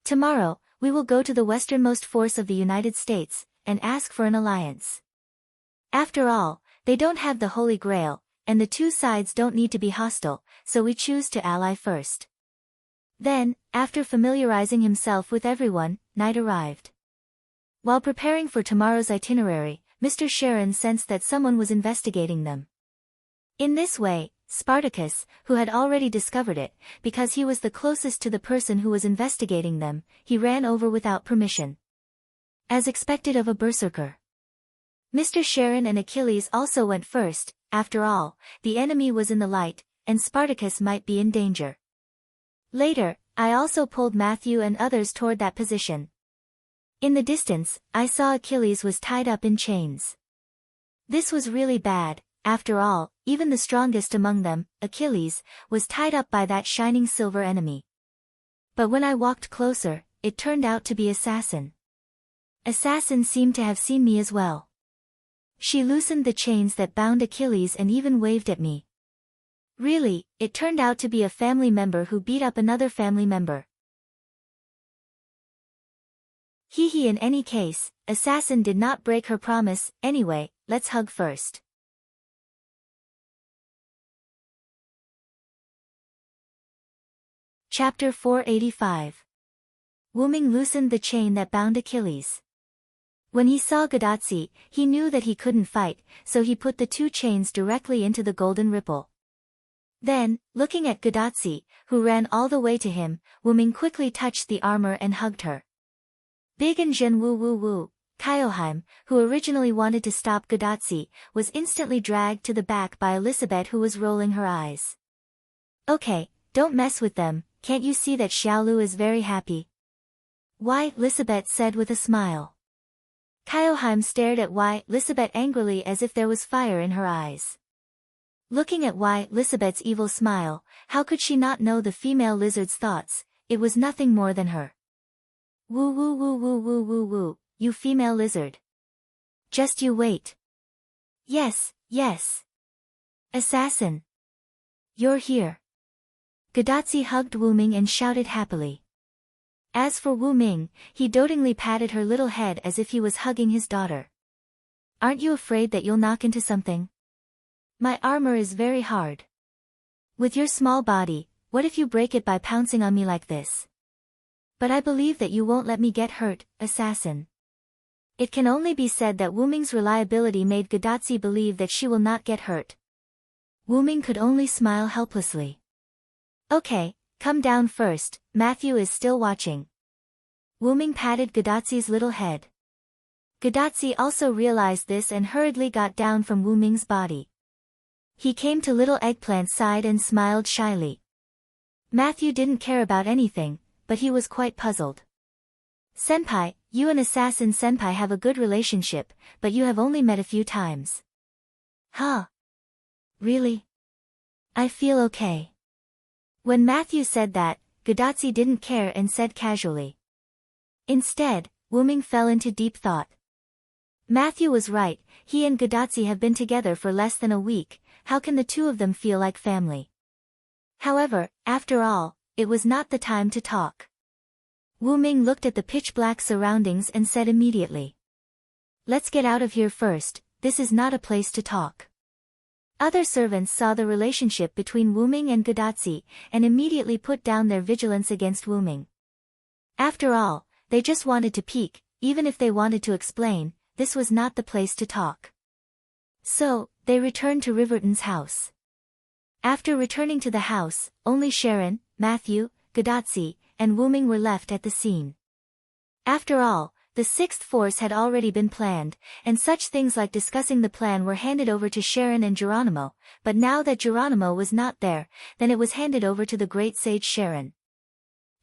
Tomorrow, we will go to the westernmost force of the United States, and ask for an alliance. After all, they don't have the Holy Grail, and the 2 sides don't need to be hostile, so we choose to ally first. Then, after familiarizing himself with everyone, night arrived. While preparing for tomorrow's itinerary, Mr. Sharon sensed that someone was investigating them. In this way, Spartacus, who had already discovered it, because he was the closest to the person who was investigating them, he ran over without permission. As expected of a berserker. Mr. Sharon and Achilles also went first. After all, the enemy was in the light, and Spartacus might be in danger. Later, I also pulled Matthew and others toward that position. In the distance, I saw Achilles was tied up in chains. This was really bad. After all, even the strongest among them, Achilles, was tied up by that shining silver enemy. But when I walked closer, it turned out to be Assassin. Assassin seemed to have seen me as well. She loosened the chains that bound Achilles and even waved at me. Really, it turned out to be a family member who beat up another family member. In any case, Assassin did not break her promise. Anyway, let's hug first. Chapter 485. Wuming loosened the chain that bound Achilles. When he saw Gadotsi, he knew that he couldn't fight, so he put the 2 chains directly into the golden ripple. Then, looking at Gadotsi, who ran all the way to him, Wuming quickly touched the armor and hugged her. Big and Jin woo woo woo. Kyoheim, who originally wanted to stop Gadotsi, was instantly dragged to the back by Elisabeth, who was rolling her eyes. Okay, don't mess with them, can't you see that Xiaolu is very happy? Why, Elisabeth said with a smile. Kyoheim stared at Elisabeth angrily as if there was fire in her eyes. Looking at Elisabeth's evil smile, how could she not know the female lizard's thoughts? It was nothing more than her. Woo woo woo woo woo woo woo, you female lizard. Just you wait. Yes, yes. Assassin. You're here. Gadotsi hugged Wuming and shouted happily. As for Wuming, he dotingly patted her little head as if he was hugging his daughter. Aren't you afraid that you'll knock into something? My armor is very hard. With your small body, what if you break it by pouncing on me like this? But I believe that you won't let me get hurt, assassin. It can only be said that Wuming's reliability made Gadotsi believe that she will not get hurt. Wuming could only smile helplessly. Okay, come down first, Matthew is still watching. Wuming patted Gadotsi's little head. Gadotsi also realized this and hurriedly got down from Wuming's body. He came to little Eggplant's side and smiled shyly. Matthew didn't care about anything, but he was quite puzzled. Senpai, you and Assassin Senpai have a good relationship, but you have only met a few times. Huh? Really? I feel okay. When Matthew said that, Gadotsi didn't care and said casually. Instead, Wuming fell into deep thought. Matthew was right, he and Gadotsi have been together for less than a week, how can the two of them feel like family? However, after all, it was not the time to talk. Wuming looked at the pitch-black surroundings and said immediately. Let's get out of here first, this is not a place to talk. Other servants saw the relationship between Wuming and Gadotsi, and immediately put down their vigilance against Wuming. After all, they just wanted to peek, even if they wanted to explain, this was not the place to talk. So, they returned to Riverton's house. After returning to the house, only Sharon, Matthew, Gadotsi, and Wuming were left at the scene. After all, the sixth force had already been planned, and such things like discussing the plan were handed over to Sharon and Geronimo, but now that Geronimo was not there, then it was handed over to the great sage Sharon.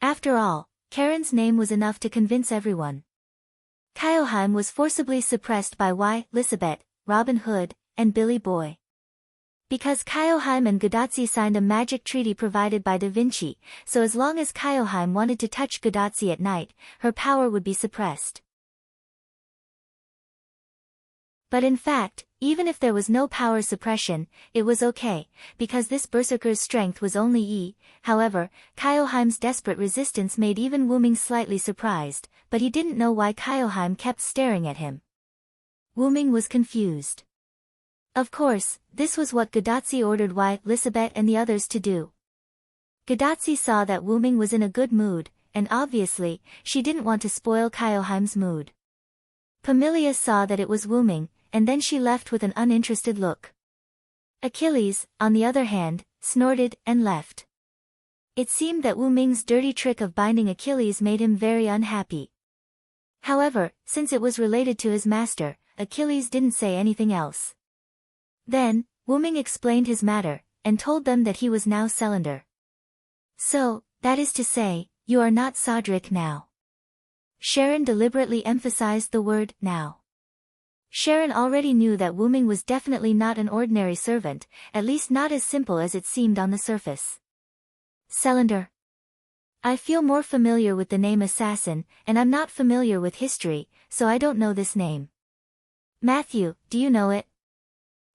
After all, Karen's name was enough to convince everyone. Kyoheim was forcibly suppressed by Elisabeth, Robin Hood, and Billy Boy. Because Kyoheim and Gadotsi signed a magic treaty provided by Da Vinci, so as long as Kyoheim wanted to touch Gadotsi at night, her power would be suppressed. But in fact, even if there was no power suppression, it was okay, because this berserker's strength was only E. However, Kyoheim's desperate resistance made even Wuming slightly surprised, but he didn't know why Kyoheim kept staring at him. Wuming was confused. Of course, this was what Gadotsi ordered Elisabeth and the others to do. Gadotsi saw that Wuming was in a good mood, and obviously, she didn't want to spoil Kyoheim's mood. Pamilia saw that it was Wuming, and then she left with an uninterested look. Achilles, on the other hand, snorted and left. It seemed that Wuming's dirty trick of binding Achilles made him very unhappy. However, since it was related to his master, Achilles didn't say anything else. Then, Wuming explained his matter, and told them that he was now Celander. So, that is to say, you are not Sodric now. Sharon deliberately emphasized the word now. Sharon already knew that Wuming was definitely not an ordinary servant, at least not as simple as it seemed on the surface. Celander. I feel more familiar with the name Assassin, and I'm not familiar with history, so I don't know this name. Matthew, do you know it?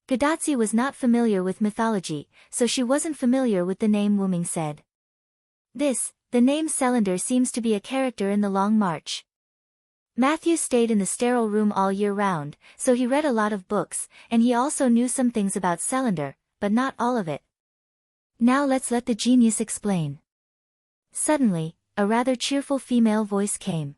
Gadotsi was not familiar with mythology, so she wasn't familiar with the name Wuming said. The name Celander seems to be a character in the Long March. Matthew stayed in the sterile room all year round, so he read a lot of books, and he also knew some things about Celander, but not all of it. Now let's let the genius explain. Suddenly, a rather cheerful female voice came.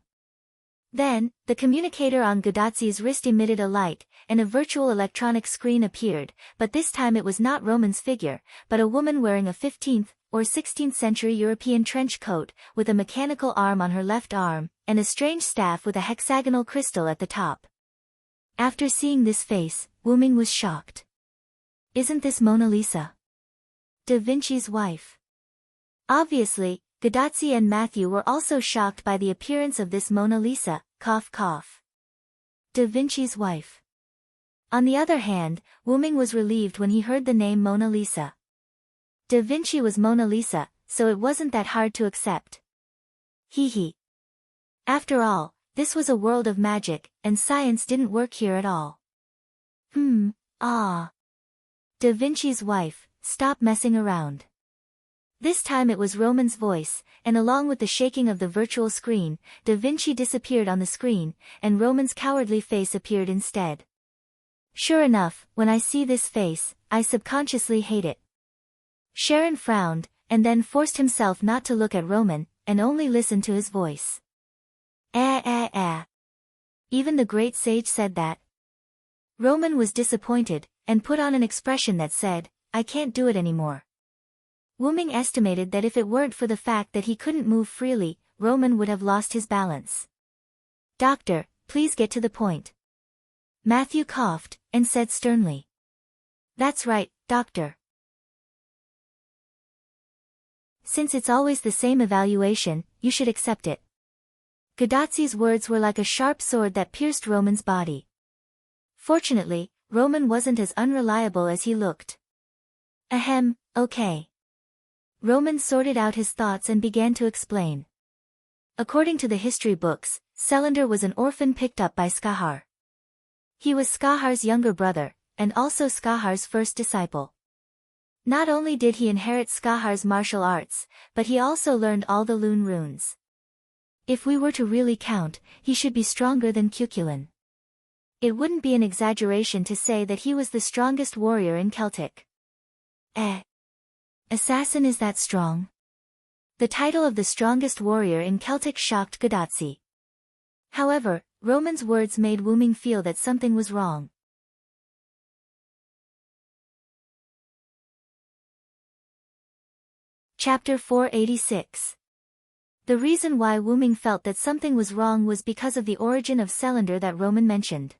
Then, the communicator on Gadazzi's wrist emitted a light, and a virtual electronic screen appeared, but this time it was not Roman's figure, but a woman wearing a 15th or 16th century European trench coat, with a mechanical arm on her left arm, and a strange staff with a hexagonal crystal at the top. After seeing this face, Wuming was shocked. Isn't this Mona Lisa? Da Vinci's wife. Obviously, Gadazzi and Matthew were also shocked by the appearance of this Mona Lisa, cough cough. Da Vinci's wife. On the other hand, Wuming was relieved when he heard the name Mona Lisa. Da Vinci was Mona Lisa, so it wasn't that hard to accept. Hee. After all, this was a world of magic, and science didn't work here at all. Da Vinci's wife, stop messing around. This time it was Roman's voice, and along with the shaking of the virtual screen, Da Vinci disappeared on the screen, and Roman's cowardly face appeared instead. Sure enough, when I see this face, I subconsciously hate it. Sharon frowned, and then forced himself not to look at Roman, and only listen to his voice. Even the great sage said that. Roman was disappointed, and put on an expression that said, I can't do it anymore. Wuming estimated that if it weren't for the fact that he couldn't move freely, Roman would have lost his balance. Doctor, please get to the point. Matthew coughed, and said sternly. That's right, doctor. Since it's always the same evaluation, you should accept it. Gadazzi's words were like a sharp sword that pierced Roman's body. Fortunately, Roman wasn't as unreliable as he looked. Okay. Roman sorted out his thoughts and began to explain. According to the history books, Selander was an orphan picked up by Skahar. He was Skahar's younger brother, and also Skahar's first disciple. Not only did he inherit Skahar's martial arts, but he also learned all the Lune runes. If we were to really count, he should be stronger than Cuchulainn. It wouldn't be an exaggeration to say that he was the strongest warrior in Celtic. Assassin is that strong? The title of the strongest warrior in Celtic shocked Gadazzi. However, Roman's words made Wuming feel that something was wrong. Chapter 486. The reason why Wuming felt that something was wrong was because of the origin of Selander that Roman mentioned.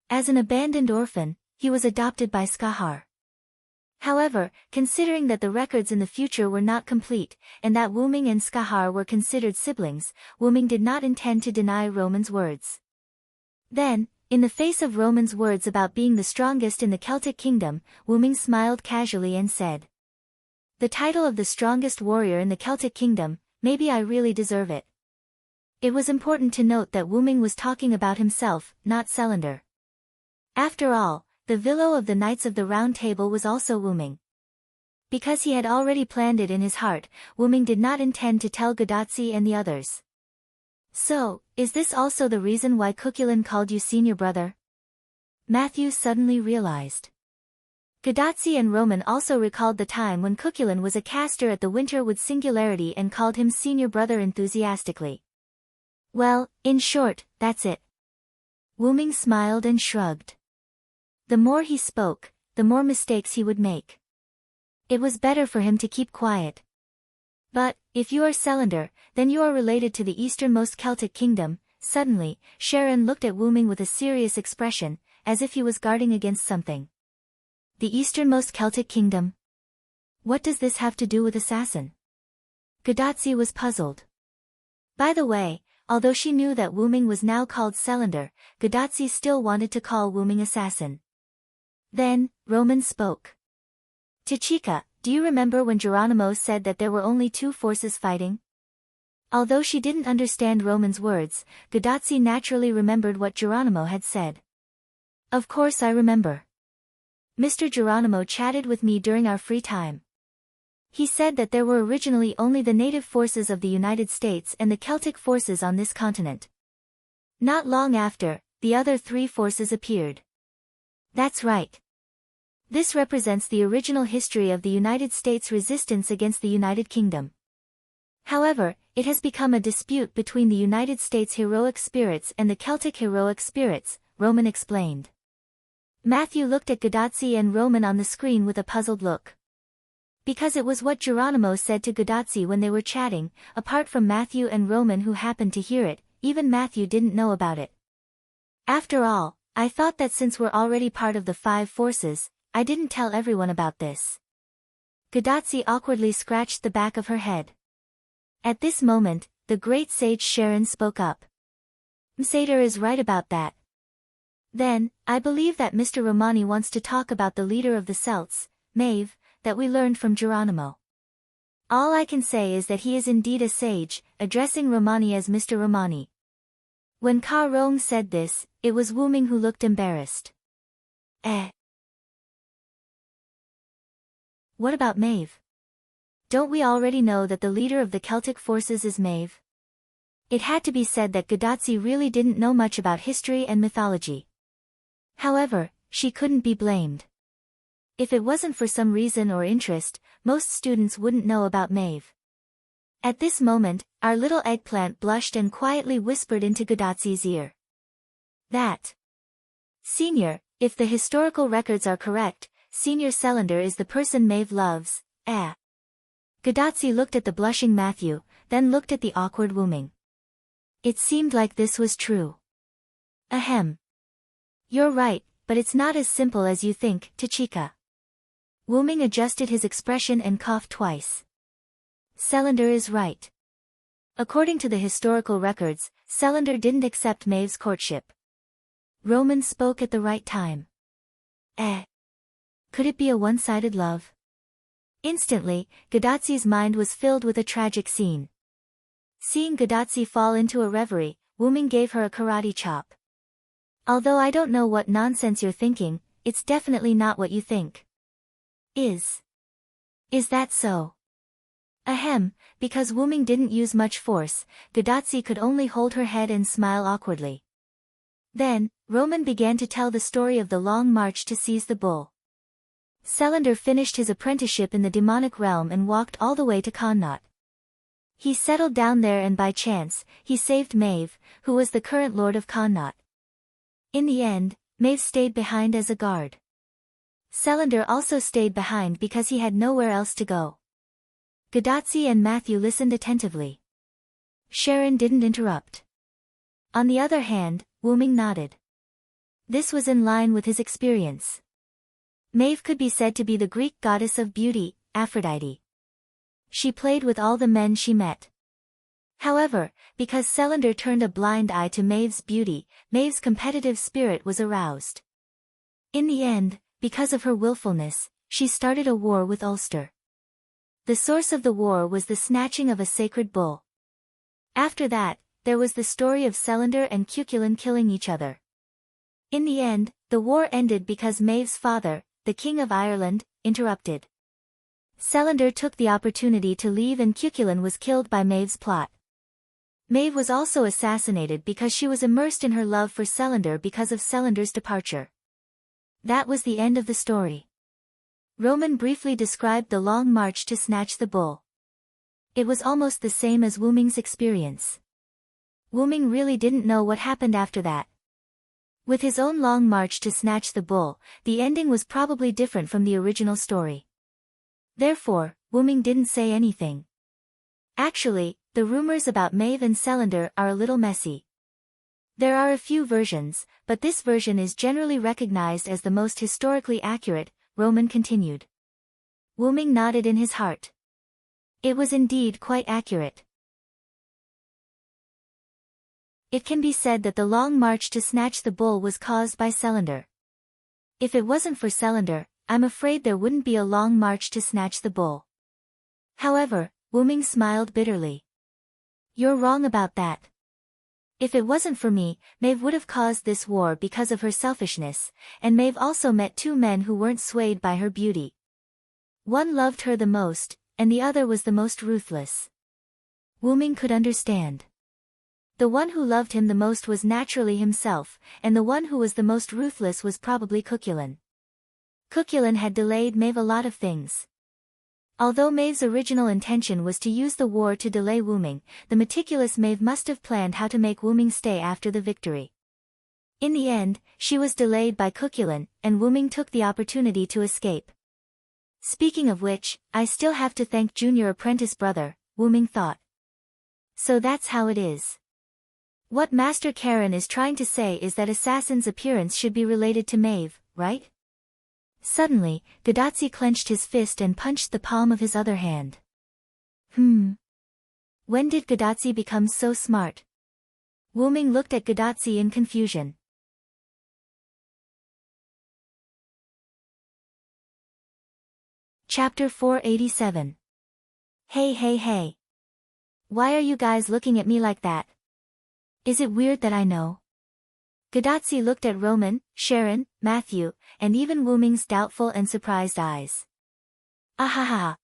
As an abandoned orphan, he was adopted by Skahar. However, considering that the records in the future were not complete, and that Wuming and Skahar were considered siblings, Wuming did not intend to deny Roman's words. Then, in the face of Roman's words about being the strongest in the Celtic kingdom, Wuming smiled casually and said, the title of the strongest warrior in the Celtic kingdom, maybe I really deserve it. It was important to note that Wuming was talking about himself, not Selander. After all, the Vilo of the Knights of the Round Table was also Wuming. Because he had already planned it in his heart, Wuming did not intend to tell Gadazzi and the others. So, is this also the reason why Cuchulainn called you senior brother? Matthew suddenly realized. Gadazzi and Roman also recalled the time when Cuchulainn was a caster at the Winterwood Singularity and called him senior brother enthusiastically. Well, in short, that's it. Wuming smiled and shrugged. The more he spoke, the more mistakes he would make. It was better for him to keep quiet. But, if you are Selander, then you are related to the easternmost Celtic kingdom. Suddenly, Sharon looked at Wuming with a serious expression, as if he was guarding against something. The easternmost Celtic kingdom? What does this have to do with assassin? Gadazzi was puzzled. By the way, although she knew that Wuming was now called Selander, Gadazzi still wanted to call Wuming assassin. Then, Roman spoke. Tachika, do you remember when Geronimo said that there were only two forces fighting? Although she didn't understand Roman's words, Gadazzi naturally remembered what Geronimo had said. Of course I remember. Mr. Geronimo chatted with me during our free time. He said that there were originally only the native forces of the United States and the Celtic forces on this continent. Not long after, the other three forces appeared. That's right. This represents the original history of the United States resistance against the United Kingdom. However, it has become a dispute between the United States heroic spirits and the Celtic heroic spirits, Roman explained. Matthew looked at Godazzi and Roman on the screen with a puzzled look. Because it was what Geronimo said to Godazzi when they were chatting, apart from Matthew and Roman who happened to hear it, even Matthew didn't know about it. After all, I thought that since we're already part of the five forces, I didn't tell everyone about this. Godazzi awkwardly scratched the back of her head. At this moment, the great sage Sharon spoke up. Msader is right about that. Then, I believe that Mr. Romani wants to talk about the leader of the Celts, Maeve, that we learned from Geronimo. All I can say is that he is indeed a sage, addressing Romani as Mr. Romani. When Ka Rong said this, it was Wu Ming who looked embarrassed. What about Maeve? Don't we already know that the leader of the Celtic forces is Maeve? It had to be said that Godazzi really didn't know much about history and mythology. However, she couldn't be blamed. If it wasn't for some reason or interest, most students wouldn't know about Maeve. At this moment, our little eggplant blushed and quietly whispered into Godazzi's ear. That. Senior, if the historical records are correct, Senior Selander is the person Maeve loves, Godazzi looked at the blushing Matthew, then looked at the awkward Wu Ming. It seemed like this was true. Ahem. You're right, but it's not as simple as you think, Tachika. Wu Ming adjusted his expression and coughed twice. Selander is right. According to the historical records, Selander didn't accept Maeve's courtship. Roman spoke at the right time. Could it be a one-sided love? Instantly, Godazzi's mind was filled with a tragic scene. Seeing Godazzi fall into a reverie, Wu Ming gave her a karate chop. Although I don't know what nonsense you're thinking, it's definitely not what you think. Is that so? Ahem, because Wu Ming didn't use much force, Godazzi could only hold her head and smile awkwardly. Then, Roman began to tell the story of the long march to seize the bull. Selander finished his apprenticeship in the demonic realm and walked all the way to Connaught. He settled down there and by chance, he saved Maeve, who was the current lord of Connaught. In the end, Maeve stayed behind as a guard. Selander also stayed behind because he had nowhere else to go. Godazzi and Matthew listened attentively. Sharon didn't interrupt. On the other hand, Wu Ming nodded. This was in line with his experience. Maeve could be said to be the Greek goddess of beauty, Aphrodite. She played with all the men she met. However, because Selander turned a blind eye to Maeve's beauty, Maeve's competitive spirit was aroused. In the end, because of her willfulness, she started a war with Ulster. The source of the war was the snatching of a sacred bull. After that, there was the story of Selander and Cuchulainn killing each other. In the end, the war ended because Maeve's father, the King of Ireland, interrupted. Selander took the opportunity to leave and Cuchulainn was killed by Maeve's plot. Maeve was also assassinated because she was immersed in her love for Selander because of Selander's departure. That was the end of the story. Roman briefly described the long march to snatch the bull. It was almost the same as Wu Ming's experience. Wu Ming really didn't know what happened after that. With his own long march to snatch the bull, the ending was probably different from the original story. Therefore, Wu Ming didn't say anything. Actually, the rumors about Maeve and Selander are a little messy. There are a few versions, but this version is generally recognized as the most historically accurate, Roman continued. Wu Ming nodded in his heart. It was indeed quite accurate. It can be said that the long march to snatch the bull was caused by Selander. If it wasn't for Selander, I'm afraid there wouldn't be a long march to snatch the bull. However, Wu Ming smiled bitterly. You're wrong about that. If it wasn't for me, Maeve would have caused this war because of her selfishness, and Maeve also met two men who weren't swayed by her beauty. One loved her the most, and the other was the most ruthless. Wu Ming could understand. The one who loved him the most was naturally himself, and the one who was the most ruthless was probably Cuchulainn. Cuchulainn had delayed Maeve a lot of things. Although Maeve's original intention was to use the war to delay Wuming, the meticulous Maeve must have planned how to make Wuming stay after the victory. In the end, she was delayed by Cuculin, and Wuming took the opportunity to escape. Speaking of which, I still have to thank junior apprentice brother, Wuming thought. So that's how it is. What Master Karen is trying to say is that Assassin's appearance should be related to Maeve, right? Suddenly, Gadotsi clenched his fist and punched the palm of his other hand. When did Gadotsi become so smart? Wuming looked at Gadotsi in confusion. Chapter 487. Hey. Why are you guys looking at me like that? Is it weird that I know? Gadotsi looked at Roman, Sharon, Matthew, and even Wuming's doubtful and surprised eyes. Ahaha.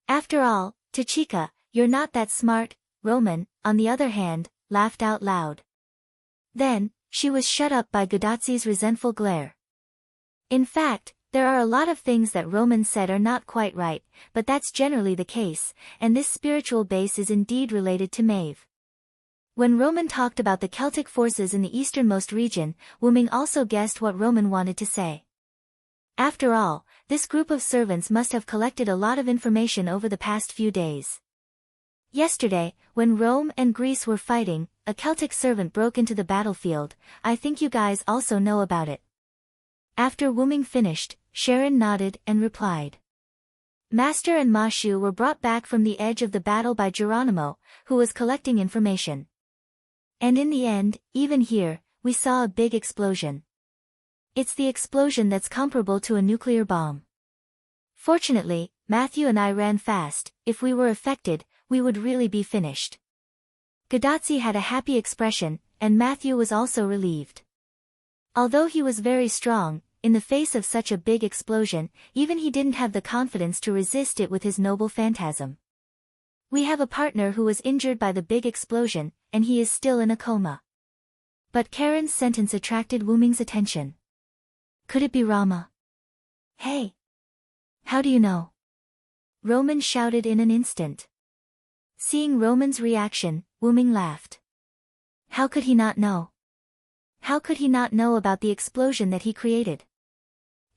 After all, Tachika, you're not that smart, Roman, on the other hand, laughed out loud. Then, she was shut up by Gadotsi's resentful glare. In fact, there are a lot of things that Roman said are not quite right, but that's generally the case, and this spiritual base is indeed related to Maeve. When Roman talked about the Celtic forces in the easternmost region, Wuming also guessed what Roman wanted to say. After all, this group of servants must have collected a lot of information over the past few days. Yesterday, when Rome and Greece were fighting, a Celtic servant broke into the battlefield. I think you guys also know about it. After Wuming finished, Sharon nodded and replied. Master and Mashu were brought back from the edge of the battle by Geronimo, who was collecting information. And in the end, even here, we saw a big explosion. It's the explosion that's comparable to a nuclear bomb. Fortunately, Matthew and I ran fast. If we were affected, we would really be finished. Gadotsi had a happy expression, and Matthew was also relieved. Although he was very strong, in the face of such a big explosion, even he didn't have the confidence to resist it with his noble phantasm. We have a partner who was injured by the big explosion, and he is still in a coma. But Karen's sentence attracted Wuming's attention. Could it be Rama? Hey! How do you know? Roman shouted in an instant. Seeing Roman's reaction, Wuming laughed. How could he not know? How could he not know about the explosion that he created?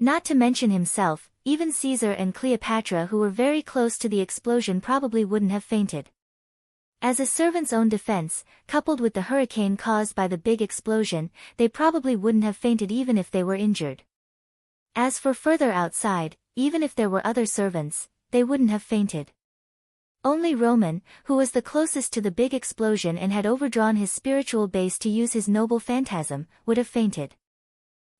Not to mention himself, even Caesar and Cleopatra, who were very close to the explosion, probably wouldn't have fainted. As a servant's own defense, coupled with the hurricane caused by the big explosion, they probably wouldn't have fainted even if they were injured. As for further outside, even if there were other servants, they wouldn't have fainted. Only Roman, who was the closest to the big explosion and had overdrawn his spiritual base to use his noble phantasm, would have fainted.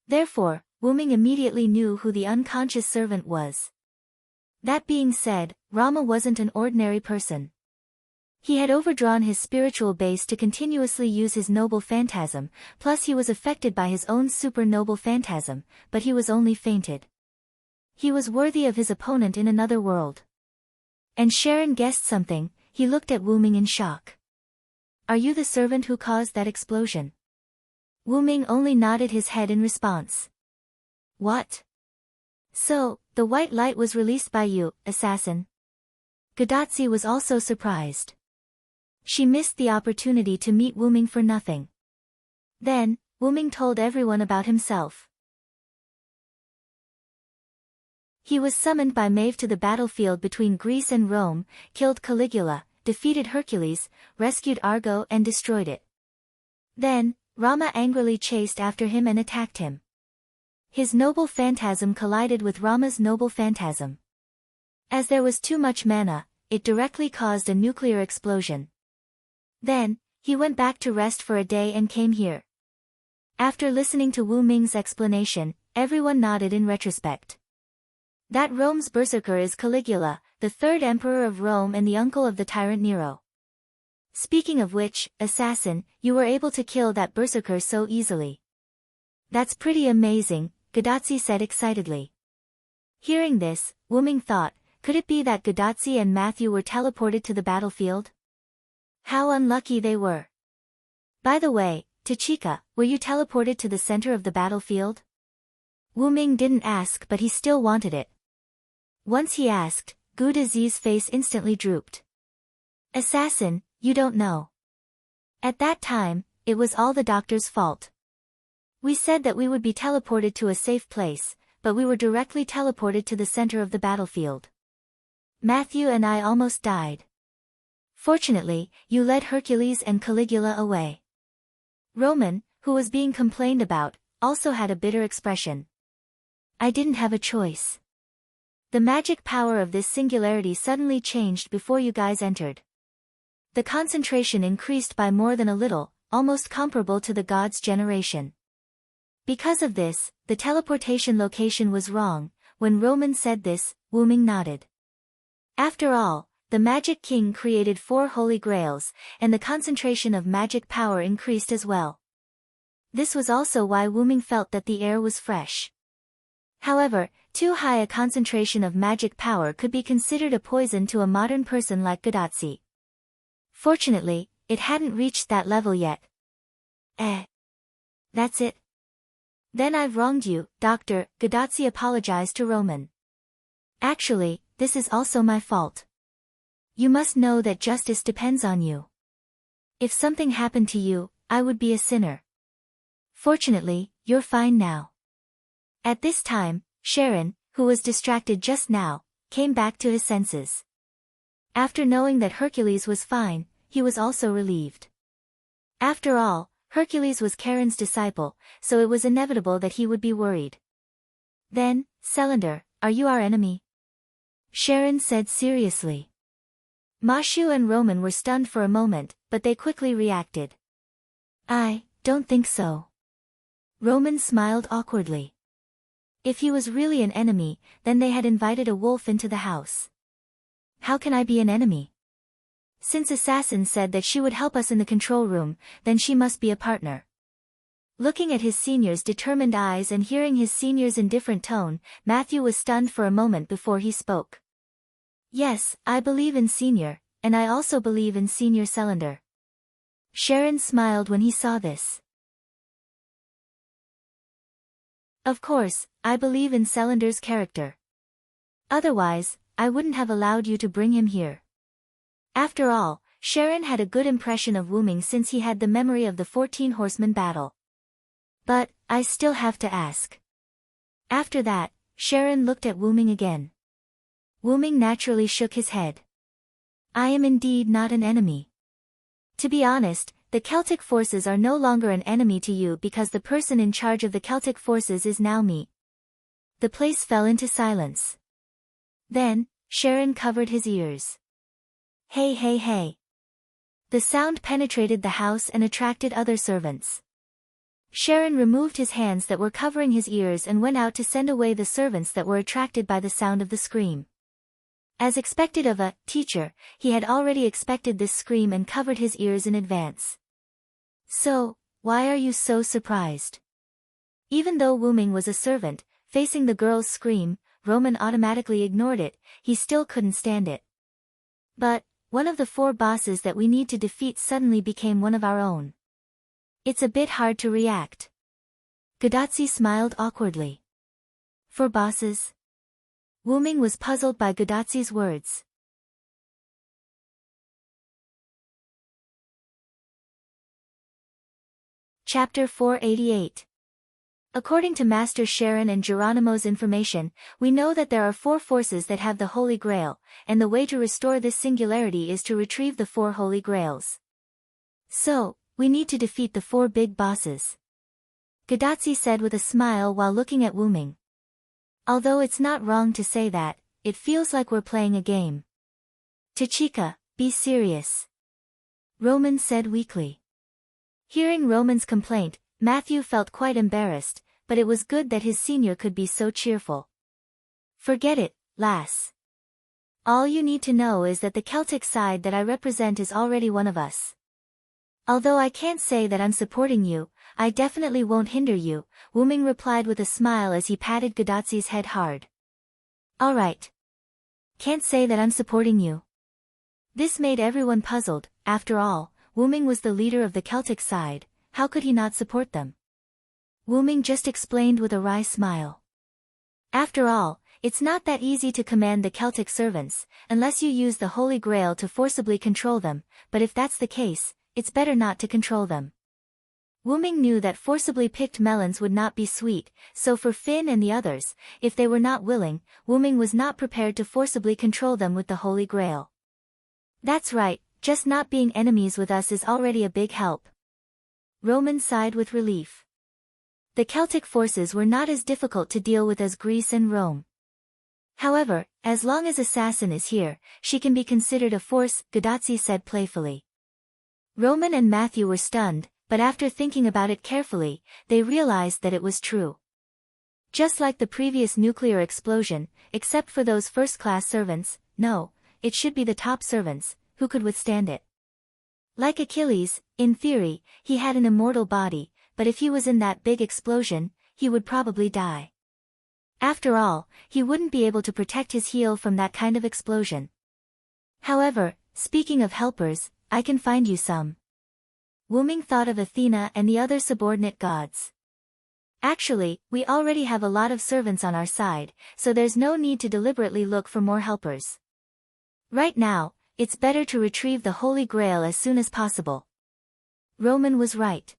Therefore, Wuming immediately knew who the unconscious servant was. That being said, Rama wasn't an ordinary person. He had overdrawn his spiritual base to continuously use his noble phantasm, plus he was affected by his own super noble phantasm, but he was only fainted. He was worthy of his opponent in another world. And Sharon guessed something. He looked at Wuming in shock. Are you the servant who caused that explosion? Wuming only nodded his head in response. What? So, the white light was released by you, assassin? Gadotsi was also surprised. She missed the opportunity to meet Wuming for nothing. Then, Wuming told everyone about himself. He was summoned by Maeve to the battlefield between Greece and Rome, killed Caligula, defeated Hercules, rescued Argo and destroyed it. Then, Rama angrily chased after him and attacked him. His noble phantasm collided with Rama's noble phantasm. As there was too much mana, it directly caused a nuclear explosion. Then, he went back to rest for a day and came here. After listening to Wuming's explanation, everyone nodded in retrospect. That Rome's berserker is Caligula, the third emperor of Rome and the uncle of the tyrant Nero. Speaking of which, assassin, you were able to kill that berserker so easily. That's pretty amazing, Gadotsi said excitedly. Hearing this, Wuming thought, could it be that Gadotsi and Matthew were teleported to the battlefield? How unlucky they were. By the way, Tachika, were you teleported to the center of the battlefield? Wuming didn't ask, but he still wanted it. Once he asked, Gudazi's face instantly drooped. Assassin, you don't know. At that time, it was all the doctor's fault. We said that we would be teleported to a safe place, but we were directly teleported to the center of the battlefield. Matthew and I almost died. Fortunately, you led Hercules and Caligula away. Roman, who was being complained about, also had a bitter expression. I didn't have a choice. The magic power of this singularity suddenly changed before you guys entered. The concentration increased by more than a little, almost comparable to the gods' generation. Because of this, the teleportation location was wrong. When Roman said this, Wyrm nodded. After all, the Magic King created 4 holy grails, and the concentration of magic power increased as well. This was also why Wyrm felt that the air was fresh. However, too high a concentration of magic power could be considered a poison to a modern person like Gudazi. Fortunately, it hadn't reached that level yet. That's it. Then I've wronged you, Doctor, Gudazi apologized to Roman. Actually, this is also my fault. You must know that justice depends on you. If something happened to you, I would be a sinner. Fortunately, you're fine now. At this time, Sharon, who was distracted just now, came back to his senses. After knowing that Hercules was fine, he was also relieved. After all, Hercules was Charon's disciple, so it was inevitable that he would be worried. Then, Cylinder, are you our enemy? Sharon said seriously. Mashu and Roman were stunned for a moment, but they quickly reacted. I don't think so. Roman smiled awkwardly. If he was really an enemy, then they had invited a wolf into the house. How can I be an enemy? Since Assassin said that she would help us in the control room, then she must be a partner. Looking at his senior's determined eyes and hearing his senior's indifferent tone, Matthew was stunned for a moment before he spoke. Yes, I believe in Senior, and I also believe in Senior Cylinder. Sharon smiled when he saw this. Of course, I believe in Cylinder's character. Otherwise, I wouldn't have allowed you to bring him here. After all, Sharon had a good impression of Wyrm since he had the memory of the 14 Horsemen battle. But, I still have to ask. After that, Sharon looked at Wyrm again. Wyrm naturally shook his head. I am indeed not an enemy. To be honest, the Celtic forces are no longer an enemy to you because the person in charge of the Celtic forces is now me. The place fell into silence. Then, Sharon covered his ears. Hey hey hey. The sound penetrated the house and attracted other servants. Sharon removed his hands that were covering his ears and went out to send away the servants that were attracted by the sound of the scream. As expected of a teacher, he had already expected this scream and covered his ears in advance. So, why are you so surprised? Even though Wyrm was a servant, facing the girl's scream, Roman automatically ignored it, he still couldn't stand it. But, one of the 4 bosses that we need to defeat suddenly became one of our own. It's a bit hard to react. Gudazi smiled awkwardly. 4 bosses? Wyrm was puzzled by Gudazi's words. Chapter 488. According to Master Sharon and Geronimo's information, we know that there are 4 forces that have the Holy Grail, and the way to restore this singularity is to retrieve the 4 Holy Grails. So, we need to defeat the 4 big bosses. Gudazi said with a smile while looking at Wyrm. Although it's not wrong to say that, it feels like we're playing a game. Tachika, be serious. Roman said weakly. Hearing Roman's complaint, Matthew felt quite embarrassed, but it was good that his senior could be so cheerful. Forget it, lass. All you need to know is that the Celtic side that I represent is already one of us. Although I can't say that I'm supporting you, I definitely won't hinder you, Wyrm replied with a smile as he patted Gudazi's head hard. Alright. Can't say that I'm supporting you. This made everyone puzzled. After all, Wyrm was the leader of the Celtic side, how could he not support them? Wyrm just explained with a wry smile. After all, it's not that easy to command the Celtic servants, unless you use the Holy Grail to forcibly control them, but if that's the case, it's better not to control them. Wuming knew that forcibly picked melons would not be sweet, so for Finn and the others, if they were not willing, Wuming was not prepared to forcibly control them with the Holy Grail. That's right, just not being enemies with us is already a big help. Roman sighed with relief. The Celtic forces were not as difficult to deal with as Greece and Rome. However, as long as Assassin is here, she can be considered a force, Gadazzi said playfully. Roman and Matthew were stunned, but after thinking about it carefully, they realized that it was true. Just like the previous nuclear explosion, except for those first-class servants, no, it should be the top servants, who could withstand it. Like Achilles, in theory, he had an immortal body, but if he was in that big explosion, he would probably die. After all, he wouldn't be able to protect his heel from that kind of explosion. However, speaking of helpers, I can find you some. Wuming thought of Athena and the other subordinate gods. Actually, we already have a lot of servants on our side, so there's no need to deliberately look for more helpers. Right now, it's better to retrieve the Holy Grail as soon as possible. Roman was right.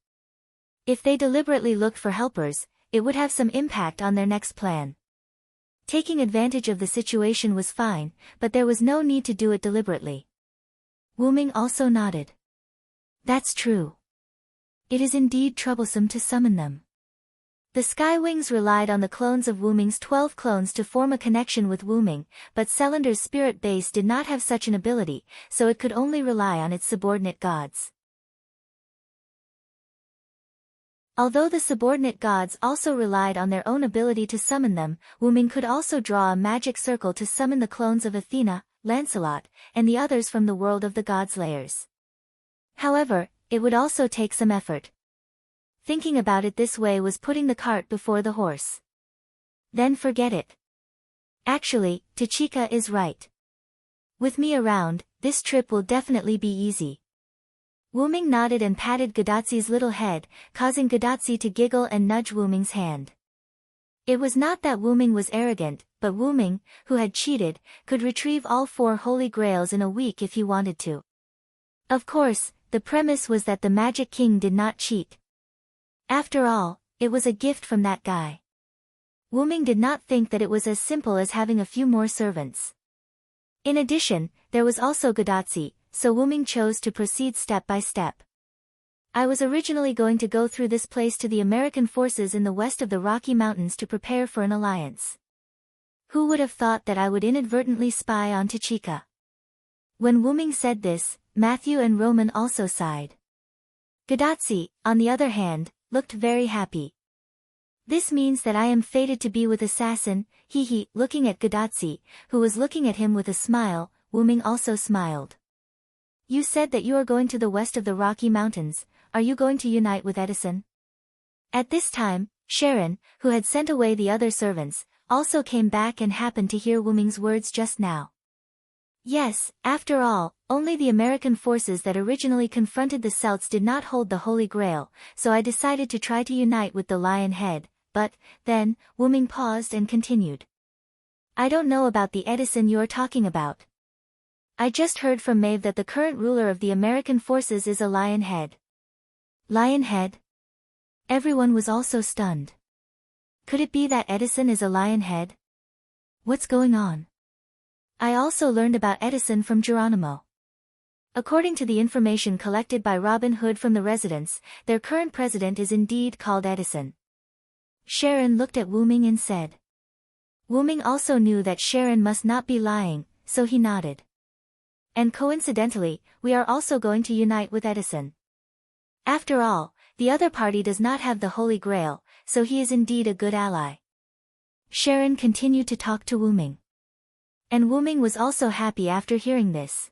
If they deliberately looked for helpers, it would have some impact on their next plan. Taking advantage of the situation was fine, but there was no need to do it deliberately. Wuming also nodded. That's true. It is indeed troublesome to summon them. The Sky Wings relied on the clones of Wuming's 12 clones to form a connection with Wuming, but Celander's spirit base did not have such an ability, so it could only rely on its subordinate gods. Although the subordinate gods also relied on their own ability to summon them, Wuming could also draw a magic circle to summon the clones of Athena, Lancelot, and the others from the world of the gods' layers. However, it would also take some effort. Thinking about it this way was putting the cart before the horse. Then forget it. Actually, Tachika is right. With me around, this trip will definitely be easy. Wuming nodded and patted Gadazzi's little head, causing Gadazzi to giggle and nudge Wuming's hand. It was not that Wuming was arrogant, but Wuming, who had cheated, could retrieve all 4 Holy Grails in a week if he wanted to. Of course, the premise was that the Magic King did not cheat. After all, it was a gift from that guy. Wuming did not think that it was as simple as having a few more servants. In addition, there was also Gadazzi, so Wuming chose to proceed step by step. I was originally going to go through this place to the American forces in the west of the Rocky Mountains to prepare for an alliance. Who would have thought that I would inadvertently spy on Tachika? When Wuming said this, Matthew and Roman also sighed. Gadazzi, on the other hand, looked very happy. This means that I am fated to be with Assassin, he, looking at Gadazzi, who was looking at him with a smile. Wuming also smiled. You said that you are going to the west of the Rocky Mountains. Are you going to unite with Edison? At this time, Sharon, who had sent away the other servants, also came back and happened to hear Wuming's words just now. Yes, after all, only the American forces that originally confronted the Celts did not hold the Holy Grail, so I decided to try to unite with the Lion Head, but, then, Wuming paused and continued. I don't know about the Edison you're talking about. I just heard from Maeve that the current ruler of the American forces is a Lion Head. Lion Head? Everyone was also stunned. Could it be that Edison is a Lion Head? What's going on? I also learned about Edison from Geronimo. According to the information collected by Robin Hood from the residents, their current president is indeed called Edison. Sharon looked at Wuming and said. Wuming also knew that Sharon must not be lying, so he nodded. And coincidentally, we are also going to unite with Edison. After all, the other party does not have the Holy Grail, so he is indeed a good ally. Sharon continued to talk to Wuming. And Wuming was also happy after hearing this.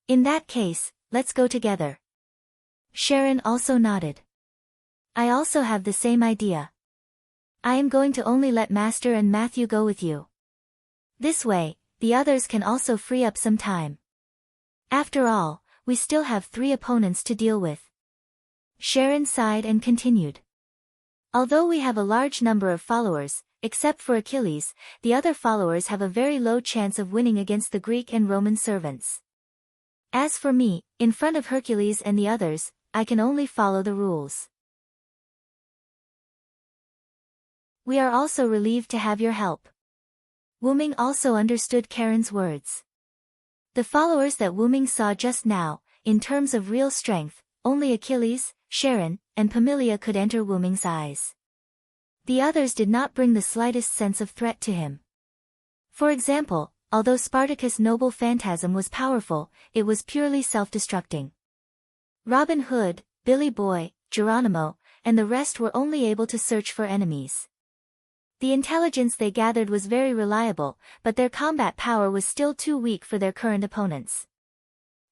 In that case, let's go together. Sharon also nodded. I also have the same idea. I am going to only let Master and Matthew go with you. This way, the others can also free up some time. After all, we still have 3 opponents to deal with. Sharon sighed and continued. Although we have a large number of followers, except for Achilles, the other followers have a very low chance of winning against the Greek and Roman servants. As for me, in front of Hercules and the others, I can only follow the rules. We are also relieved to have your help. Wuming also understood Charon's words. The followers that Wuming saw just now, in terms of real strength, only Achilles, Charon, and Pamilia could enter Wuming's eyes. The others did not bring the slightest sense of threat to him. For example, although Spartacus' noble phantasm was powerful, it was purely self-destructing. Robin Hood, Billy Boy, Geronimo, and the rest were only able to search for enemies. The intelligence they gathered was very reliable, but their combat power was still too weak for their current opponents.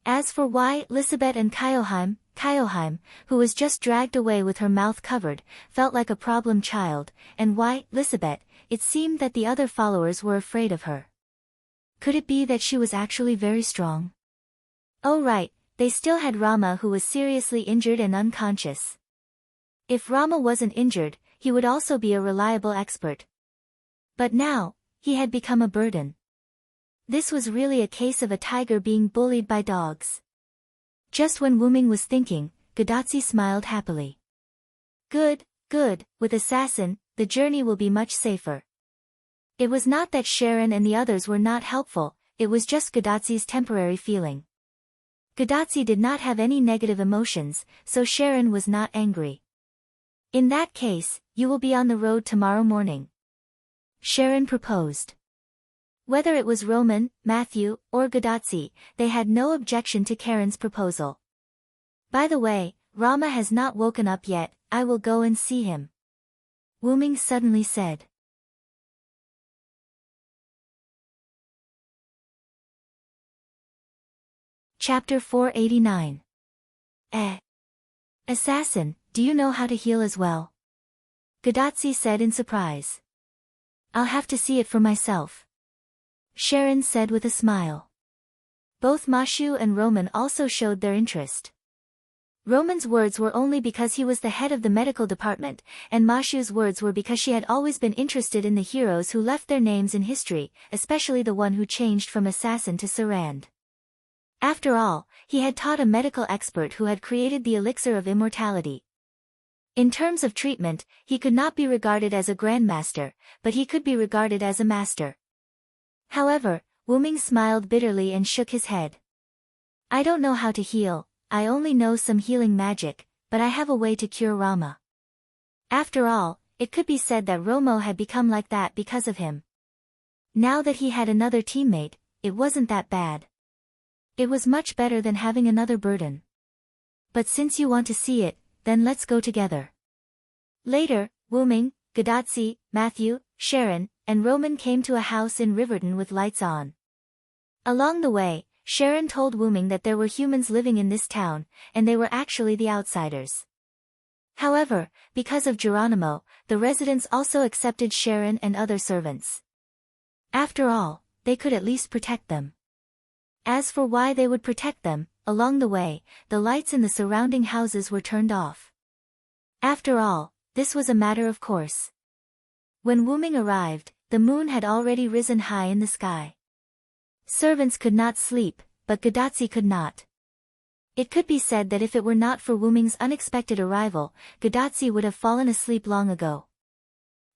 As for Lisbeth and Kyoheim, who was just dragged away with her mouth covered, felt like a problem child, and Lisbeth, it seemed that the other followers were afraid of her. Could it be that she was actually very strong? Oh right, they still had Rama, who was seriously injured and unconscious. If Rama wasn't injured, he would also be a reliable expert. But now, he had become a burden. This was really a case of a tiger being bullied by dogs. Just when Wuming was thinking, Gadotsi smiled happily. Good, with Assassin, the journey will be much safer. It was not that Charon and the others were not helpful, it was just Gadotsi's temporary feeling. Gadotsi did not have any negative emotions, so Charon was not angry. In that case, you will be on the road tomorrow morning. Charon proposed. Whether it was Roman, Matthew, or Gadotsi, they had no objection to Charon's proposal. By the way, Rama has not woken up yet, I will go and see him. Wuming suddenly said. Chapter 489. Assassin, do you know how to heal as well? Gadotsi said in surprise. I'll have to see it for myself. Charon said with a smile. Both Mashu and Roman also showed their interest. Roman's words were only because he was the head of the medical department, and Mashu's words were because she had always been interested in the heroes who left their names in history, especially the one who changed from assassin to Sarand. After all, he had taught a medical expert who had created the elixir of immortality. In terms of treatment, he could not be regarded as a grandmaster, but he could be regarded as a master. However, Wuming smiled bitterly and shook his head. I don't know how to heal, I only know some healing magic, but I have a way to cure Rama. After all, it could be said that Romo had become like that because of him. Now that he had another teammate, it wasn't that bad. It was much better than having another burden. But since you want to see it, then let's go together. Later, Wuming, Gadotsi, Matthew, Charon, and Roman came to a house in Riverton with lights on. Along the way, Charon told Wuming that there were humans living in this town, and they were actually the outsiders. However, because of Geronimo, the residents also accepted Charon and other servants. After all, they could at least protect them. As for why they would protect them, along the way, the lights in the surrounding houses were turned off. After all, this was a matter of course. When Wuming arrived, the moon had already risen high in the sky. Servants could not sleep, but Gadotsi could not. It could be said that if it were not for Wuming's unexpected arrival, Gadotsi would have fallen asleep long ago.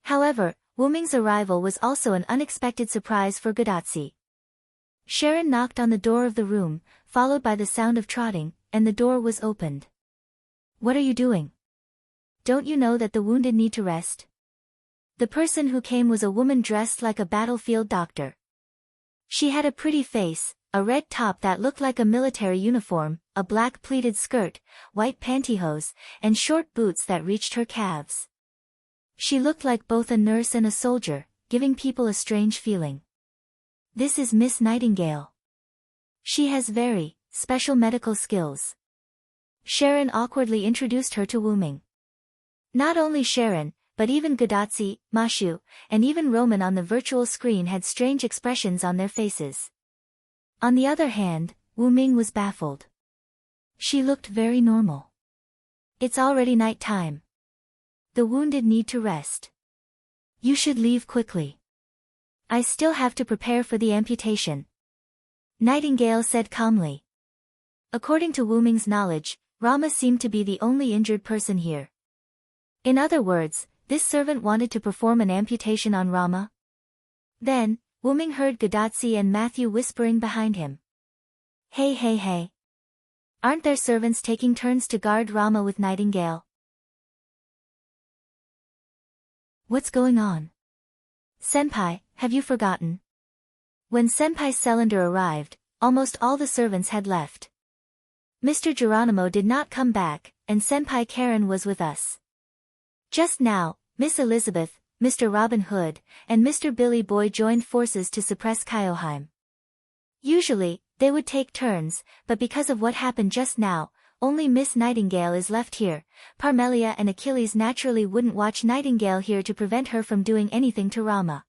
However, Wuming's arrival was also an unexpected surprise for Gadotsi. Charon knocked on the door of the room, followed by the sound of trotting, and the door was opened. What are you doing? Don't you know that the wounded need to rest? The person who came was a woman dressed like a battlefield doctor. She had a pretty face, a red top that looked like a military uniform, a black pleated skirt, white pantyhose, and short boots that reached her calves. She looked like both a nurse and a soldier, giving people a strange feeling. This is Miss Nightingale. She has very special medical skills. Charon awkwardly introduced her to Wuming. Not only Charon, but even Gadotsi, Mashu, and even Roman on the virtual screen had strange expressions on their faces. On the other hand, Wuming was baffled. She looked very normal. It's already night time. The wounded need to rest. You should leave quickly. I still have to prepare for the amputation. Nightingale said calmly. According to Wu Ming's knowledge, Rama seemed to be the only injured person here. In other words, this servant wanted to perform an amputation on Rama. Then, Wu Ming heard Gadotsi and Matthew whispering behind him. Hey hey hey. Aren't there servants taking turns to guard Rama with Nightingale? What's going on? Senpai, have you forgotten? When Senpai Selander arrived, almost all the servants had left. Mr. Geronimo did not come back, and Senpai Karen was with us. Just now, Miss Elizabeth, Mr. Robin Hood, and Mr. Billy Boy joined forces to suppress Kyoheim. Usually, they would take turns, but because of what happened just now, only Miss Nightingale is left here. Parmelia and Achilles naturally wouldn't watch Nightingale here to prevent her from doing anything to Rama.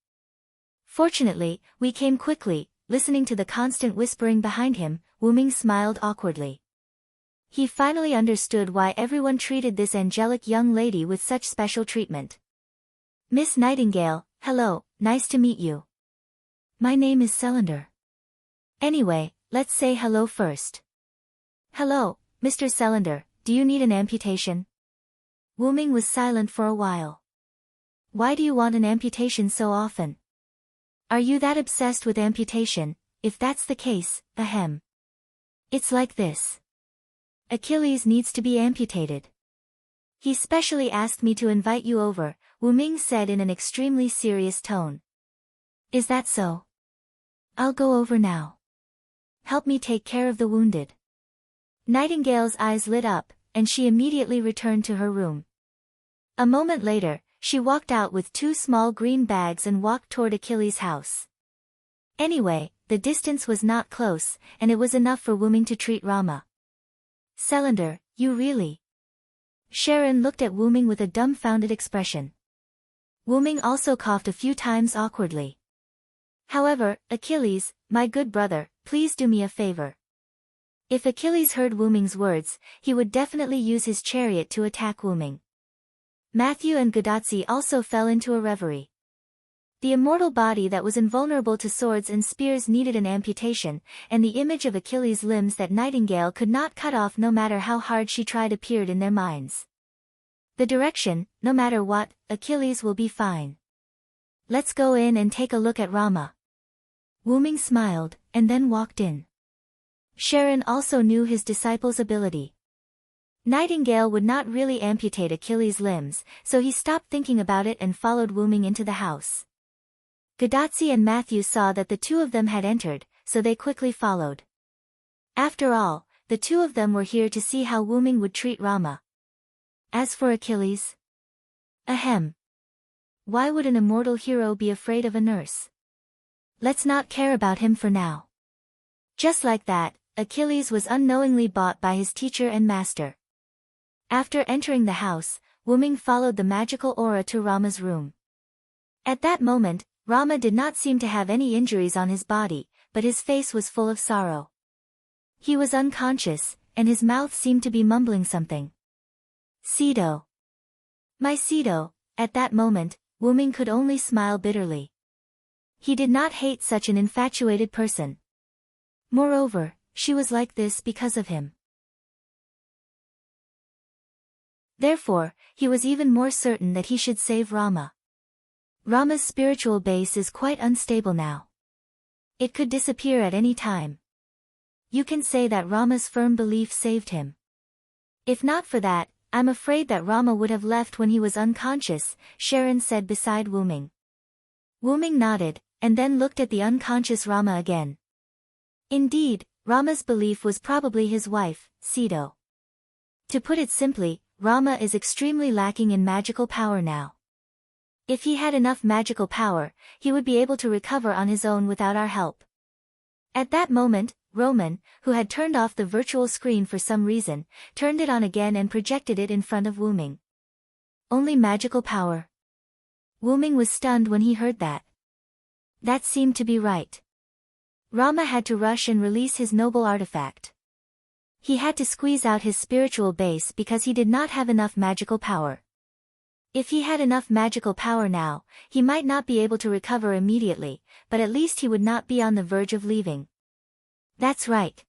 Fortunately, we came quickly. Listening to the constant whispering behind him, Wu Ming smiled awkwardly. He finally understood why everyone treated this angelic young lady with such special treatment. Miss Nightingale, hello, nice to meet you. My name is Selander. Anyway, let's say hello first. Hello, Mr. Selander, do you need an amputation? Wu Ming was silent for a while. Why do you want an amputation so often? Are you that obsessed with amputation? If that's the case, ahem. It's like this. Achilles needs to be amputated. He specially asked me to invite you over, Wu Ming said in an extremely serious tone. Is that so? I'll go over now. Help me take care of the wounded. Nightingale's eyes lit up, and she immediately returned to her room. A moment later, she walked out with 2 small green bags and walked toward Achilles' house. Anyway, the distance was not close, and it was enough for Wu Ming to treat Rama. Selander, you really? Sharon looked at Wu Ming with a dumbfounded expression. Wu Ming also coughed a few times awkwardly. However, Achilles, my good brother, please do me a favor. If Achilles heard Wu Ming's words, he would definitely use his chariot to attack Wu Ming. Matthew and Gadotsi also fell into a reverie. The immortal body that was invulnerable to swords and spears needed an amputation, and the image of Achilles' limbs that Nightingale could not cut off no matter how hard she tried appeared in their minds. The direction, no matter what, Achilles will be fine. Let's go in and take a look at Rama. Wu Ming smiled, and then walked in. Sharon also knew his disciple's ability. Nightingale would not really amputate Achilles' limbs, so he stopped thinking about it and followed Wu Ming into the house. Gadotsi and Matthew saw that the 2 of them had entered, so they quickly followed. After all, the 2 of them were here to see how Wu Ming would treat Rama. As for Achilles? Ahem. Why would an immortal hero be afraid of a nurse? Let's not care about him for now. Just like that, Achilles was unknowingly bought by his teacher and master. After entering the house, Wu Ming followed the magical aura to Rama's room. At that moment, Rama did not seem to have any injuries on his body, but his face was full of sorrow. He was unconscious, and his mouth seemed to be mumbling something. Sido. My Sido. At that moment, Wu Ming could only smile bitterly. He did not hate such an infatuated person. Moreover, she was like this because of him. Therefore, he was even more certain that he should save Rama. Rama's spiritual base is quite unstable now. It could disappear at any time. You can say that Rama's firm belief saved him. If not for that, I'm afraid that Rama would have left when he was unconscious, Sharon said beside Wu Ming. Wu Ming nodded, and then looked at the unconscious Rama again. Indeed, Rama's belief was probably his wife, Sido. To put it simply, Rama is extremely lacking in magical power now. If he had enough magical power, he would be able to recover on his own without our help. At that moment, Roman, who had turned off the virtual screen for some reason, turned it on again and projected it in front of Wu Ming. Only magical power. Wu Ming was stunned when he heard that. That seemed to be right. Rama had to rush and release his noble artifact. He had to squeeze out his spiritual base because he did not have enough magical power. If he had enough magical power now, he might not be able to recover immediately, but at least he would not be on the verge of leaving. That's right.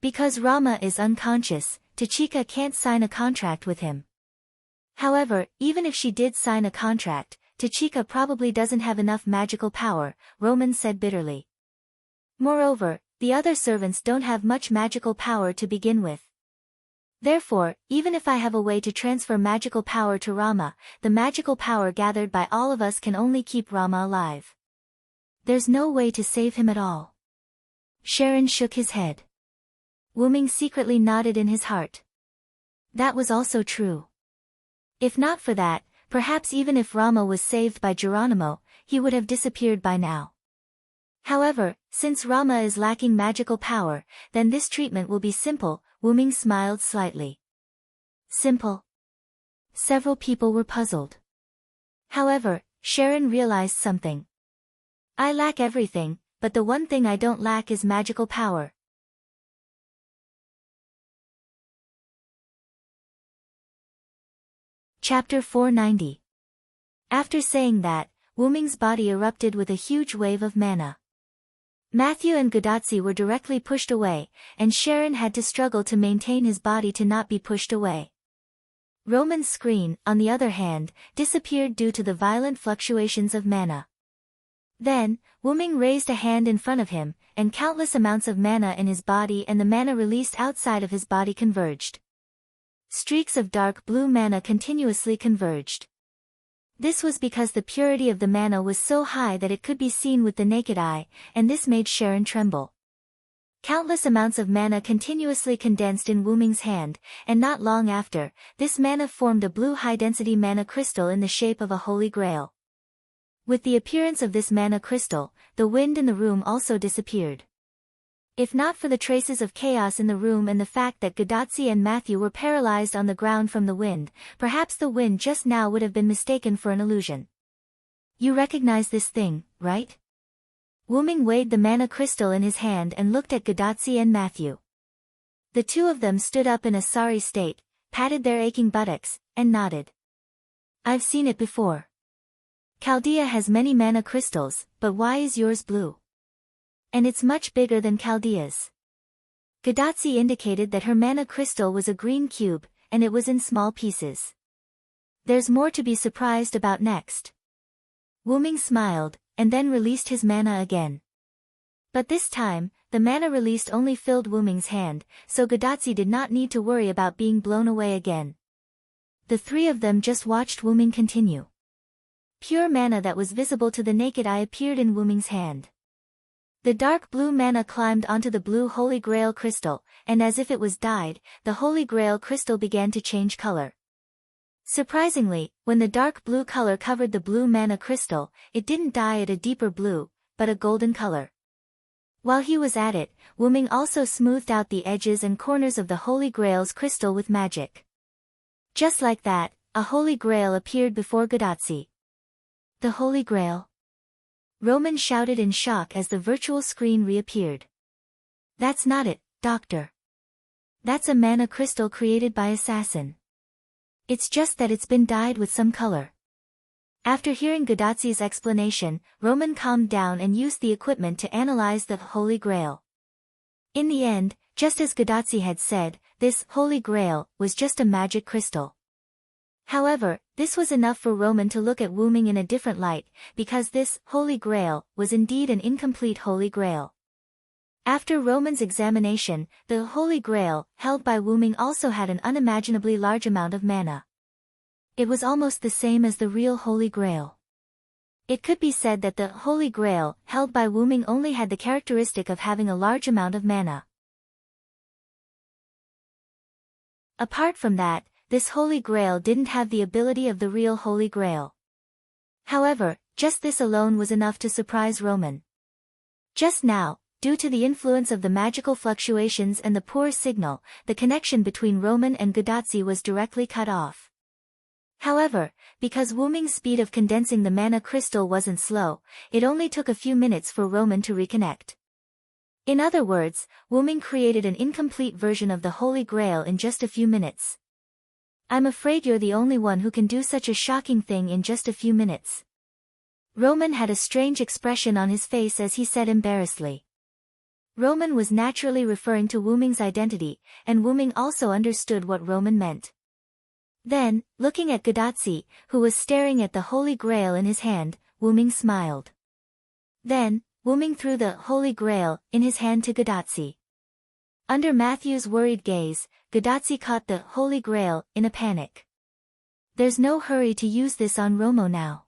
Because Rama is unconscious, Tachika can't sign a contract with him. However, even if she did sign a contract, Tachika probably doesn't have enough magical power, Roman said bitterly. Moreover, the other servants don't have much magical power to begin with. Therefore, even if I have a way to transfer magical power to Rama, the magical power gathered by all of us can only keep Rama alive. There's no way to save him at all. Sharon shook his head. Wuming secretly nodded in his heart. That was also true. If not for that, perhaps even if Rama was saved by Geronimo, he would have disappeared by now. However, since Rama is lacking magical power, then this treatment will be simple, Wuming smiled slightly. Simple? Several people were puzzled. However, Sharon realized something. I lack everything, but the one thing I don't lack is magical power. Chapter 490. After saying that, Wuming's body erupted with a huge wave of mana. Matthew and Gadotsi were directly pushed away, and Sharon had to struggle to maintain his body to not be pushed away. Roman's screen, on the other hand, disappeared due to the violent fluctuations of mana. Then, Wuming raised a hand in front of him, and countless amounts of mana in his body and the mana released outside of his body converged. Streaks of dark blue mana continuously converged. This was because the purity of the mana was so high that it could be seen with the naked eye, and this made Sharon tremble. Countless amounts of mana continuously condensed in Wuming's hand, and not long after, this mana formed a blue high-density mana crystal in the shape of a holy grail. With the appearance of this mana crystal, the wind in the room also disappeared. If not for the traces of chaos in the room and the fact that Gadotsi and Matthew were paralyzed on the ground from the wind, perhaps the wind just now would have been mistaken for an illusion. You recognize this thing, right? Wuming weighed the mana crystal in his hand and looked at Gadotsi and Matthew. The two of them stood up in a sorry state, patted their aching buttocks, and nodded. I've seen it before. Chaldea has many mana crystals, but why is yours blue? And it's much bigger than Chaldea's. Gadotsi indicated that her mana crystal was a green cube, and it was in small pieces. There's more to be surprised about next. Wuming smiled, and then released his mana again. But this time, the mana released only filled Wuming's hand, so Gadotsi did not need to worry about being blown away again. The three of them just watched Wuming continue. Pure mana that was visible to the naked eye appeared in Wuming's hand. The dark blue mana climbed onto the blue Holy Grail crystal, and as if it was dyed, the Holy Grail crystal began to change color. Surprisingly, when the dark blue color covered the blue mana crystal, it didn't dye it a deeper blue, but a golden color. While he was at it, Wuming also smoothed out the edges and corners of the Holy Grail's crystal with magic. Just like that, a Holy Grail appeared before Gadotsi. The Holy Grail? Roman shouted in shock as the virtual screen reappeared. That's not it, Doctor. That's a mana crystal created by Assassin. It's just that it's been dyed with some color. After hearing Gadotsi's explanation, Roman calmed down and used the equipment to analyze the Holy Grail. In the end, just as Gadotsi had said, this Holy Grail was just a magic crystal. However, this was enough for Roman to look at Wuming in a different light, because this Holy Grail was indeed an incomplete Holy Grail. After Roman's examination, the Holy Grail, held by Wuming, also had an unimaginably large amount of mana. It was almost the same as the real Holy Grail. It could be said that the Holy Grail, held by Wuming, only had the characteristic of having a large amount of mana. Apart from that, this Holy Grail didn't have the ability of the real Holy Grail. However, just this alone was enough to surprise Roman. Just now, due to the influence of the magical fluctuations and the poor signal, the connection between Roman and Gadotsi was directly cut off. However, because Wuming's speed of condensing the mana crystal wasn't slow, it only took a few minutes for Roman to reconnect. In other words, Wuming created an incomplete version of the Holy Grail in just a few minutes. I'm afraid you're the only one who can do such a shocking thing in just a few minutes. Roman had a strange expression on his face as he said embarrassedly. Roman was naturally referring to Wu Ming's identity, and Wu Ming also understood what Roman meant. Then, looking at Gadotsi, who was staring at the Holy Grail in his hand, Wu Ming smiled. Then, Wu Ming threw the Holy Grail in his hand to Gadotsi. Under Matthew's worried gaze, Gadotsi caught the Holy Grail in a panic. There's no hurry to use this on Romo now.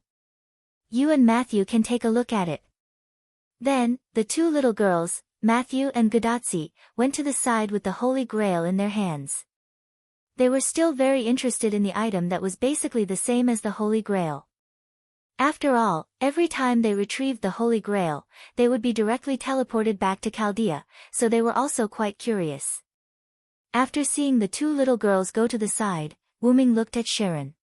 You and Matthew can take a look at it. Then, the two little girls, Matthew and Gadotsi, went to the side with the Holy Grail in their hands. They were still very interested in the item that was basically the same as the Holy Grail. After all, every time they retrieved the Holy Grail, they would be directly teleported back to Chaldea, so they were also quite curious. After seeing the two little girls go to the side, Wu Ming looked at Sharon.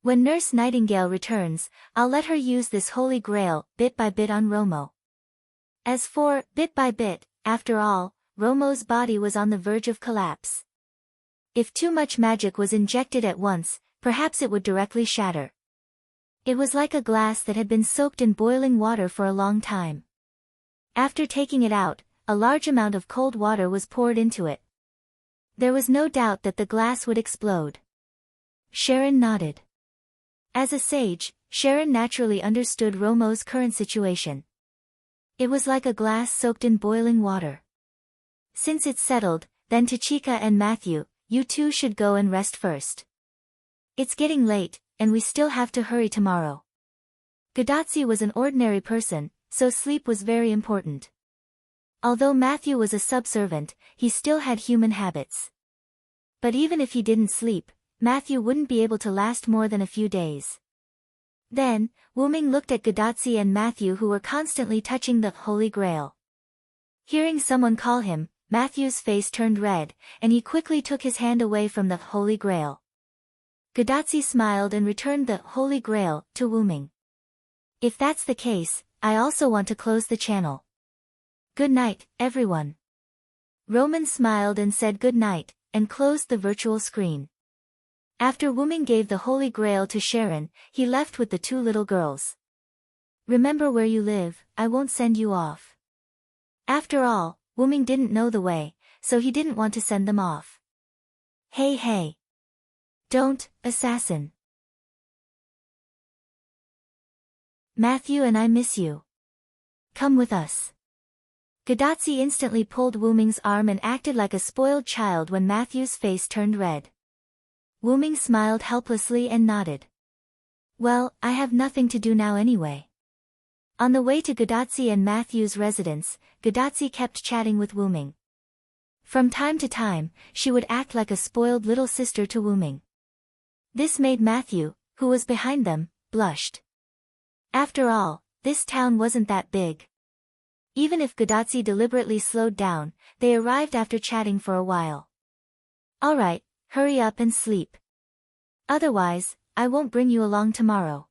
When Nurse Nightingale returns, I'll let her use this Holy Grail, bit by bit on Romo. As for, bit by bit, after all, Romo's body was on the verge of collapse. If too much magic was injected at once, perhaps it would directly shatter. It was like a glass that had been soaked in boiling water for a long time. After taking it out, a large amount of cold water was poured into it. There was no doubt that the glass would explode. Sharon nodded. As a sage, Sharon naturally understood Romo's current situation. It was like a glass soaked in boiling water. Since it's settled, then Tachika and Matthew, you two should go and rest first. It's getting late, and we still have to hurry tomorrow. Gadotsi was an ordinary person, so sleep was very important. Although Matthew was a subservient, he still had human habits. But even if he didn't sleep, Matthew wouldn't be able to last more than a few days. Then, Wu Ming looked at Gadotsi and Matthew, who were constantly touching the Holy Grail. Hearing someone call him, Matthew's face turned red, and he quickly took his hand away from the Holy Grail. Gadotsi smiled and returned the Holy Grail to Wu Ming. If that's the case, I also want to close the channel. Good night, everyone. Roman smiled and said good night, and closed the virtual screen. After Wu Ming gave the Holy Grail to Sharon, he left with the two little girls. Remember where you live, I won't send you off. After all, Wu Ming didn't know the way, so he didn't want to send them off. Hey hey. Don't, assassin. Matthew and I miss you. Come with us. Gadotsi instantly pulled Wu Ming's arm and acted like a spoiled child when Matthew's face turned red. Wu Ming smiled helplessly and nodded. Well, I have nothing to do now anyway. On the way to Gadotsi and Matthew's residence, Gadotsi kept chatting with Wu Ming. From time to time, she would act like a spoiled little sister to Wu Ming. This made Matthew, who was behind them, blushed. After all, this town wasn't that big. Even if Gadotsi deliberately slowed down, they arrived after chatting for a while. Alright, hurry up and sleep. Otherwise, I won't bring you along tomorrow.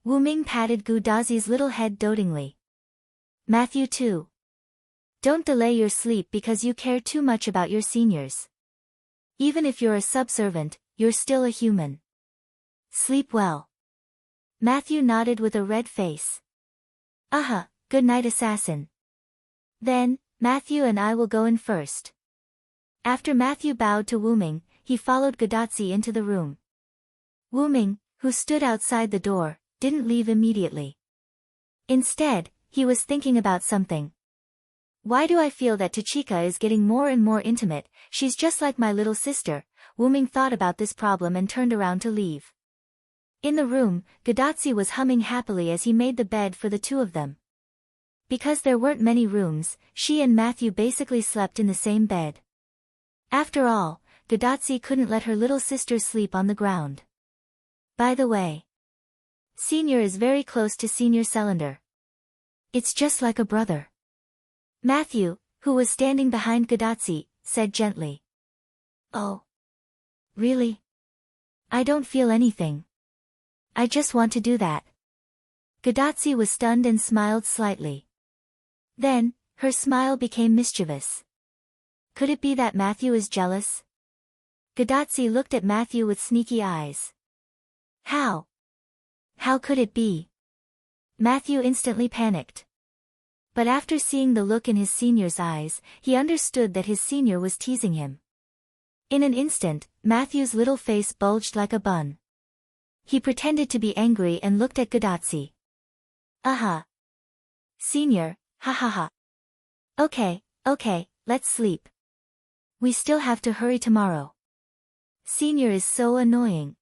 Wu Ming patted Gadotzi's little head dotingly. Matthew too. Don't delay your sleep because you care too much about your seniors. Even if you're a subservient, you're still a human. Sleep well. Matthew nodded with a red face. Good night, assassin. Then, Matthew and I will go in first. After Matthew bowed to Wu Ming, he followed Gadotsi into the room. Wu Ming, who stood outside the door, didn't leave immediately. Instead, he was thinking about something. Why do I feel that Tachika is getting more and more intimate? She's just like my little sister. Wu Ming thought about this problem and turned around to leave. In the room, Gadotsi was humming happily as he made the bed for the two of them. Because there weren't many rooms, she and Matthew basically slept in the same bed. After all, Gadotsi couldn't let her little sister sleep on the ground. By the way, Senior is very close to Senior Cylinder. It's just like a brother. Matthew, who was standing behind Gadotsi, said gently. Oh. Really? I don't feel anything. I just want to do that. Gadotsi was stunned and smiled slightly. Then, her smile became mischievous. Could it be that Matthew is jealous? Gadotsi looked at Matthew with sneaky eyes. How? How could it be? Matthew instantly panicked. But after seeing the look in his senior's eyes, he understood that his senior was teasing him. In an instant, Matthew's little face bulged like a bun. He pretended to be angry and looked at Gadotsi. Senior, ha ha ha. Okay, let's sleep. We still have to hurry tomorrow. Senior is so annoying.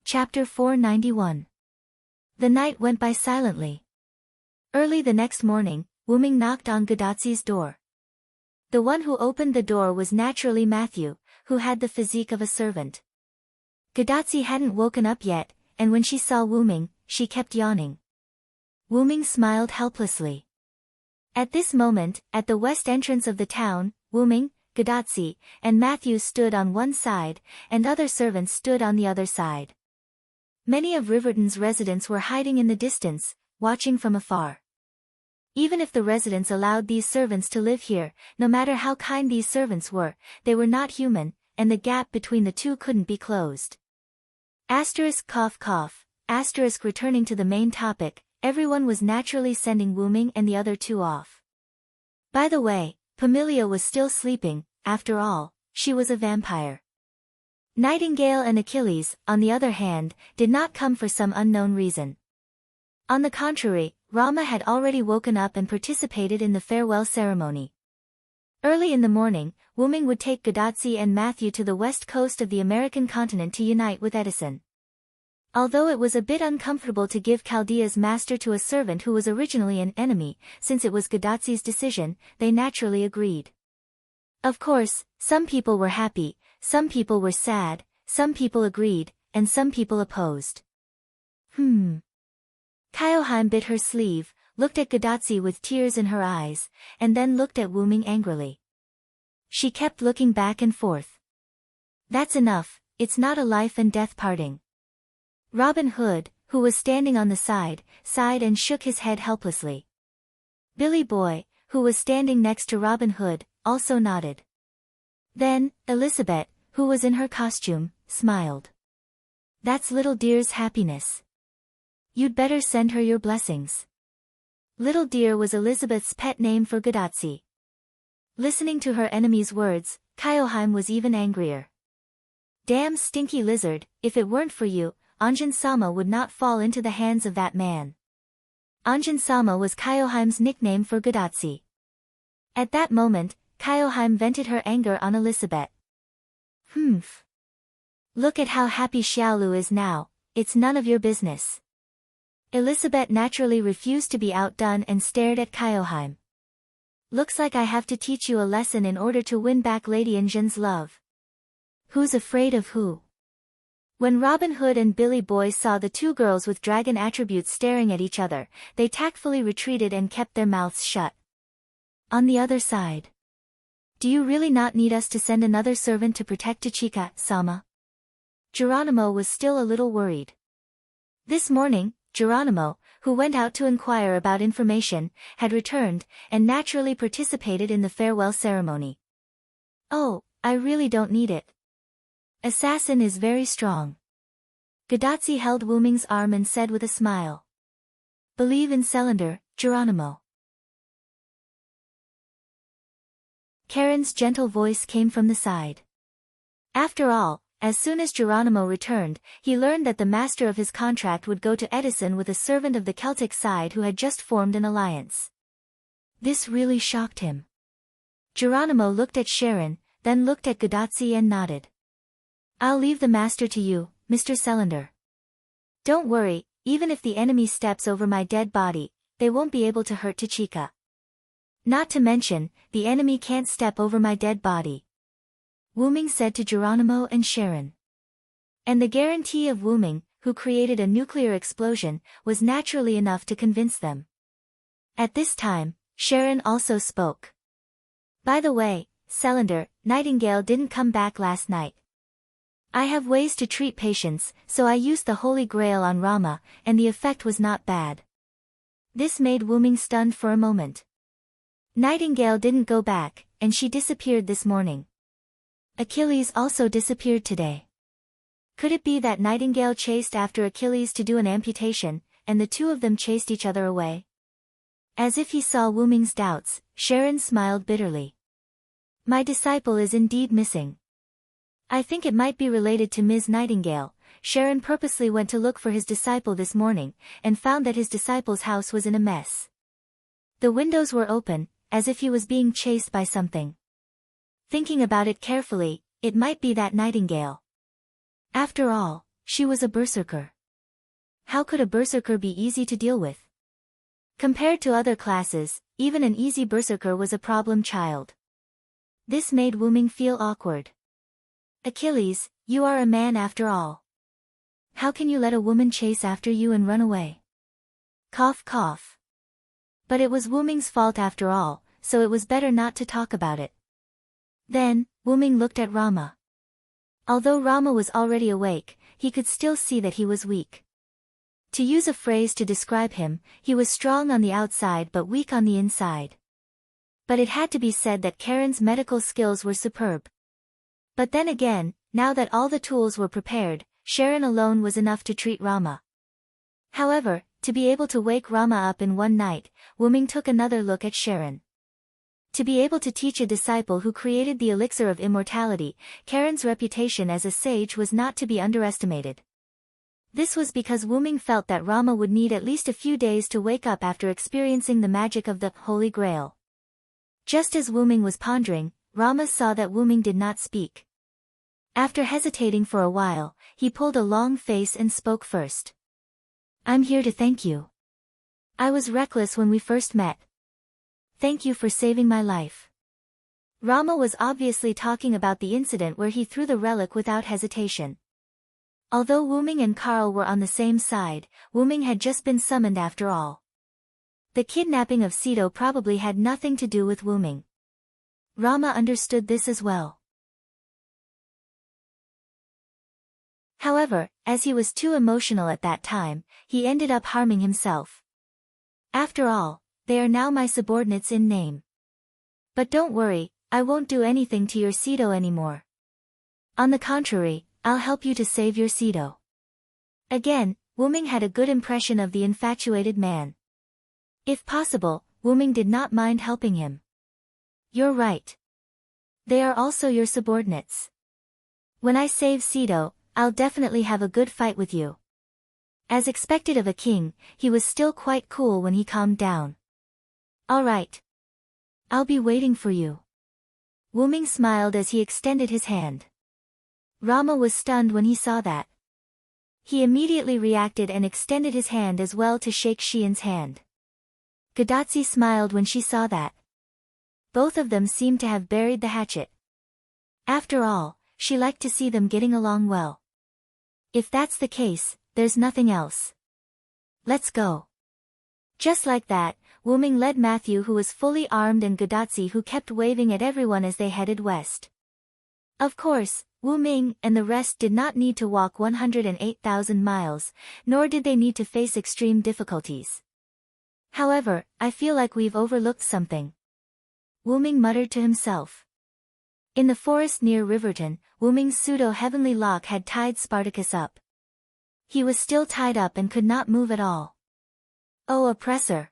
Chapter 491. The night went by silently. Early the next morning, Wyrm knocked on Gadotsi's door. The one who opened the door was naturally Matthew, who had the physique of a servant. Gadotsi hadn't woken up yet, and when she saw Wyrm, she kept yawning. Wyrm smiled helplessly. At this moment, at the west entrance of the town, Wyrm, Gadotsi, and Matthew stood on one side, and other servants stood on the other side. Many of Riverton's residents were hiding in the distance, watching from afar. Even if the residents allowed these servants to live here, no matter how kind these servants were, they were not human, and the gap between the two couldn't be closed. Cough. Returning to the main topic, everyone was naturally sending Wyrm and the other two off. By the way, Pamelia was still sleeping, after all, she was a vampire. Nightingale and Achilles, on the other hand, did not come for some unknown reason. On the contrary, Rama had already woken up and participated in the farewell ceremony. Early in the morning, Wyrm would take Gadotsi and Matthew to the west coast of the American continent to unite with Edison. Although it was a bit uncomfortable to give Chaldea's master to a servant who was originally an enemy, since it was Gadotsi's decision, they naturally agreed. Of course, some people were happy, some people were sad, some people agreed, and some people opposed. Kyoheim bit her sleeve, looked at Gadotsi with tears in her eyes, and then looked at Wyrm angrily. She kept looking back and forth. That's enough, it's not a life and death parting. Robin Hood, who was standing on the side, sighed and shook his head helplessly. Billy Boy, who was standing next to Robin Hood, also nodded. Then, Elizabeth, who was in her costume, smiled. That's little dear's happiness. You'd better send her your blessings. Little dear was Elizabeth's pet name for Gadotsi. Listening to her enemy's words, Kyoheim was even angrier. Damn stinky lizard, if it weren't for you, Anjin-sama would not fall into the hands of that man. Anjin-sama was Kyoheim's nickname for Gadotsi. At that moment, Kyoheim vented her anger on Elizabeth. Look at how happy Xiaolu is now, it's none of your business. Elizabeth naturally refused to be outdone and stared at Kyoheim. Looks like I have to teach you a lesson in order to win back Lady Injin's love. Who's afraid of who? When Robin Hood and Billy Boy saw the two girls with dragon attributes staring at each other, they tactfully retreated and kept their mouths shut. On the other side. Do you really not need us to send another servant to protect Tachika-sama? Geronimo was still a little worried. This morning, Geronimo, who went out to inquire about information, had returned, and naturally participated in the farewell ceremony. Oh, I really don't need it. Assassin is very strong. Gadotsi held Wyrm's arm and said with a smile. Believe in Cylinder, Geronimo. Karen's gentle voice came from the side. After all, as soon as Geronimo returned, he learned that the master of his contract would go to Edison with a servant of the Celtic side who had just formed an alliance. This really shocked him. Geronimo looked at Sharon, then looked at Gadotsi and nodded. I'll leave the master to you, Mr. Cylinder. Don't worry, even if the enemy steps over my dead body, they won't be able to hurt Tachika. Not to mention, the enemy can't step over my dead body. Wyrm said to Geronimo and Sharon. And the guarantee of Wyrm, who created a nuclear explosion, was naturally enough to convince them. At this time, Sharon also spoke. By the way, Cylinder, Nightingale didn't come back last night. I have ways to treat patients, so I used the Holy Grail on Rama, and the effect was not bad. This made Wyrm stunned for a moment. Nightingale didn't go back, and she disappeared this morning. Achilles also disappeared today. Could it be that Nightingale chased after Achilles to do an amputation, and the two of them chased each other away? As if he saw Wu Ming's doubts, Sharon smiled bitterly. My disciple is indeed missing. I think it might be related to Ms. Nightingale. Sharon purposely went to look for his disciple this morning, and found that his disciple's house was in a mess. The windows were open, as if he was being chased by something. Thinking about it carefully, it might be that Nightingale. After all, she was a berserker. How could a berserker be easy to deal with? Compared to other classes, even an easy berserker was a problem child. This made Wu Ming feel awkward. Achilles, you are a man after all. How can you let a woman chase after you and run away? Cough cough. But it was Wu Ming's fault after all, so it was better not to talk about it. Then, Wu Ming looked at Rama. Although Rama was already awake, he could still see that he was weak. To use a phrase to describe him, he was strong on the outside but weak on the inside. But it had to be said that Karen's medical skills were superb. But then again, now that all the tools were prepared, Sharon alone was enough to treat Rama. However, to be able to wake Rama up in one night, Wu Ming took another look at Sharon. To be able to teach a disciple who created the elixir of immortality, Karen's reputation as a sage was not to be underestimated. This was because Wu Ming felt that Rama would need at least a few days to wake up after experiencing the magic of the Holy Grail. Just as Wu Ming was pondering, Rama saw that Wu Ming did not speak. After hesitating for a while, he pulled a long face and spoke first. I'm here to thank you. I was reckless when we first met. Thank you for saving my life. Rama was obviously talking about the incident where he threw the relic without hesitation. Although Wu Ming and Carl were on the same side, Wu Ming had just been summoned after all. The kidnapping of Sito probably had nothing to do with Wu Ming. Rama understood this as well. However, as he was too emotional at that time, he ended up harming himself. After all, they are now my subordinates in name. But don't worry, I won't do anything to your Sito anymore. On the contrary, I'll help you to save your Sito. Again, Wu Ming had a good impression of the infatuated man. If possible, Wu Ming did not mind helping him. You're right. They are also your subordinates. When I save Sito, I'll definitely have a good fight with you. As expected of a king, he was still quite cool when he calmed down. All right. I'll be waiting for you. Wu Ming smiled as he extended his hand. Rama was stunned when he saw that. He immediately reacted and extended his hand as well to shake Xian's hand. Gadotsi smiled when she saw that. Both of them seemed to have buried the hatchet. After all, she liked to see them getting along well. If that's the case, there's nothing else. Let's go. Just like that, Wu Ming led Matthew, who was fully armed, and Gadotsi, who kept waving at everyone as they headed west. Of course, Wu Ming and the rest did not need to walk 108,000 miles, nor did they need to face extreme difficulties. However, I feel like we've overlooked something. Wu Ming muttered to himself. In the forest near Riverton, Wu Ming's pseudo-heavenly lock had tied Spartacus up. He was still tied up and could not move at all. Oh, oppressor!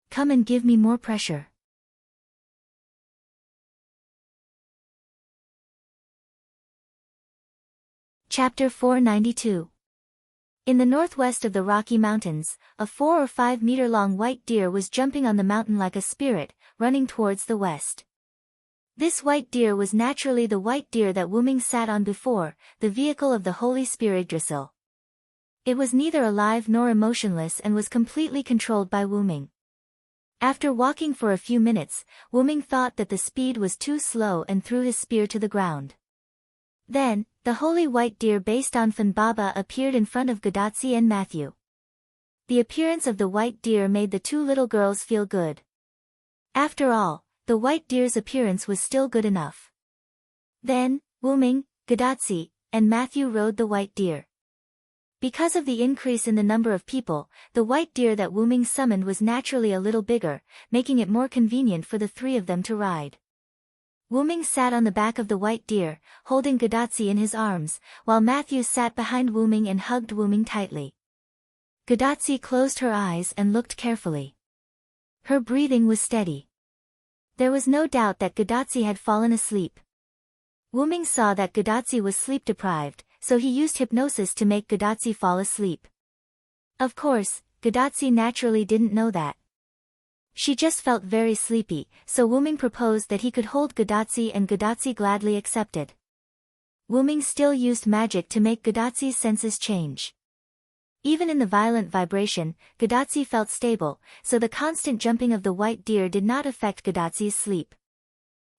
Come and give me more pressure. Chapter 492. In the northwest of the Rocky Mountains, a 4 or 5 meter long white deer was jumping on the mountain like a spirit, running towards the west. This white deer was naturally the white deer that Wu Ming sat on before, the vehicle of the Holy Spirit Yggdrasil. It was neither alive nor emotionless and was completely controlled by Wu Ming. After walking for a few minutes, Wu Ming thought that the speed was too slow and threw his spear to the ground. Then, the holy white deer based on Fan Baba appeared in front of Gadotsi and Matthew. The appearance of the white deer made the two little girls feel good. After all, the white deer's appearance was still good enough. Then, Wu Ming, Gadotsi, and Matthew rode the white deer. Because of the increase in the number of people, the white deer that Wu Ming summoned was naturally a little bigger, making it more convenient for the three of them to ride. Wu Ming sat on the back of the white deer, holding Gadotsi in his arms, while Matthew sat behind Wu Ming and hugged Wu Ming tightly. Gadotsi closed her eyes and looked carefully. Her breathing was steady. There was no doubt that Gadotsi had fallen asleep. Wu Ming saw that Gadotsi was sleep-deprived, so he used hypnosis to make Gadotsi fall asleep. Of course, Gadotsi naturally didn't know that. She just felt very sleepy, so Wu Ming proposed that he could hold Gadotsi and Gadotsi gladly accepted. Wu Ming still used magic to make Gadotsi's senses change. Even in the violent vibration, Gadotsi felt stable, so the constant jumping of the white deer did not affect Gadotsi's sleep.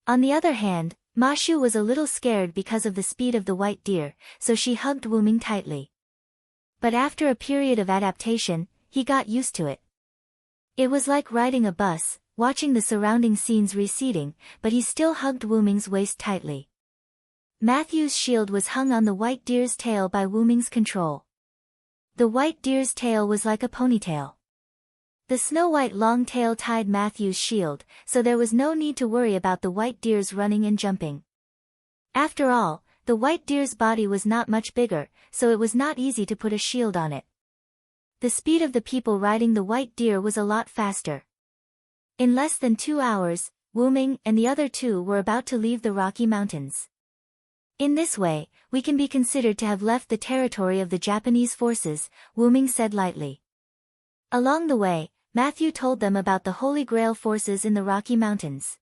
On the other hand, Ma Shu was a little scared because of the speed of the white deer, so she hugged Wu Ming tightly. But after a period of adaptation, he got used to it. It was like riding a bus, watching the surrounding scenes receding, but he still hugged Wu Ming's waist tightly. Matthew's shield was hung on the white deer's tail by Wu Ming's control. The white deer's tail was like a ponytail. The snow-white long tail tied Matthew's shield, so there was no need to worry about the white deer's running and jumping. After all, the white deer's body was not much bigger, so it was not easy to put a shield on it. The speed of the people riding the white deer was a lot faster. In less than 2 hours, Wu Ming and the other two were about to leave the Rocky Mountains. In this way, we can be considered to have left the territory of the Japanese forces, Wu Ming said lightly. Along the way, Matthew told them about the Holy Grail forces in the Rocky Mountains.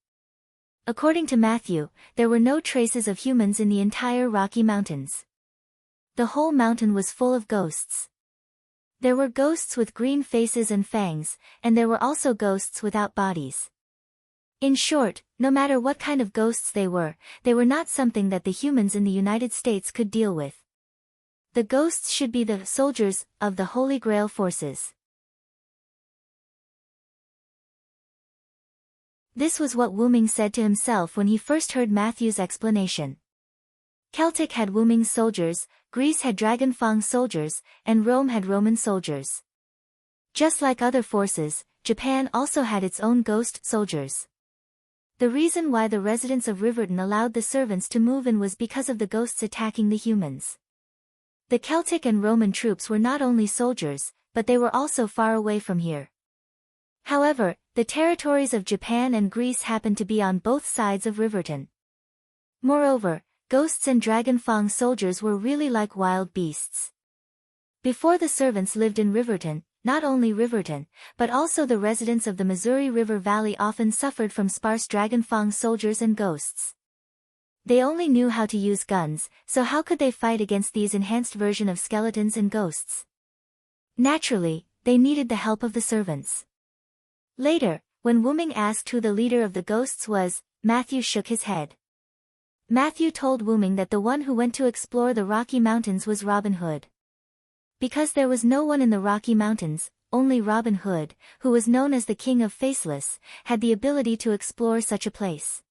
According to Matthew, there were no traces of humans in the entire Rocky Mountains. The whole mountain was full of ghosts. There were ghosts with green faces and fangs, and there were also ghosts without bodies. In short, no matter what kind of ghosts they were not something that the humans in the United States could deal with. The ghosts should be the soldiers of the Holy Grail forces. This was what Wu Ming said to himself when he first heard Matthew's explanation. Celtic had Wu Ming's soldiers, Greece had Dragon Fang's soldiers, and Rome had Roman soldiers. Just like other forces, Japan also had its own ghost soldiers. The reason why the residents of Riverton allowed the servants to move in was because of the ghosts attacking the humans. The Celtic and Roman troops were not only soldiers, but they were also far away from here. However, the territories of Japan and Greece happened to be on both sides of Riverton. Moreover, ghosts and Dragon Fang soldiers were really like wild beasts. Before the servants lived in Riverton, not only Riverton, but also the residents of the Missouri River Valley often suffered from sparse Dragon Fang soldiers and ghosts. They only knew how to use guns, so how could they fight against these enhanced version of skeletons and ghosts? Naturally, they needed the help of the servants. Later, when Wu Ming asked who the leader of the ghosts was, Matthew shook his head. Matthew told Wu Ming that the one who went to explore the Rocky Mountains was Robin Hood. Because there was no one in the Rocky Mountains, only Robin Hood, who was known as the King of Faceless, had the ability to explore such a place.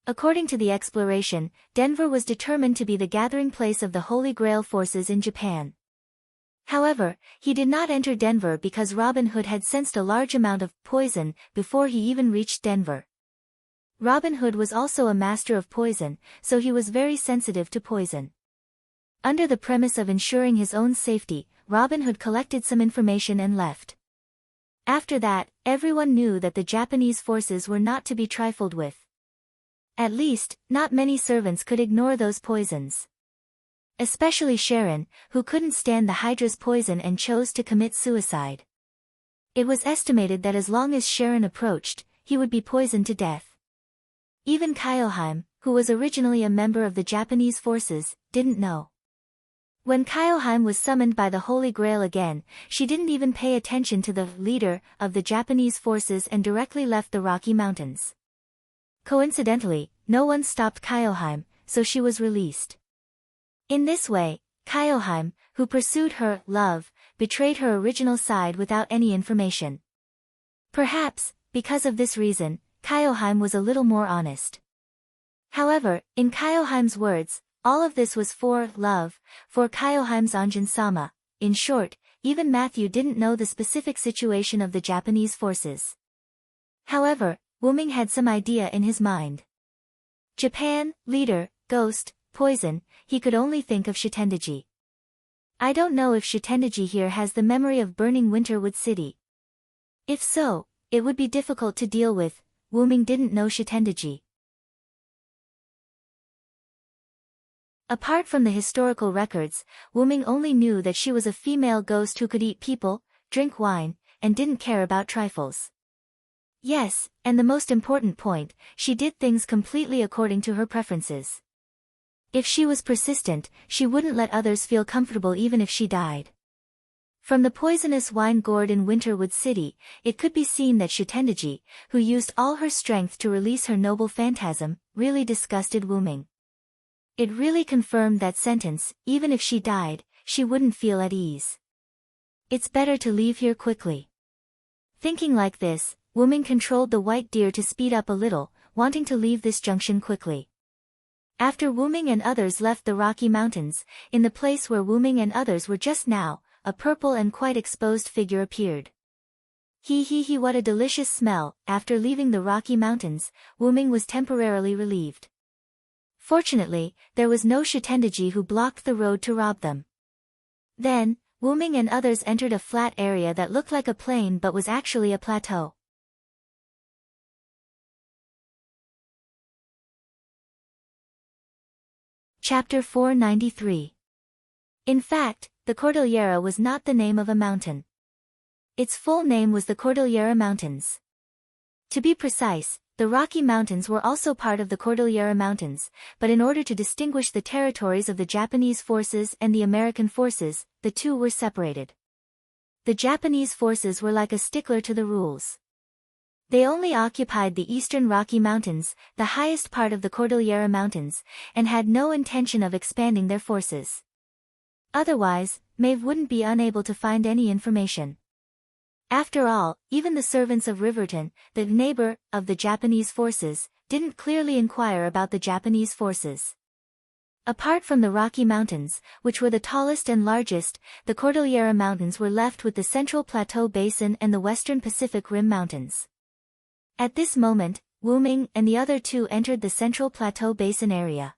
According to the exploration, Denver was determined to be the gathering place of the Holy Grail forces in Japan. However, he did not enter Denver because Robin Hood had sensed a large amount of poison before he even reached Denver. Robin Hood was also a master of poison, so he was very sensitive to poison. Under the premise of ensuring his own safety, Robin Hood collected some information and left. After that, everyone knew that the Japanese forces were not to be trifled with. At least, not many servants could ignore those poisons. Especially Sharon, who couldn't stand the Hydra's poison and chose to commit suicide. It was estimated that as long as Sharon approached, he would be poisoned to death. Even Kyoheim, who was originally a member of the Japanese forces, didn't know. When Kyoheim was summoned by the Holy Grail again, she didn't even pay attention to the leader of the Japanese forces and directly left the Rocky Mountains. Coincidentally, no one stopped Kyoheim, so she was released. In this way, Kyoheim, who pursued her love, betrayed her original side without any information. Perhaps, because of this reason, Kyoheim was a little more honest. However, in Kyoheim's words, all of this was for love, for Kyoheim's Anjin-sama, in short, even Matthew didn't know the specific situation of the Japanese forces. However, Wuming had some idea in his mind. Japan, leader, ghost, poison, he could only think of Shitendaji. I don't know if Shitendaji here has the memory of burning Winterwood City. If so, it would be difficult to deal with. Wuming didn't know Shitendaji. Apart from the historical records, Wuming only knew that she was a female ghost who could eat people, drink wine, and didn't care about trifles. Yes, and the most important point, she did things completely according to her preferences. If she was persistent, she wouldn't let others feel comfortable even if she died. From the poisonous wine gourd in Winterwood City, it could be seen that Shitendaji, who used all her strength to release her noble phantasm, really disgusted Wuming. It really confirmed that sentence, even if she died, she wouldn't feel at ease. It's better to leave here quickly. Thinking like this, Wuming controlled the white deer to speed up a little, wanting to leave this junction quickly. After Wuming and others left the Rocky Mountains, in the place where Wuming and others were just now, a purple and quite exposed figure appeared. He, what a delicious smell. After leaving the Rocky Mountains, Wuming was temporarily relieved. Fortunately, there was no Shitendaji who blocked the road to rob them. Then, Wuming and others entered a flat area that looked like a plain but was actually a plateau. Chapter 493. In fact, the Cordillera was not the name of a mountain. Its full name was the Cordillera Mountains. To be precise, the Rocky Mountains were also part of the Cordillera Mountains, but in order to distinguish the territories of the Japanese forces and the American forces, the two were separated. The Japanese forces were like a stickler to the rules. They only occupied the eastern Rocky Mountains, the highest part of the Cordillera Mountains, and had no intention of expanding their forces. Otherwise, Maeve wouldn't be unable to find any information. After all, even the servants of Riverton, the neighbor of the Japanese forces, didn't clearly inquire about the Japanese forces. Apart from the Rocky Mountains, which were the tallest and largest, the Cordillera Mountains were left with the Central Plateau Basin and the Western Pacific Rim Mountains. At this moment, Wuming and the other two entered the Central Plateau Basin area.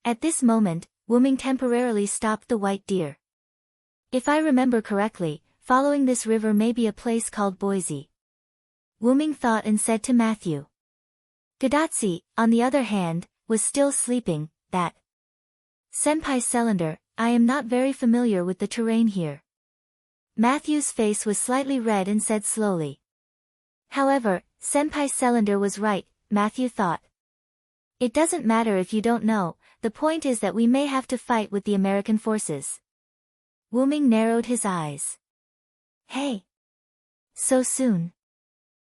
At this moment, Wuming temporarily stopped the white deer. If I remember correctly, following this river may be a place called Boise. Wuming thought and said to Matthew. Gadatsi, on the other hand, was still sleeping. That. Senpai Selander, I am not very familiar with the terrain here. Matthew's face was slightly red and said slowly. However, Senpai Selander was right, Matthew thought. It doesn't matter if you don't know, the point is that we may have to fight with the American forces. Wuming narrowed his eyes. Hey! So soon?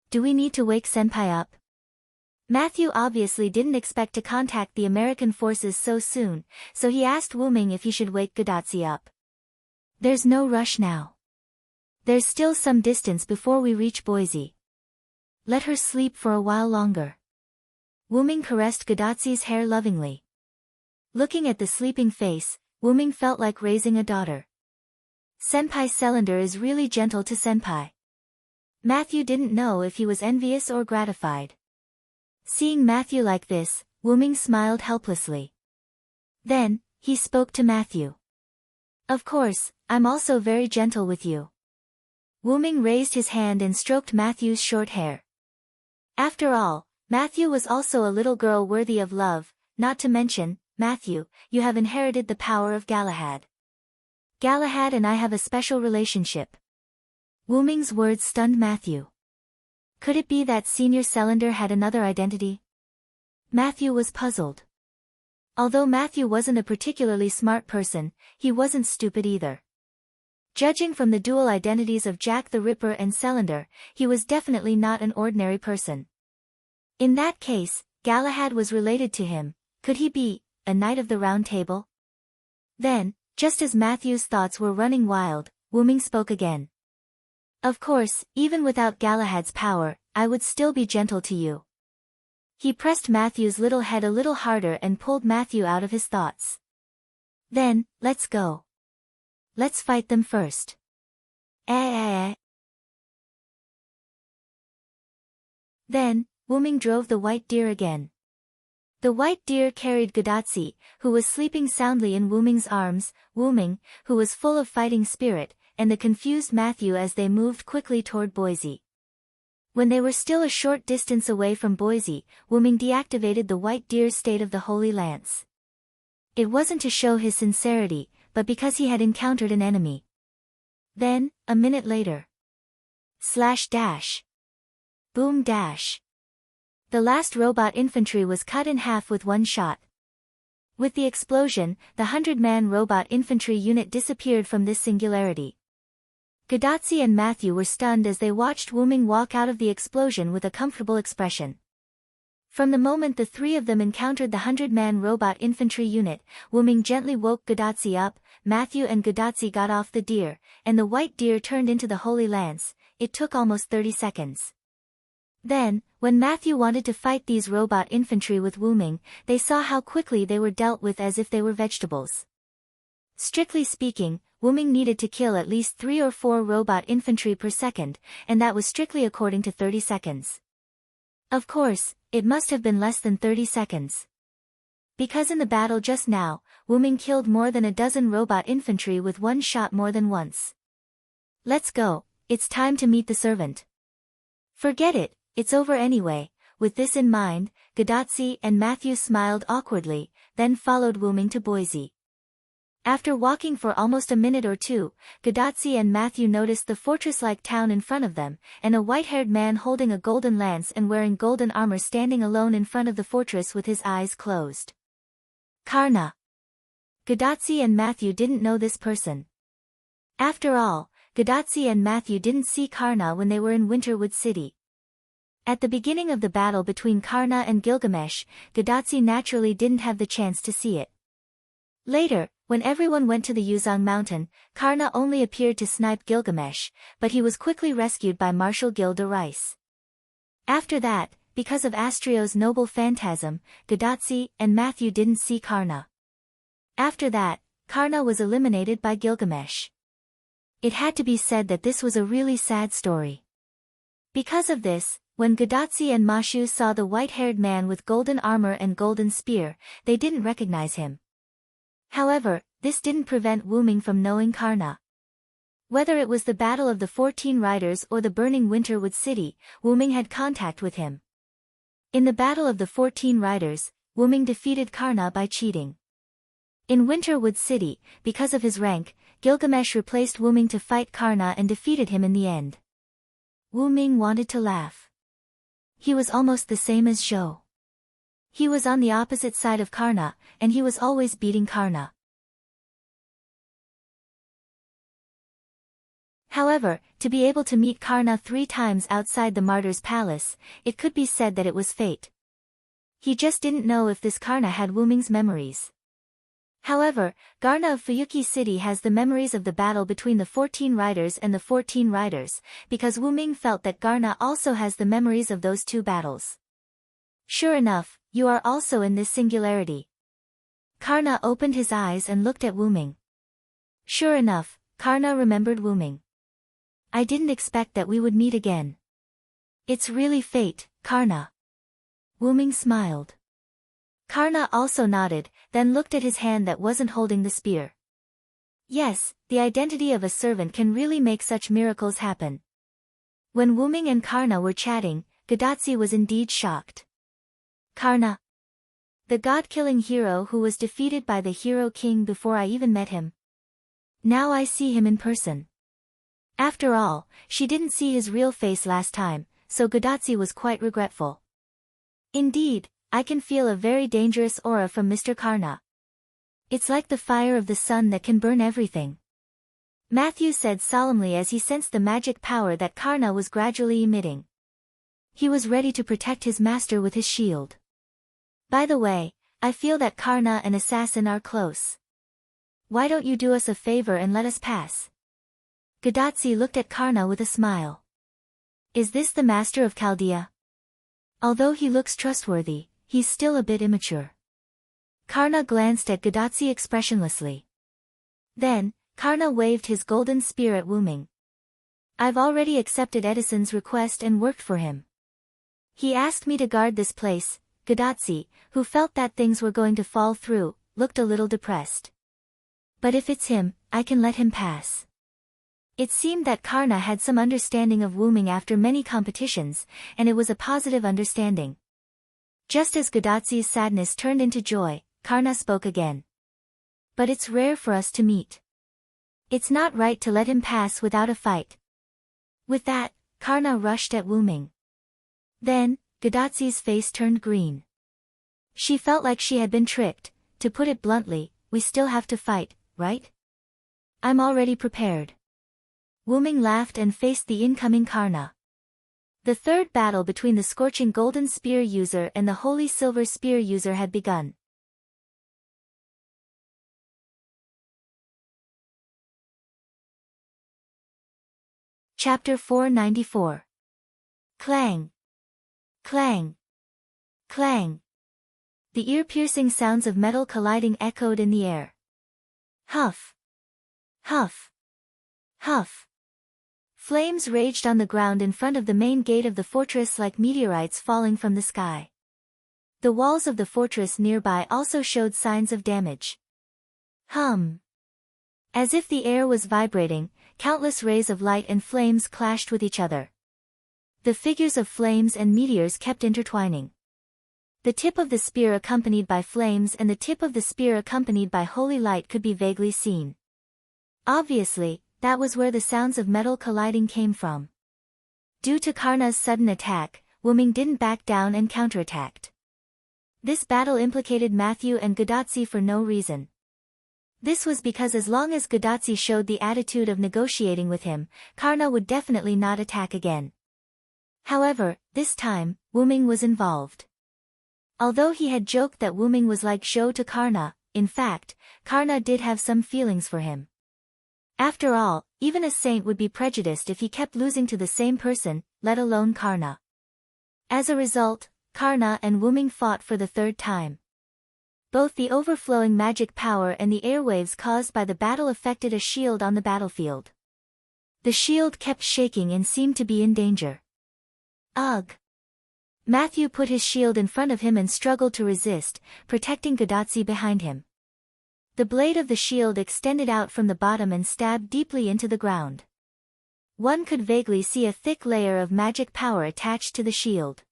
Do we need to wake Senpai up? Matthew obviously didn't expect to contact the American forces so soon, so he asked Wuming if he should wake Gadatsi up. There's no rush now. There's still some distance before we reach Boise. Let her sleep for a while longer. Wuming caressed Gadatsi's hair lovingly. Looking at the sleeping face, Wuming felt like raising a daughter. Senpai Selander is really gentle to Senpai. Matthew didn't know if he was envious or gratified. Seeing Matthew like this, Wuming smiled helplessly. Then, he spoke to Matthew. Of course, I'm also very gentle with you. Wuming raised his hand and stroked Matthew's short hair. After all, Matthew was also a little girl worthy of love, not to mention, Matthew, you have inherited the power of Galahad. Galahad and I have a special relationship. Wuming's words stunned Matthew. Could it be that Senior Selander had another identity? Matthew was puzzled. Although Matthew wasn't a particularly smart person, he wasn't stupid either. Judging from the dual identities of Jack the Ripper and Selander, he was definitely not an ordinary person. In that case, Galahad was related to him. Could he be a Knight of the Round Table? Then, just as Matthew's thoughts were running wild, Wuming spoke again. Of course, even without Galahad's power, I would still be gentle to you. He pressed Matthew's little head a little harder and pulled Matthew out of his thoughts. Then, let's go. Let's fight them first. Then, Wuming drove the white deer again. The white deer carried Gadatsi, who was sleeping soundly in Wuming's arms, Wuming, who was full of fighting spirit, and the confused Matthew as they moved quickly toward Boise. When they were still a short distance away from Boise, Wuming deactivated the white deer's state of the Holy Lance. It wasn't to show his sincerity, but because he had encountered an enemy. Then, a minute later. Slash dash. Boom dash. The last robot infantry was cut in half with one shot. With the explosion, the 100-man robot infantry unit disappeared from this singularity. Gadatsi and Matthew were stunned as they watched Wuming walk out of the explosion with a comfortable expression. From the moment the three of them encountered the 100-man robot infantry unit, Wuming gently woke Gadatsi up, Matthew and Gadatsi got off the deer, and the white deer turned into the Holy Lance. It took almost 30 seconds. Then, when Matthew wanted to fight these robot infantry with Wuming, they saw how quickly they were dealt with as if they were vegetables. Strictly speaking, Wuming needed to kill at least 3 or 4 robot infantry per second, and that was strictly according to 30 seconds. Of course, it must have been less than 30 seconds. Because in the battle just now, Wuming killed more than a dozen robot infantry with one shot more than once. Let's go, it's time to meet the servant. Forget it, it's over anyway. With this in mind, Gadatsi and Matthew smiled awkwardly, then followed Wuming to Boise. After walking for almost a minute or two, Gadatsi and Matthew noticed the fortress-like town in front of them, and a white-haired man holding a golden lance and wearing golden armor standing alone in front of the fortress with his eyes closed. Karna. Gadatsi and Matthew didn't know this person. After all, Gadatsi and Matthew didn't see Karna when they were in Winterwood City. At the beginning of the battle between Karna and Gilgamesh, Gadatsi naturally didn't have the chance to see it. Later, when everyone went to the Yuzong mountain, Karna only appeared to snipe Gilgamesh, but he was quickly rescued by Marshal Gil de Rice. After that, because of Astrio's noble phantasm, Gadatsi and Matthew didn't see Karna. After that, Karna was eliminated by Gilgamesh. It had to be said that this was a really sad story. Because of this, when Gadatsi and Mashu saw the white-haired man with golden armor and golden spear, they didn't recognize him. However, this didn't prevent Wuming from knowing Karna. Whether it was the Battle of the 14 Riders or the burning Winterwood City, Wuming had contact with him. In the Battle of the 14 Riders, Wuming defeated Karna by cheating. In Winterwood City, because of his rank, Gilgamesh replaced Wuming to fight Karna and defeated him in the end. Wuming wanted to laugh. He was almost the same as Zhou. He was on the opposite side of Karna, and he was always beating Karna. However, to be able to meet Karna 3 times outside the martyr's palace, it could be said that it was fate. He just didn't know if this Karna had Wuming's memories. However, Garna of Fuyuki City has the memories of the battle between the 14 riders and the 14 riders, because Wuming felt that Garna also has the memories of those 2 battles. Sure enough, you are also in this singularity. Karna opened his eyes and looked at Wuming. Sure enough, Karna remembered Wuming. I didn't expect that we would meet again. It's really fate, Karna. Wuming smiled. Karna also nodded, then looked at his hand that wasn't holding the spear. Yes, the identity of a servant can really make such miracles happen. When Wuming and Karna were chatting, Gadatsi was indeed shocked. Karna. The god-killing hero who was defeated by the Hero King before I even met him. Now I see him in person. After all, she didn't see his real face last time, so Gadatsi was quite regretful. Indeed, I can feel a very dangerous aura from Mr. Karna. It's like the fire of the sun that can burn everything. Matthew said solemnly as he sensed the magic power that Karna was gradually emitting. He was ready to protect his master with his shield. By the way, I feel that Karna and Assassin are close. Why don't you do us a favor and let us pass? Gadatsi looked at Karna with a smile. Is this the master of Chaldea? Although he looks trustworthy, he's still a bit immature. Karna glanced at Gadatsi expressionlessly. Then, Karna waved his golden spear at Wuming. I've already accepted Edison's request and worked for him. He asked me to guard this place. Gadatsi, who felt that things were going to fall through, looked a little depressed. But if it's him, I can let him pass. It seemed that Karna had some understanding of Wuming after many competitions, and it was a positive understanding. Just as Gadatsi's sadness turned into joy, Karna spoke again. But it's rare for us to meet. It's not right to let him pass without a fight. With that, Karna rushed at Wuming. Then, Gadatsi's face turned green. She felt like she had been tricked. To put it bluntly, we still have to fight, right? I'm already prepared. Wuming laughed and faced the incoming Karna. The third battle between the scorching golden spear user and the holy silver spear user had begun. Chapter 494. Clang. Clang. Clang. The ear-piercing sounds of metal colliding echoed in the air. Huff. Huff. Huff. Flames raged on the ground in front of the main gate of the fortress like meteorites falling from the sky. The walls of the fortress nearby also showed signs of damage. Hum. As if the air was vibrating, countless rays of light and flames clashed with each other. The figures of flames and meteors kept intertwining. The tip of the spear accompanied by flames and the tip of the spear accompanied by holy light could be vaguely seen. Obviously, that was where the sounds of metal colliding came from. Due to Karna's sudden attack, Wuming didn't back down and counterattacked. This battle implicated Matthew and Gadatsi for no reason. This was because as long as Gadatsi showed the attitude of negotiating with him, Karna would definitely not attack again. However, this time, Wuming was involved. Although he had joked that Wuming was like Zhou to Karna, in fact, Karna did have some feelings for him. After all, even a saint would be prejudiced if he kept losing to the same person, let alone Karna. As a result, Karna and Wuming fought for the third time. Both the overflowing magic power and the airwaves caused by the battle affected a shield on the battlefield. The shield kept shaking and seemed to be in danger. Ugh! Matthew put his shield in front of him and struggled to resist, protecting Gadatsi behind him. The blade of the shield extended out from the bottom and stabbed deeply into the ground. One could vaguely see a thick layer of magic power attached to the shield.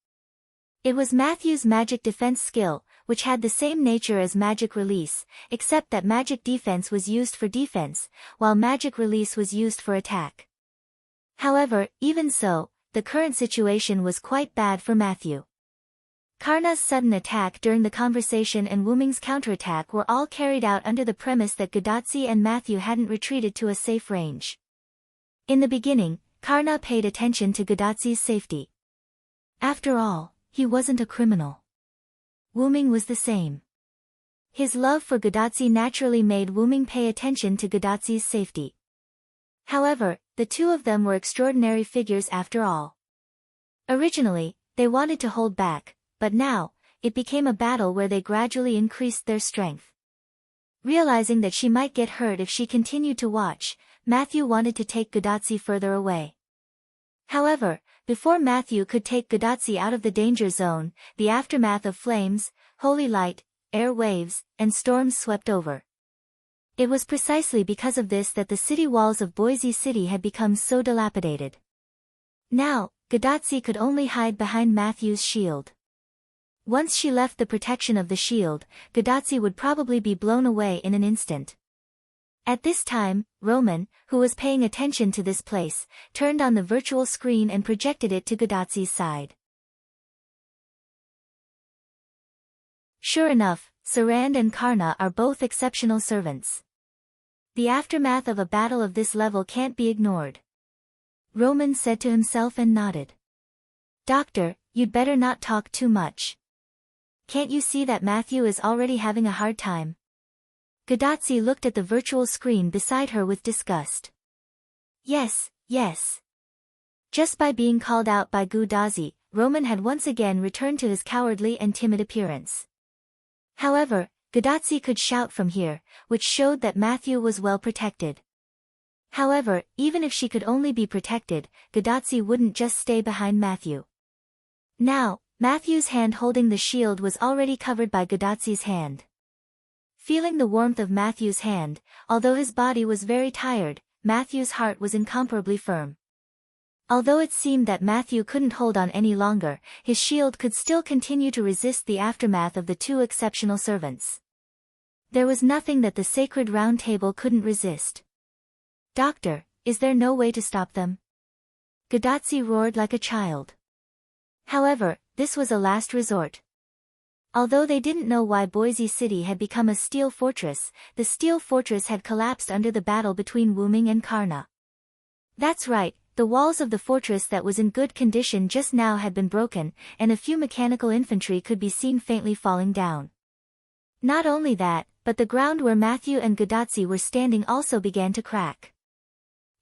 It was Matthew's magic defense skill, which had the same nature as magic release, except that magic defense was used for defense, while magic release was used for attack. However, even so, the current situation was quite bad for Matthew. Karna's sudden attack during the conversation and Wuming's counterattack were all carried out under the premise that Gadatsi and Matthew hadn't retreated to a safe range. In the beginning, Karna paid attention to Gadatsi's safety. After all, he wasn't a criminal. Wuming was the same. His love for Gadatsi naturally made Wuming pay attention to Gadatsi's safety. However, the two of them were extraordinary figures after all. Originally, they wanted to hold back, but now, it became a battle where they gradually increased their strength. Realizing that she might get hurt if she continued to watch, Matthew wanted to take Gadatsi further away. However, before Matthew could take Gadatsi out of the danger zone, the aftermath of flames, holy light, air waves, and storms swept over. It was precisely because of this that the city walls of Boise City had become so dilapidated. Now, Gadatsi could only hide behind Matthew's shield. Once she left the protection of the shield, Gadatsi would probably be blown away in an instant. At this time, Roman, who was paying attention to this place, turned on the virtual screen and projected it to Gadatsi's side. Sure enough, Sarand and Karna are both exceptional servants. The aftermath of a battle of this level can't be ignored. Roman said to himself and nodded. Doctor, you'd better not talk too much. Can't you see that Matthew is already having a hard time? Gadatsi looked at the virtual screen beside her with disgust. Yes, yes. Just by being called out by Gudazi, Roman had once again returned to his cowardly and timid appearance. However, Gadatsi could shout from here, which showed that Matthew was well protected. However, even if she could only be protected, Gadotsi wouldn't just stay behind Matthew. Now, Matthew's hand holding the shield was already covered by Gadotsi's hand. Feeling the warmth of Matthew's hand, although his body was very tired, Matthew's heart was incomparably firm. Although it seemed that Matthew couldn't hold on any longer, his shield could still continue to resist the aftermath of the two exceptional servants. There was nothing that the sacred round table couldn't resist. "Doctor, is there no way to stop them?" Gadotsi roared like a child. However, this was a last resort. Although they didn't know why Boise City had become a steel fortress, the steel fortress had collapsed under the battle between Wuming and Karna. That's right, the walls of the fortress that was in good condition just now had been broken, and a few mechanical infantry could be seen faintly falling down. Not only that, but the ground where Matthew and Gadotsi were standing also began to crack.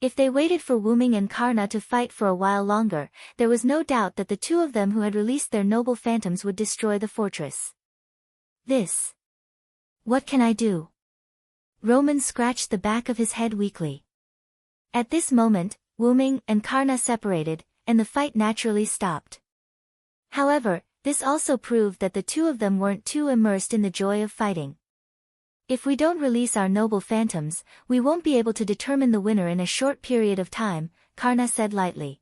If they waited for Wuming and Karna to fight for a while longer, there was no doubt that the two of them who had released their noble phantoms would destroy the fortress. What can I do? Roman scratched the back of his head weakly. At this moment, Wuming and Karna separated, and the fight naturally stopped. However, this also proved that the two of them weren't too immersed in the joy of fighting. "If we don't release our noble phantoms, we won't be able to determine the winner in a short period of time," Karna said lightly.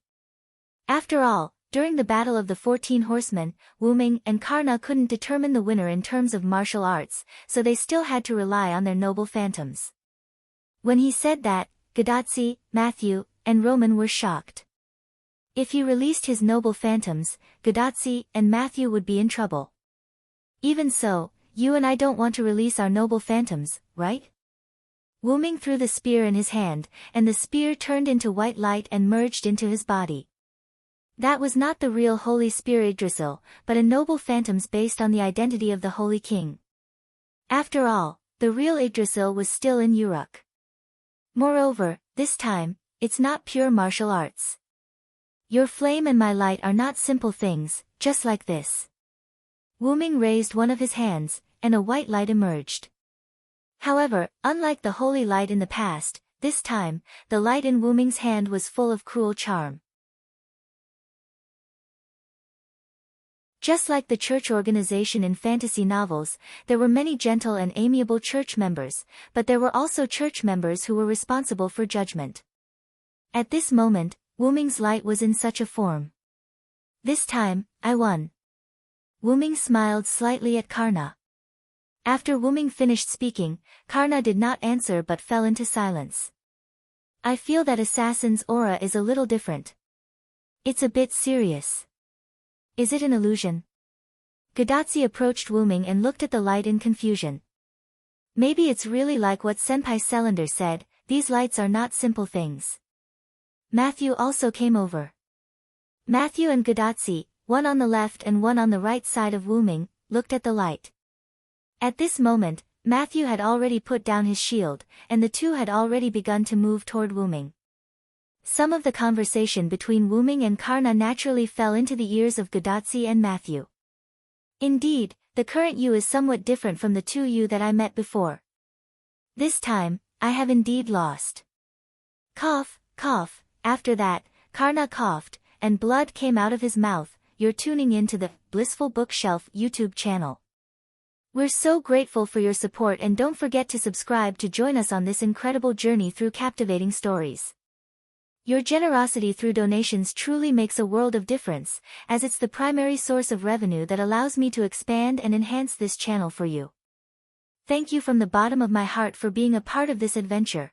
After all, during the Battle of the 14 Horsemen, Wuming and Karna couldn't determine the winner in terms of martial arts, so they still had to rely on their noble phantoms. When he said that, Gadotsi, Matthew, and Roman were shocked. If he released his noble phantoms, Gadotsi and Matthew would be in trouble. "Even so, you and I don't want to release our noble phantoms, right?" Wuming threw the spear in his hand, and the spear turned into white light and merged into his body. That was not the real Holy Spear Yggdrasil, but a noble phantoms based on the identity of the Holy King. After all, the real Yggdrasil was still in Uruk. Moreover, this time, it's not pure martial arts. Your flame and my light are not simple things, just like this. Wuming raised one of his hands, and a white light emerged. However, unlike the holy light in the past, this time, the light in Wuming's hand was full of cruel charm. Just like the church organization in fantasy novels, there were many gentle and amiable church members, but there were also church members who were responsible for judgment. At this moment, Wuming's light was in such a form. "This time, I won." Wuming smiled slightly at Karna. After Wuming finished speaking, Karna did not answer but fell into silence. "I feel that assassin's aura is a little different. It's a bit serious. Is it an illusion?" Gadotsi approached Wuming and looked at the light in confusion. "Maybe it's really like what Senpai Cylinder said, these lights are not simple things." Matthew also came over. Matthew and Gadotsi, one on the left and one on the right side of Wuming, looked at the light. At this moment, Matthew had already put down his shield, and the two had already begun to move toward Wuming. Some of the conversation between Wuming and Karna naturally fell into the ears of Gadotsi and Matthew. "Indeed, the current you is somewhat different from the two you that I met before. This time, I have indeed lost." Cough, cough. After that, Karna coughed, and blood came out of his mouth. "You're tuning in to the Blissful Bookshelf YouTube channel. We're so grateful for your support, and don't forget to subscribe to join us on this incredible journey through captivating stories. Your generosity through donations truly makes a world of difference, as it's the primary source of revenue that allows me to expand and enhance this channel for you. Thank you from the bottom of my heart for being a part of this adventure.